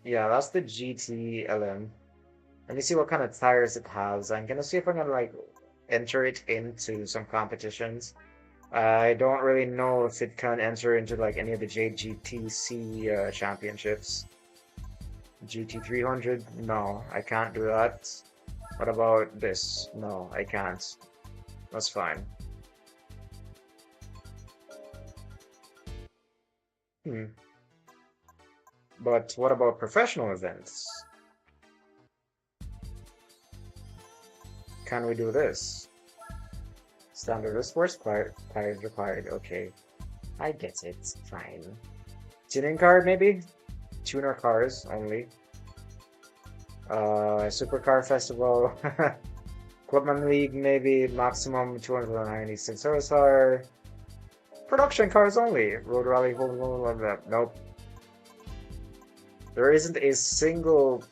yeah, that's the GT Let me see what kind of tires it has. I'm gonna see if I'm gonna like enter it into some competitions. I don't really know if it can enter into like any of the JGTC championships. GT300? No, I can't do that. What about this? No, I can't. That's fine. Hmm. But what about professional events? Can we do this? Standard sports tires required. Okay, I get it. Fine. Tuning card, maybe? Tuner cars only. Supercar Festival. Clubman League, maybe. Maximum 296 horsepower. Production cars only. Road Rally, nope. There isn't a single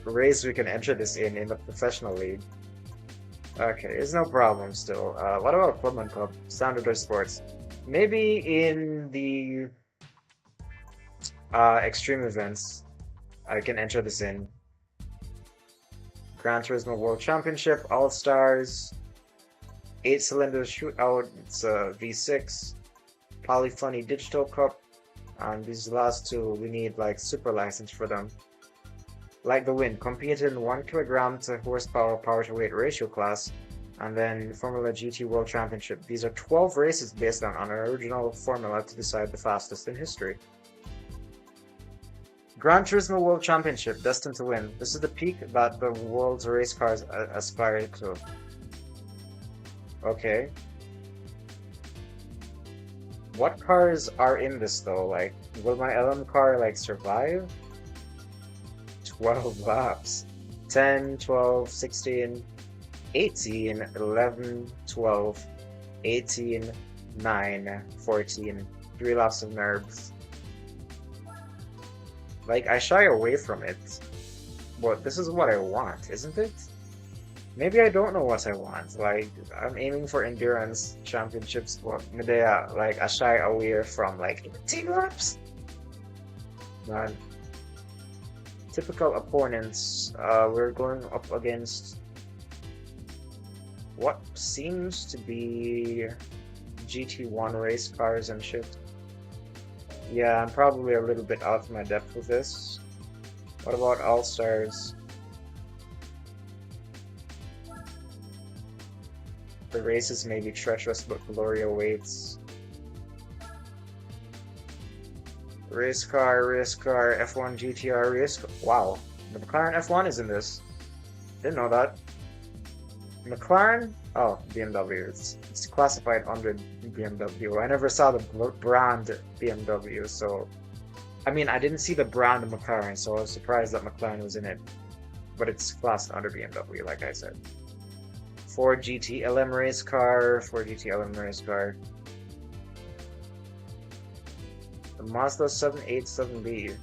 race we can enter this in the professional league. Okay, it's no problem still. What about Clubman Club? Standard Sports. Maybe in the extreme events, I can enter this in. Gran Turismo World Championship, All Stars, 8-cylinder shootout, it's a V6, Polyphony Digital Cup, and these last two, we need like super license for them. Like the Wind, competed in 1 kilogram to horsepower power to weight ratio class, and then Formula GT World Championship. These are 12 races based on an original formula to decide the fastest in history. Gran Turismo World Championship, destined to win. This is the peak that the world's race cars aspire to. Okay. What cars are in this though? Like, will my LM car like survive? 12 laps. 10, 12, 16, 18, 11, 12, 18, 9, 14. 3 laps of nerves. Like, I shy away from it. But this is what I want, isn't it? Maybe I don't know what I want. Like, I'm aiming for endurance championships, but maybe like I shy away from like 18 laps. Man. Typical opponents. We're going up against what seems to be GT1 race cars and shit. Yeah, I'm probably a little bit out of my depth with this. What about All Stars? The races may be treacherous, but glory awaits. Race car, F1 GTR race car. Wow, the McLaren F1 is in this. Didn't know that. McLaren? Oh, BMW. It's classified under BMW. I never saw the brand BMW, so... I mean, I didn't see the brand McLaren, so I was surprised that McLaren was in it. But it's classed under BMW, like I said. Ford GT LM race car, Ford GT LM race car. The Mazda 787B.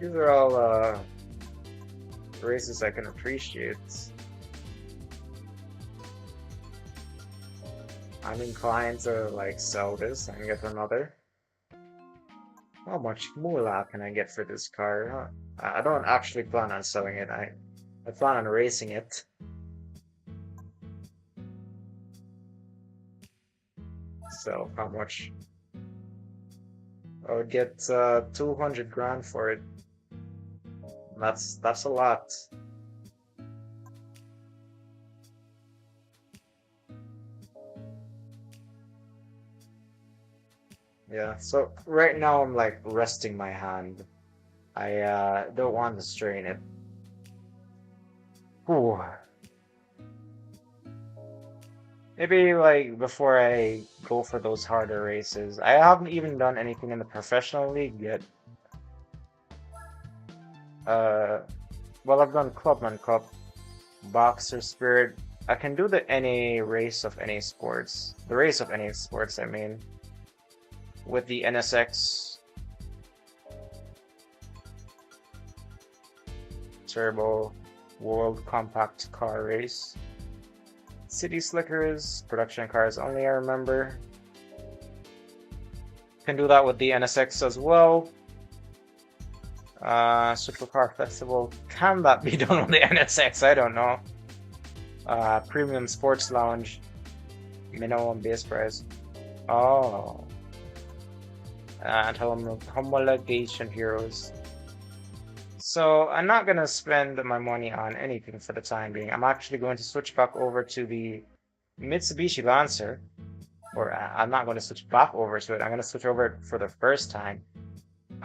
These are all races I can appreciate. I'm inclined to like sell this and get another. How much moolah can I get for this car? I don't actually plan on selling it. I plan on racing it. So how much? I would get 200 grand for it. That's a lot. Yeah, so right now I'm like resting my hand. I don't want to strain it. Ooh. Maybe like before I go for those harder races. I haven't even done anything in the professional league yet. Well, I've done Clubman Cup, Boxer Spirit. I can do the NA race of NA sports. The race of NA sports, I mean. With the NSX Turbo World Compact Car Race. City Slickers, production cars only, I remember. Can do that with the NSX as well. Supercar Festival. Can that be done with the NSX? I don't know. Premium Sports Lounge. Minimum base price. Oh. And homologation heroes. So I'm not gonna spend my money on anything for the time being. I'm actually going to switch back over to the Mitsubishi Lancer. Or I'm not going to switch back over to it. I'm gonna switch over for the first time.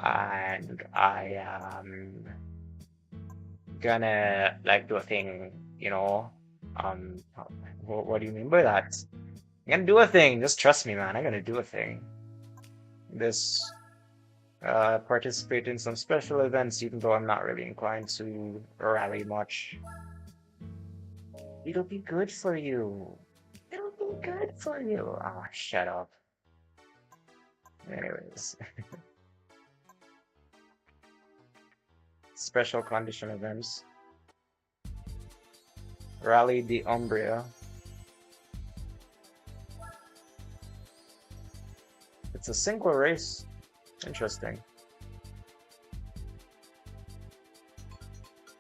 And I am gonna like do a thing, you know. What do you mean by that? I'm gonna do a thing. Just trust me, man. I'm gonna do a thing. This participate in some special events, even though I'm not really inclined to rally much. It'll be good for you. It'll be good for you. Oh, shut up. Anyways. Special condition events. Rally the Umbria. It's a single race. Interesting.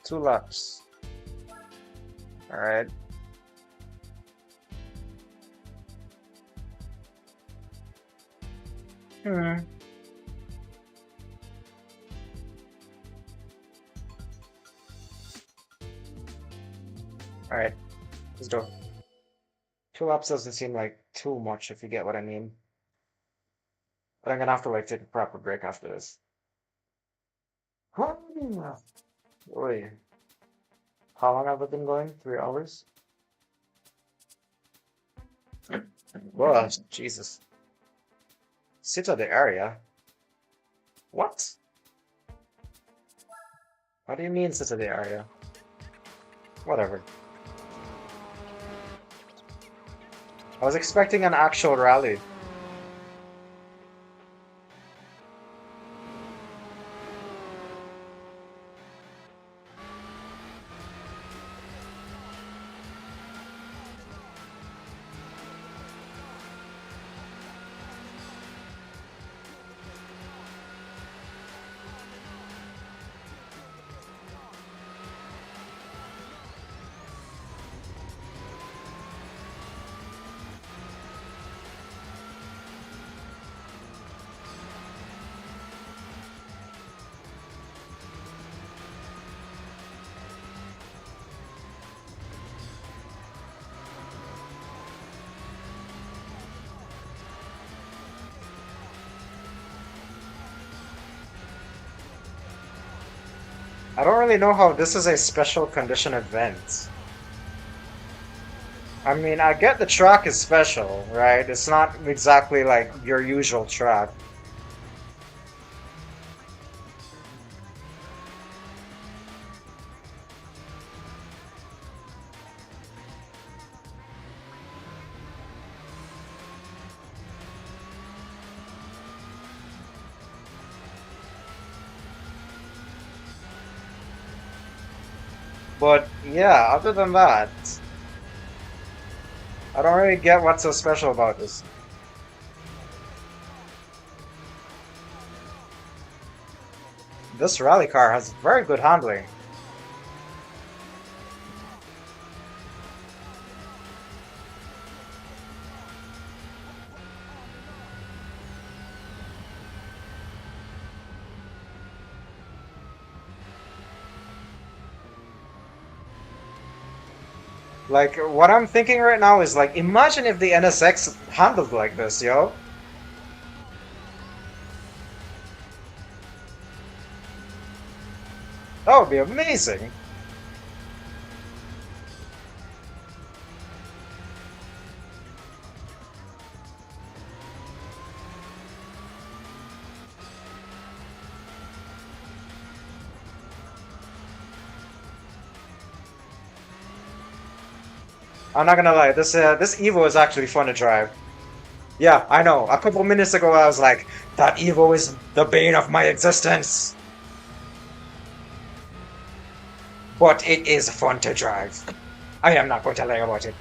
2 laps. All right. Hmm. All right. Let's go. 2 laps doesn't seem like too much if you get what I mean. But I'm gonna have to like take a proper break after this. Wait, how long have I been going? 3 hours? Well, Jesus. Sit at the area. What? What do you mean sit at the area? Whatever. I was expecting an actual rally. I don't really know how this is a special condition event. I mean, I get the track is special, right? It's not exactly like your usual track. But yeah, other than that, I don't really get what's so special about this. This rally car has very good handling. Like, what I'm thinking right now is like, imagine if the NSX handled like this, yo. That would be amazing. I'm not gonna lie, this Evo is actually fun to drive. Yeah, I know. A couple minutes ago, I was like, that Evo is the bane of my existence. But it is fun to drive. I am not going to lie about it.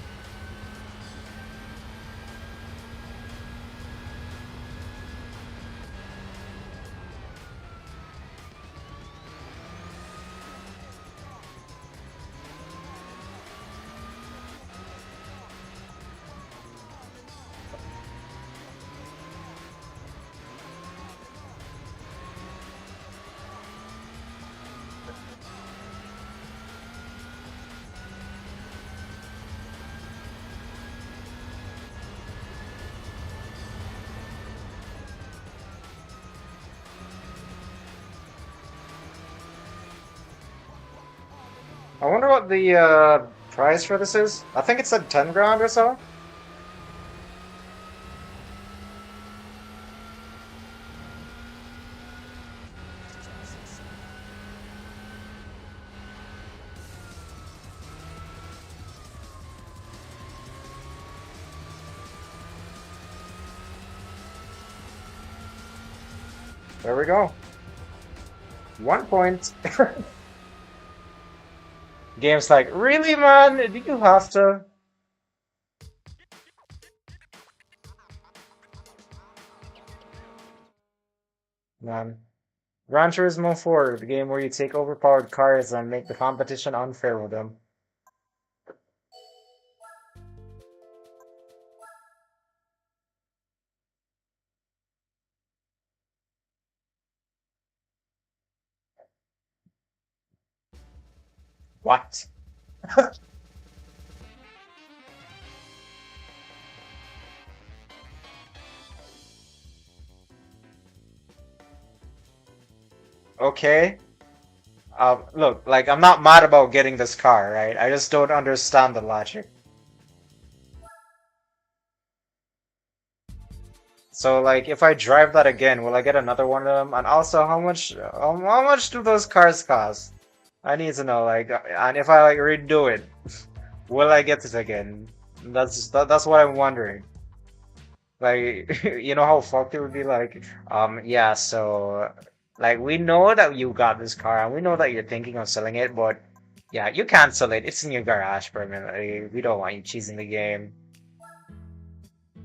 I wonder what the price for this is. I think it's at 10 grand or so. There we go. 1 point. Game's like, really, man? Do you have to? Man. Gran Turismo 4, the game where you take overpowered cars and make the competition unfair with them. What? Okay. Look, like, I'm not mad about getting this car, right? I just don't understand the logic. So, like, if I drive that again, will I get another one of them? And also, how much do those cars cost? I need to know, like, and if I, like, redo it, will I get it again? That's what I'm wondering. Like, you know how fucked it would be? Like, yeah, so, like, we know that you got this car, and we know that you're thinking of selling it, but, yeah, you can't sell it. It's in your garage permanently. We don't want you cheesing the game.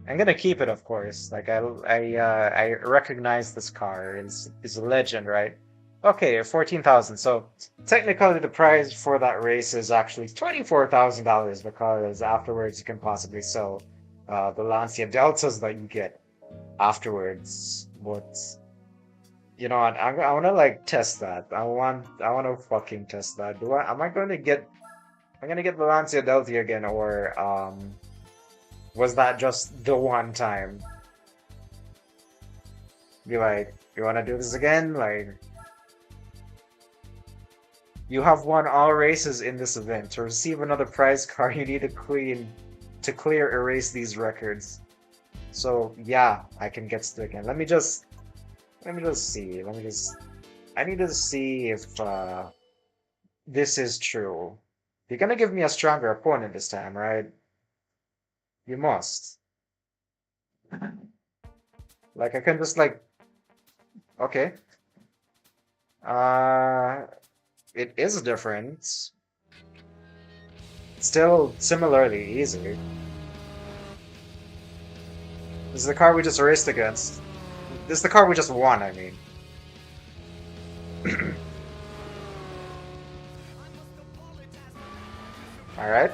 I'm gonna keep it, of course. Like, I recognize this car. It's a legend, right? Okay, 14,000. So, technically, the price for that race is actually $24,000 because afterwards you can possibly sell the Lancia Deltas that you get afterwards. But you know what? I want to like test that. I want to fucking test that. Do I? Am I going to get? I'm gonna get the Lancia Delta again, or was that just the one time? Be like, you want to do this again? Like, you have won all races in this event. To receive another prize card, you need to clear erase these records. So yeah, I can get to it again. Let me just see. I need to see if this is true. You're gonna give me a stronger opponent this time, right? You must. Like I can just like okay. Uh it is different. Still similarly easy. This is the car we just raced against. This is the car we just won, I mean. Alright.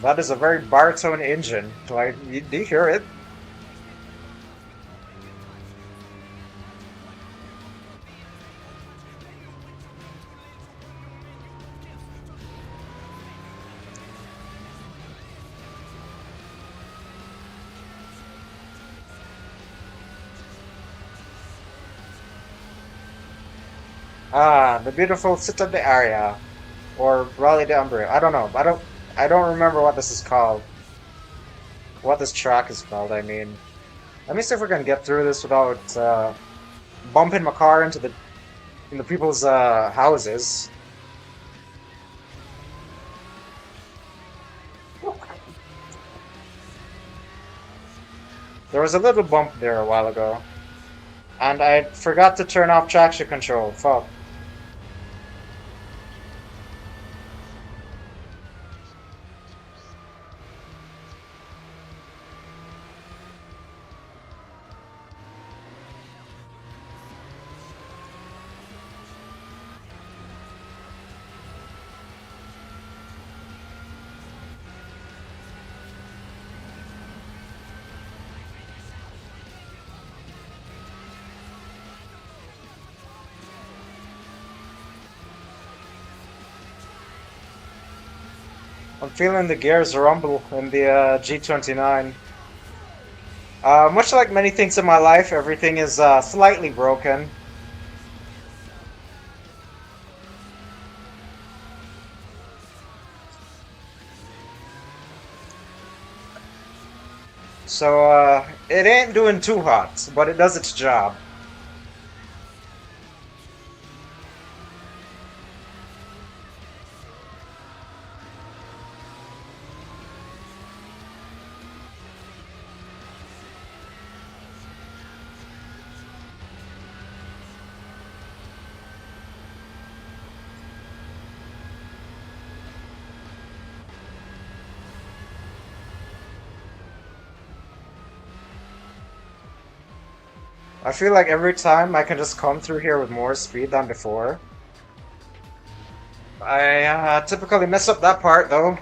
That is a very baritone engine. Like, do you hear it? Ah, the beautiful Città area. Or Rally d'Umbria. I don't know. I don't remember what this is called. What this track is called, I mean. Let me see if we can get through this without bumping my car into people's houses. There was a little bump there a while ago. And I forgot to turn off traction control. Fuck. I'm feeling the gears rumble in the G29. Much like many things in my life, everything is slightly broken. So it ain't doing too hot, but it does its job. I feel like every time I can just come through here with more speed than before. I typically mess up that part though.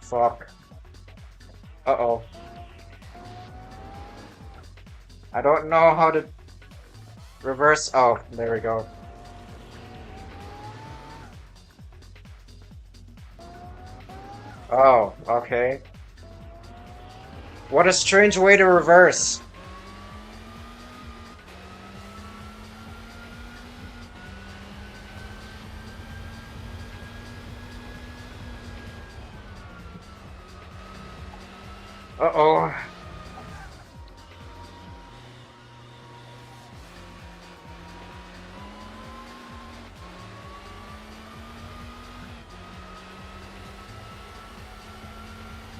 Fuck. Uh-oh. I don't know how to reverse. Oh, there we go. Oh, okay. What a strange way to reverse. Uh-oh.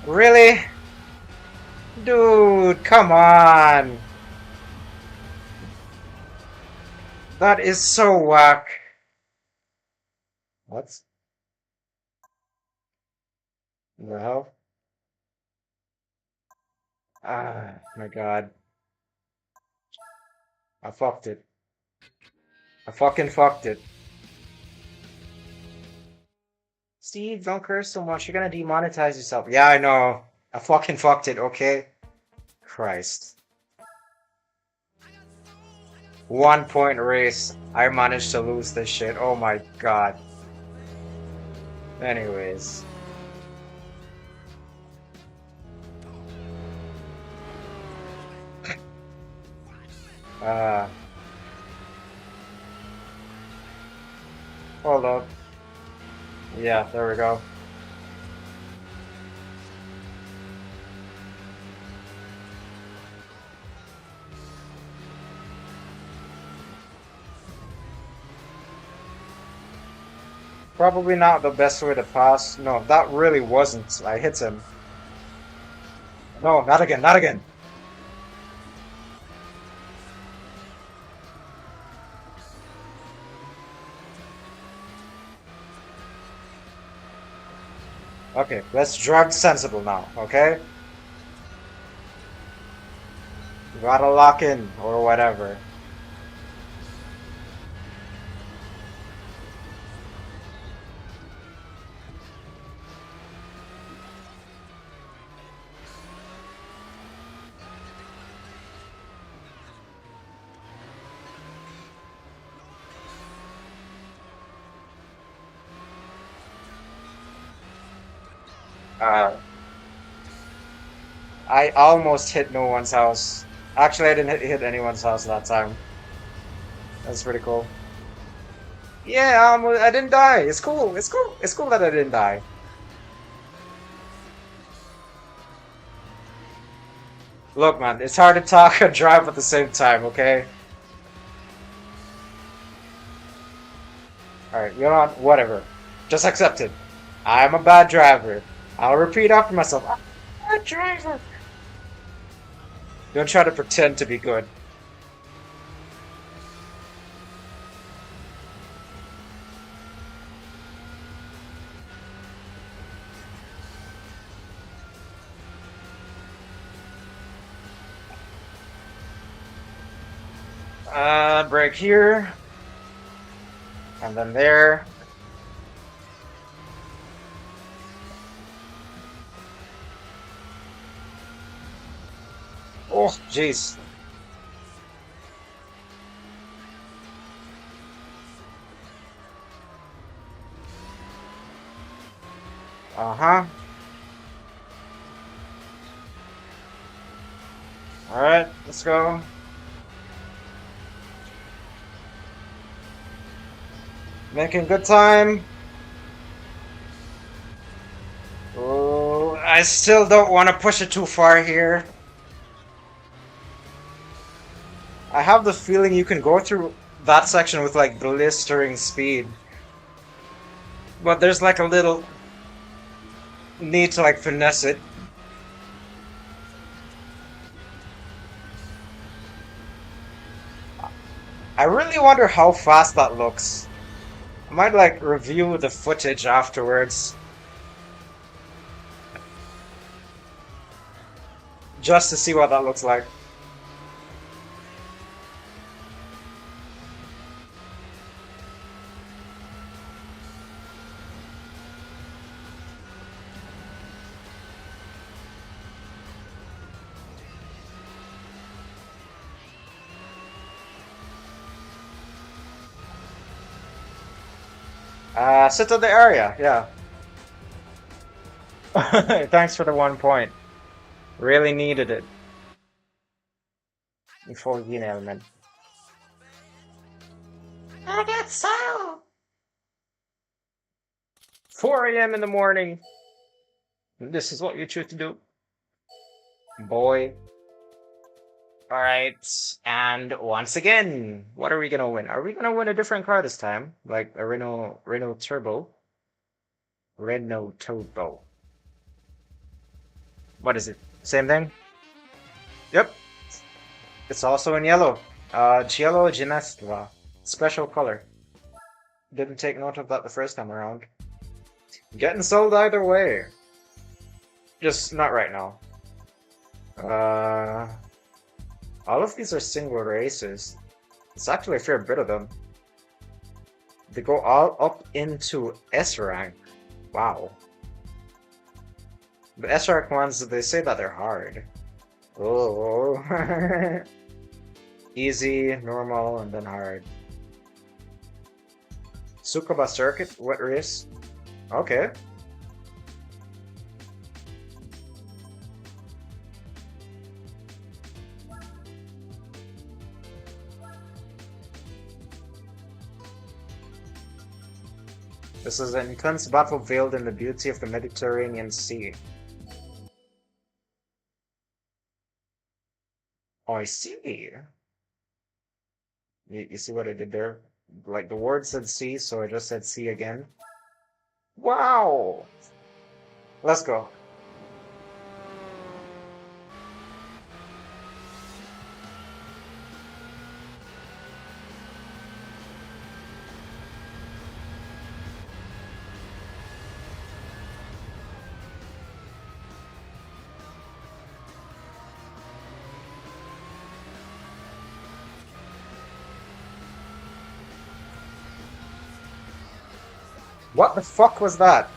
Really? Dude, come on. That is so whack. What? The hell? Ah, my God. I fucked it. I fucking fucked it. Steve, don't curse so much. You're gonna demonetize yourself. Yeah, I know. I fucking fucked it, okay? Christ. 1 point race. I managed to lose this shit. Oh my God. Anyways. Uh, hold up. Yeah, there we go. Probably not the best way to pass. No, that really wasn't. I hit him. No, not again, not again. Okay, let's drive sensible now, okay? You gotta lock in, or whatever. Uh, I almost hit no one's house. Actually, I didn't hit anyone's house that time. That's pretty cool. Yeah, I didn't die. It's cool. It's cool. It's cool that I didn't die. Look, man, it's hard to talk and drive at the same time, okay? Alright, you know what? Whatever. Just accept it. I'm a bad driver. I'll repeat after myself. I'm a bad driver. Don't try to pretend to be good. Brake here. And then there. Oh, jeez. Uh-huh. Alright, let's go. Making good time. Oh, I still don't want to push it too far here. I have the feeling you can go through that section with like blistering speed. But there's like a little need to like finesse it. I really wonder how fast that looks. I might like review the footage afterwards. just to see what that looks like. Sit to the area, yeah. Thanks for the 1 point. Really needed it. Before the element. I got so 4 a.m. in the morning. This is what you choose to do. Boy. Alright, and once again, what are we gonna win? Are we gonna win a different car this time? Like a Renault Turbo? Renault Turbo. What is it? Same thing? Yep. It's also in yellow. Cielo Ginestra. Special color. Didn't take note of that the first time around. Getting sold either way. Just not right now. All of these are single races. It's actually a fair bit of them. They go all up into S rank. Wow. The S rank ones, they say that they're hard. Oh. Easy, normal, and then hard. Tsukuba Circuit, what race? Okay. This is an intense battle veiled in the beauty of the Mediterranean Sea. Oh, I see. You see what I did there? Like the word said sea, so I just said sea again. Wow! Let's go. What the fuck was that?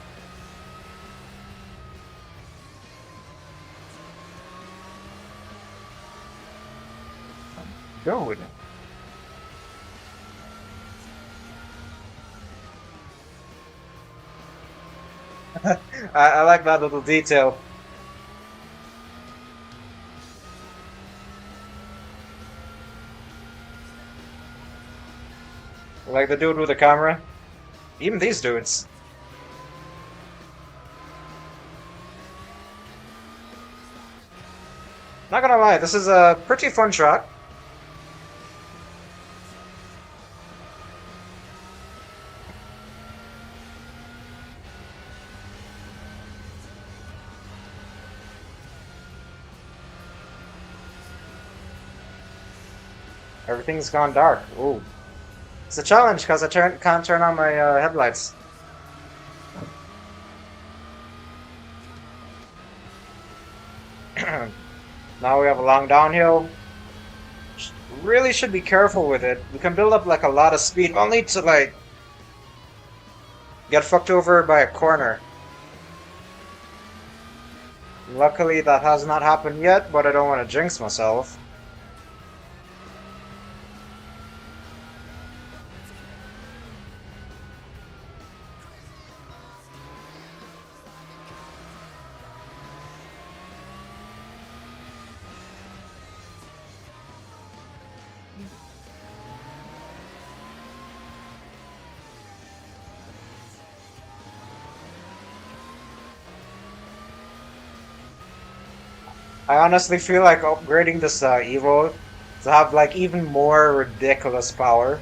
Dude. I like that little detail. Like the dude with the camera. Even these dudes. Not gonna lie, this is a pretty fun track. Everything's gone dark. Ooh. It's a challenge because I can't turn on my headlights. Now we have a long downhill. Really should be careful with it. We can build up like a lot of speed only to like get fucked over by a corner. Luckily that has not happened yet, but I don't want to jinx myself. I honestly feel like upgrading this Evo to have like even more ridiculous power.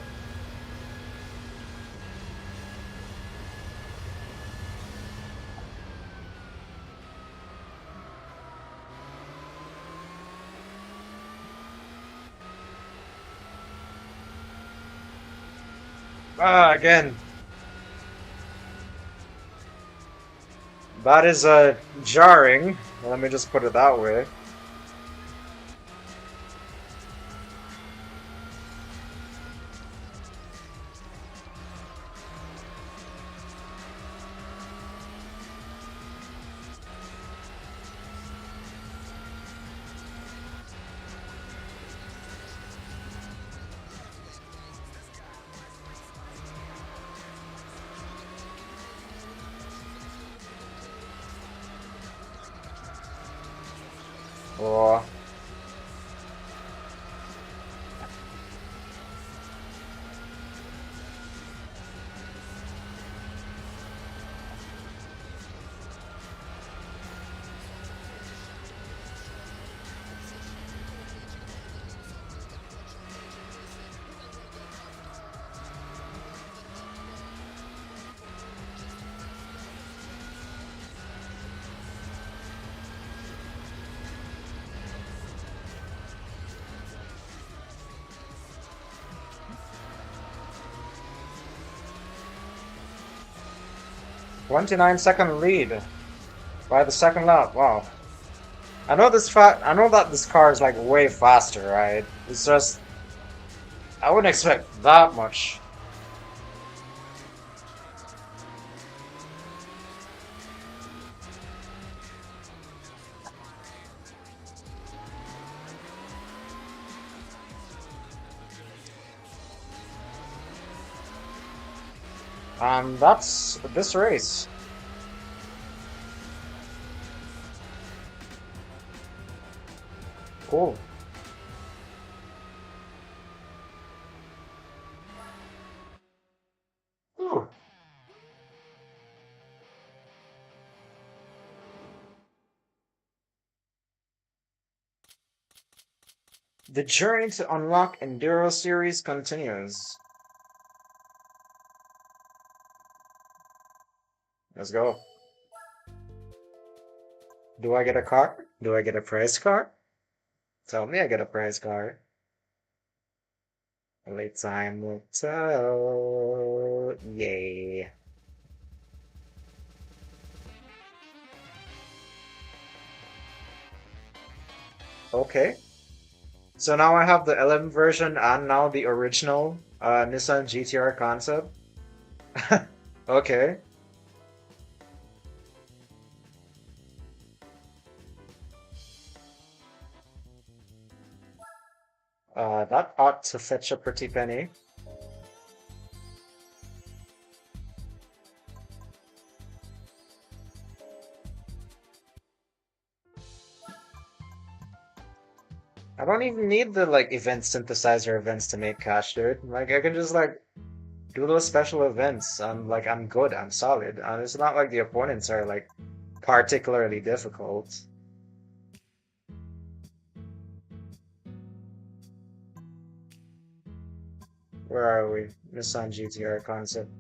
Ah, again. That is jarring. Let me just put it that way. Oh, 29-second lead by the second lap. Wow. I know that this car is like way faster, right? It's just I wouldn't expect that much. That's this race. Cool. Ooh. The journey to unlock Enduro Series continues. Let's go. Do I get a car? Do I get a prize car? Tell me I get a prize car. Only time will tell. Yay. Okay. So now I have the 11 version and now the original Nissan GTR concept. Okay. That ought to fetch a pretty penny. I don't even need the like event synthesizer events to make cash, dude. Like I can just like do those special events. I'm good. I'm solid. And it's not like the opponents are like particularly difficult. Where are we? Nissan GTR concept.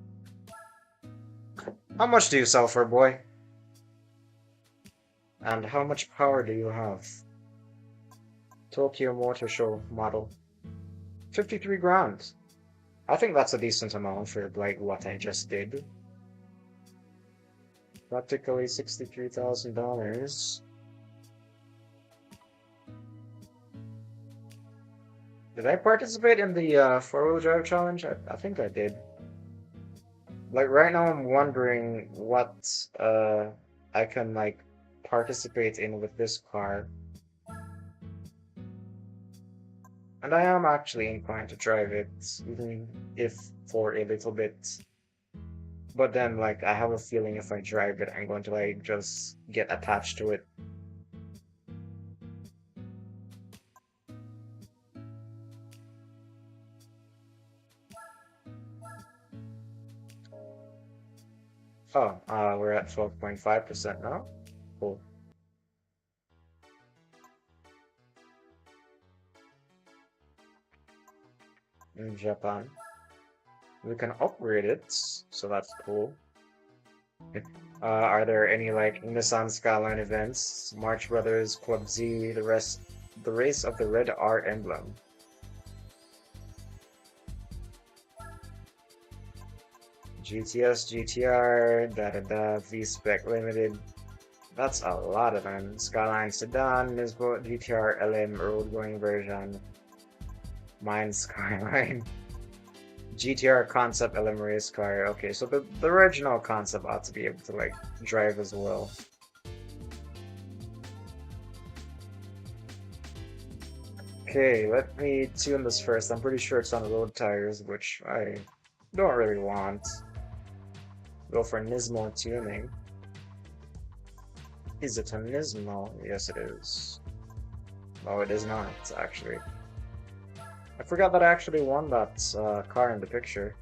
How much do you sell for, boy? And how much power do you have? Tokyo Motor Show model. 53 grand. I think that's a decent amount for like what I just did. Practically $63,000. Did I participate in the four-wheel drive challenge? I think I did. Like right now I'm wondering what I can like participate in with this car. And I am actually inclined to drive it, even if for a little bit. But then like I have a feeling if I drive it I'm going to like just get attached to it. Oh, we're at 12.5% now. Cool. In Japan. We can upgrade it, so that's cool. Are there any like Nissan Skyline events? March Brothers, Club Z, the race of the Red R emblem. GTS, GTR, V Spec Limited. That's a lot of them. Skyline Sedan, Nisbo, GTR LM road going version. Mine Skyline. GTR concept LM race car. Okay, so the original concept ought to be able to like drive as well. Okay, let me tune this first. I'm pretty sure it's on road tires, which I don't really want. Go for Nismo tuning. Is it a Nismo? Yes, it is. Oh, it is not, actually. I forgot that I actually won that car in the picture.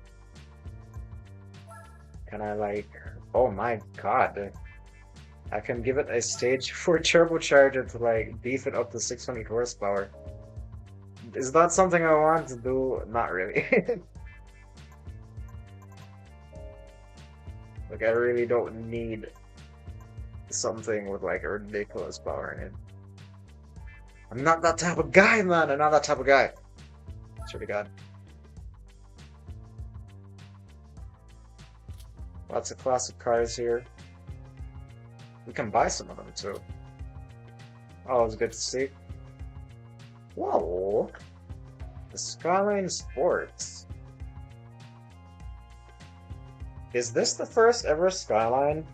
Can I, like... Oh my god. I can give it a stage 4 turbocharger to, like, beef it up to 600 horsepower. Is that something I want to do? Not really. Like, I really don't need something with, like, a ridiculous power in it. I'm not that type of guy, man! I'm not that type of guy. Swear to God. Lots of classic cars here. We can buy some of them, too. Oh, it's good to see. Whoa! The Skyline Sports. Is this the first ever Skyline?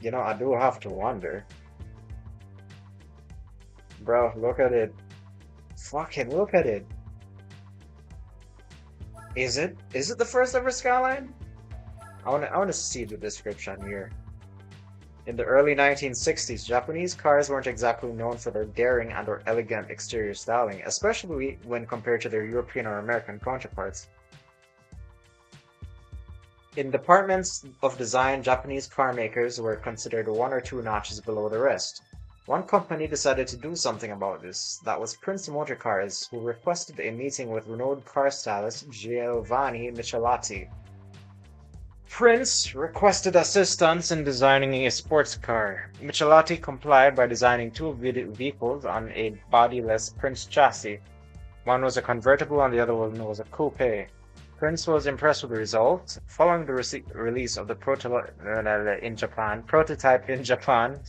You know, I do have to wonder. Bro, look at it. Fucking look at it. Is it the first ever Skyline? I wanna see the description here. In the early 1960s, Japanese cars weren't exactly known for their daring and or elegant exterior styling, especially when compared to their European or American counterparts. In departments of design, Japanese car makers were considered one or two notches below the rest. One company decided to do something about this. That was Prince Motor Cars, who requested a meeting with renowned car stylist Giovanni Michelotti. Prince requested assistance in designing a sports car. Michelotti complied by designing two vehicles on a bodiless Prince chassis. One was a convertible and the other one was a coupe. Prince was impressed with the result. Following the release of the prototype in Japan,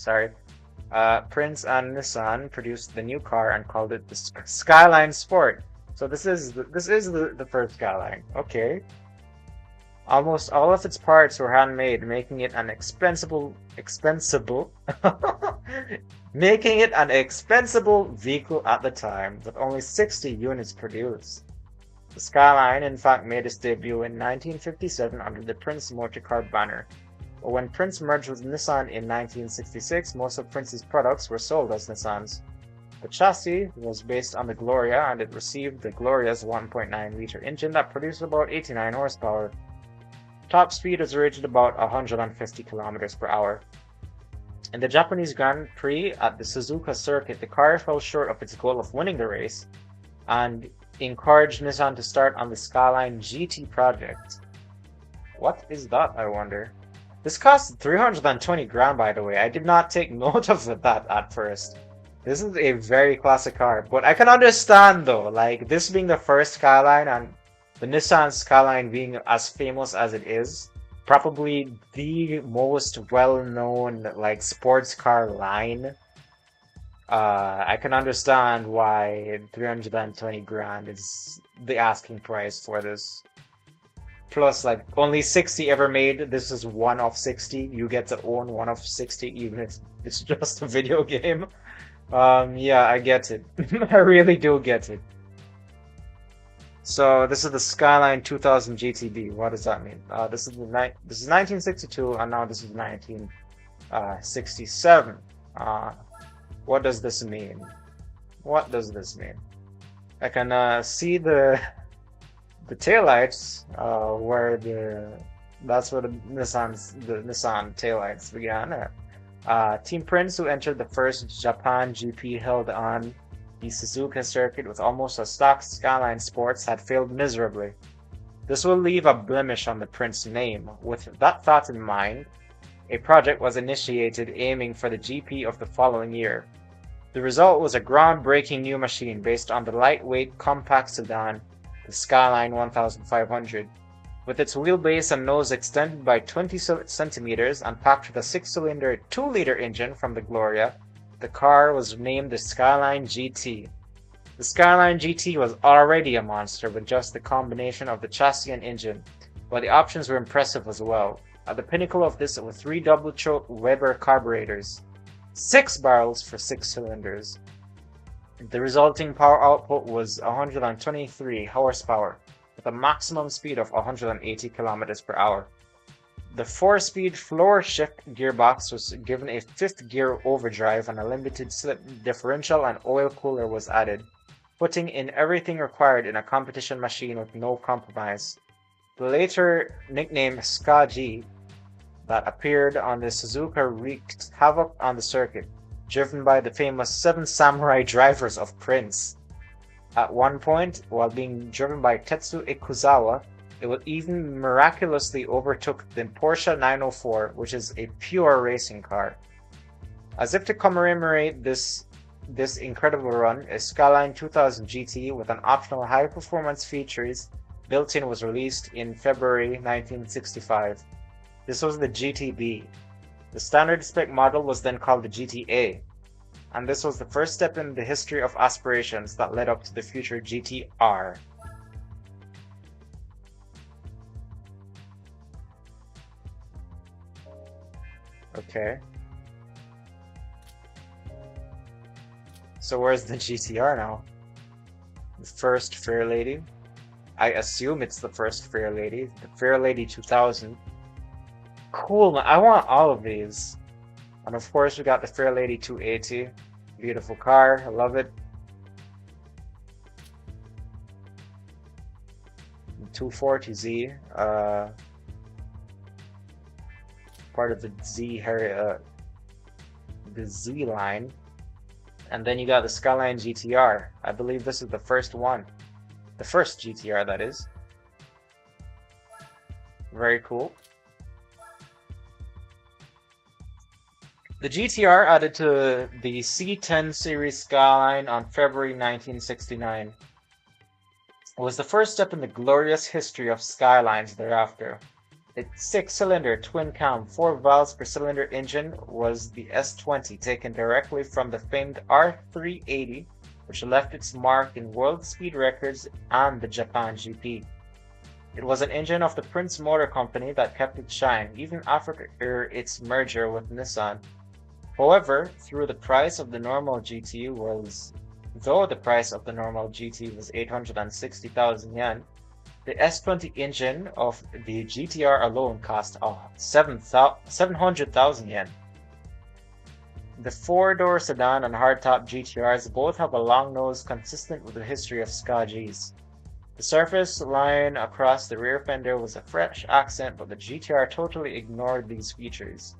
Prince and Nissan produced the new car and called it the Skyline Sport. So this is the first Skyline. Okay. Almost all of its parts were handmade, making it an making it an expensible vehicle at the time, with only 60 units produced. The Skyline, in fact, made its debut in 1957 under the Prince Motor Car banner. But when Prince merged with Nissan in 1966, most of Prince's products were sold as Nissans. The chassis was based on the Gloria, and it received the Gloria's 1.9-liter engine that produced about 89 horsepower. Top speed was rated about 150 kilometers per hour. In the Japanese Grand Prix at the Suzuka circuit, the car fell short of its goal of winning the race and encouraged Nissan to start on the Skyline GT project. What is that, I wonder? This cost 320 grand, by the way. I did not take note of that at first. This is a very classic car, but I can understand though, like this being the first Skyline and the Nissan Skyline being as famous as it is, probably the most well-known like sports car line. I can understand why 320 grand is the asking price for this. Plus, like, only 60 ever made. This is one of 60. You get to own one of 60, even if it's just a video game. Yeah, I get it. I really do get it. So this is the Skyline 2000 GTB. What does that mean? This is 1962, and now this is 1967. What does this mean? What does this mean? I can see the taillights, that's where the Nissan taillights began. Team Prince, who entered the first Japan GP held on the Suzuka circuit with almost a stock Skyline Sports, had failed miserably. This will leave a blemish on the Prince name. With that thought in mind, a project was initiated aiming for the GP of the following year. The result was a groundbreaking new machine based on the lightweight compact sedan, the Skyline 1500. With its wheelbase and nose extended by 20 centimeters and packed with a 6-cylinder 2-liter engine from the Gloria, the car was named the Skyline GT. The Skyline GT was already a monster with just the combination of the chassis and engine, but the options were impressive as well. At the pinnacle of this were 3 double-choke Weber carburetors, 6 barrels for 6 cylinders. The resulting power output was 123 horsepower with a maximum speed of 180 kilometers per hour. The 4-speed floor shift gearbox was given a 5th gear overdrive, and a limited slip differential and oil cooler was added, putting in everything required in a competition machine with no compromise. The later nickname Ska G that appeared on the Suzuka wreaked havoc on the circuit, driven by the famous Seven Samurai drivers of Prince. At one point, while being driven by Tetsu Ikuzawa, it would even miraculously overtook the Porsche 904, which is a pure racing car. As if to commemorate this incredible run, a Skyline 2000 GT with an optional high-performance features built-in was released in February 1965. This was the GTB. The standard spec model was then called the GTA, and this was the first step in the history of aspirations that led up to the future GTR. Okay. So where's the GTR now? The first Fair Lady? I assume it's the first Fair Lady. The Fair Lady 2000. Cool, man. I want all of these. And of course we got the Fair Lady 280. Beautiful car. I love it. 240Z. Part of the Z line. And then you got the Skyline GTR. I believe this is the first one. The first GTR, that is. Very cool. The GTR added to the C10 series Skyline on February 1969. It was the first step in the glorious history of Skylines thereafter. Its 6-cylinder twin-cam 4 valves per cylinder engine was the S20, taken directly from the famed R380, which left its mark in world speed records and the Japan GP. It was an engine of the Prince Motor Company that kept its shine even after its merger with Nissan. However, though the price of the normal GT was 860,000 yen, the S20 engine of the GTR alone cost 700,000 yen. The 4-door sedan and hardtop GTRs both have a long nose consistent with the history of Ska Gs. The surface line across the rear fender was a fresh accent, but the GTR totally ignored these features.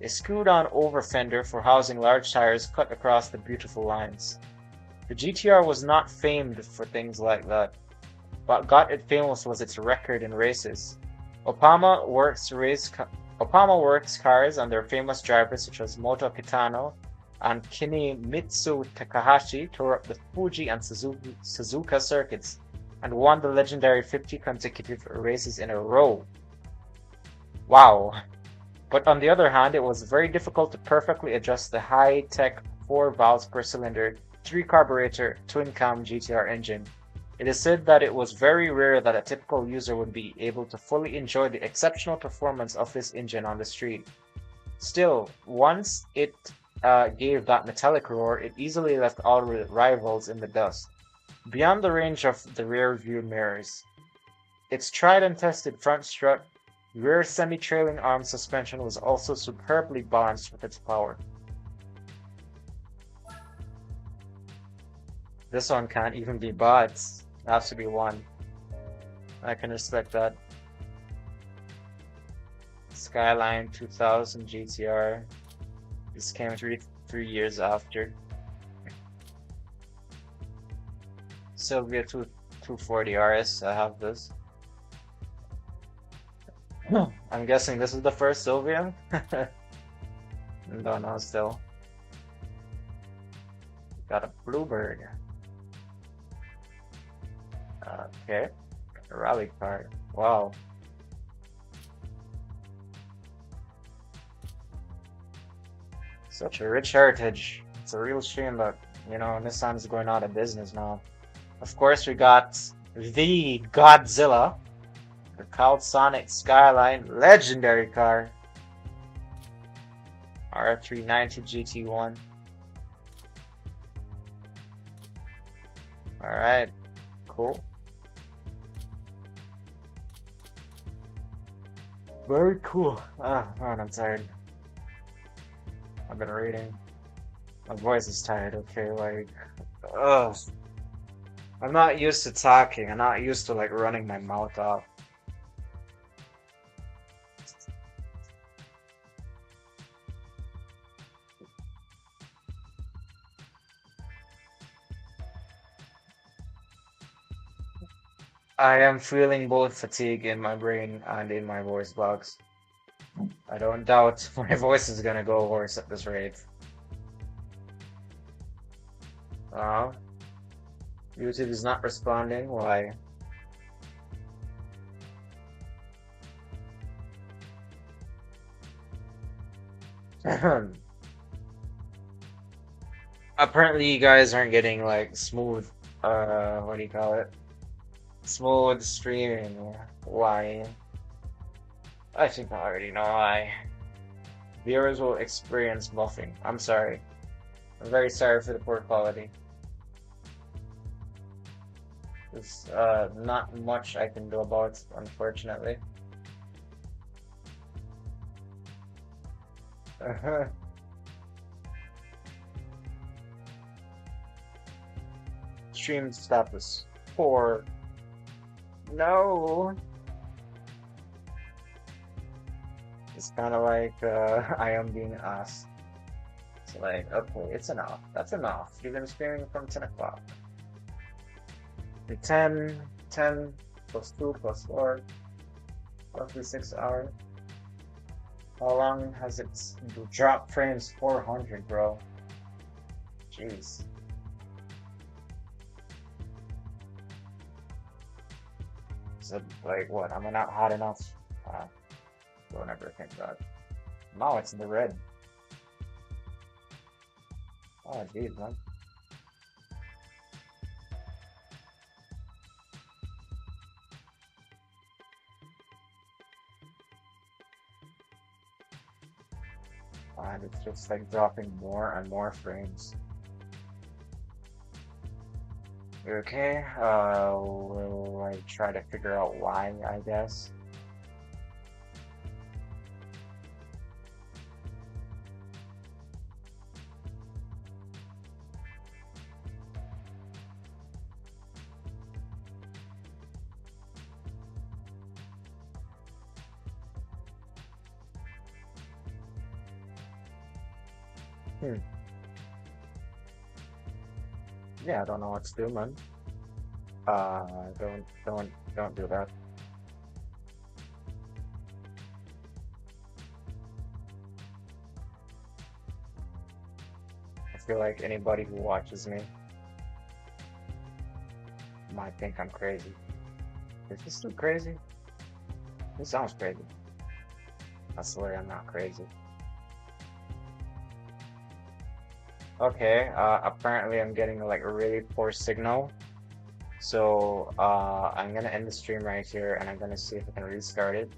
A screwed-on over fender for housing large tires cut across the beautiful lines. The GTR was not famed for things like that. What got it famous was its record in races. Opama Works cars and their famous drivers such as Moto Kitano and Kinemitsu Takahashi tore up the Fuji and Suzuka circuits and won the legendary 50 consecutive races in a row. Wow! But on the other hand, it was very difficult to perfectly adjust the high-tech 4 valves per cylinder, 3-carburetor, twin-cam GTR engine. It is said that it was very rare that a typical user would be able to fully enjoy the exceptional performance of this engine on the street. Still, once it gave that metallic roar, it easily left all rivals in the dust, beyond the range of the rear view mirrors. Its tried and tested front strut, rear semi-trailing arm suspension was also superbly balanced with its power. This one can't even be bought. It has to be one. I can respect that. Skyline 2000 GTR. This came three years after. Sylvia 240 RS. I have this. I'm guessing this is the first Sylvia. Don't know still. Got a Bluebird. Okay, a rally car. Wow. Such a rich heritage. It's a real shame that, Nissan is going out of business now. Of course, we got the Godzilla, the Sonic Skyline, legendary car. R390 GT1. Alright, cool. Very cool. Ah, man, I'm tired. I've been reading. My voice is tired, okay? Like, ugh. I'm not used to talking. I'm not used to like running my mouth off. I am feeling both fatigue in my brain and in my voice box. I don't doubt my voice is gonna go worse at this rate. Uh, YouTube is not responding. Why? Apparently, you guys aren't getting like smooth. What do you call it? Smooth streaming. Why? I think I already know why. Viewers will experience buffing. I'm sorry. I'm very sorry for the poor quality. There's not much I can do about it, unfortunately. Stream status poor. No. It's kind of like I am being asked. It's like, okay, it's enough. That's enough. You've been streaming from 10 o'clock. 10, 10 plus 2 plus 4, roughly 6 hours. How long has it dropped frames? 400, bro. Jeez. So, like, what? Am I not hot enough? Don't ever think that. Now it's in the red. Oh, jeez, man. And it's just like dropping more and more frames. Okay, will I try to figure out why, I guess? Hmm. Yeah, I don't know what to do, man. Don't do that. I feel like anybody who watches me might think I'm crazy. Is this too crazy? This sounds crazy. I swear I'm not crazy. Okay, apparently I'm getting like a really poor signal. So I'm gonna end the stream right here and I'm gonna see if I can restart it.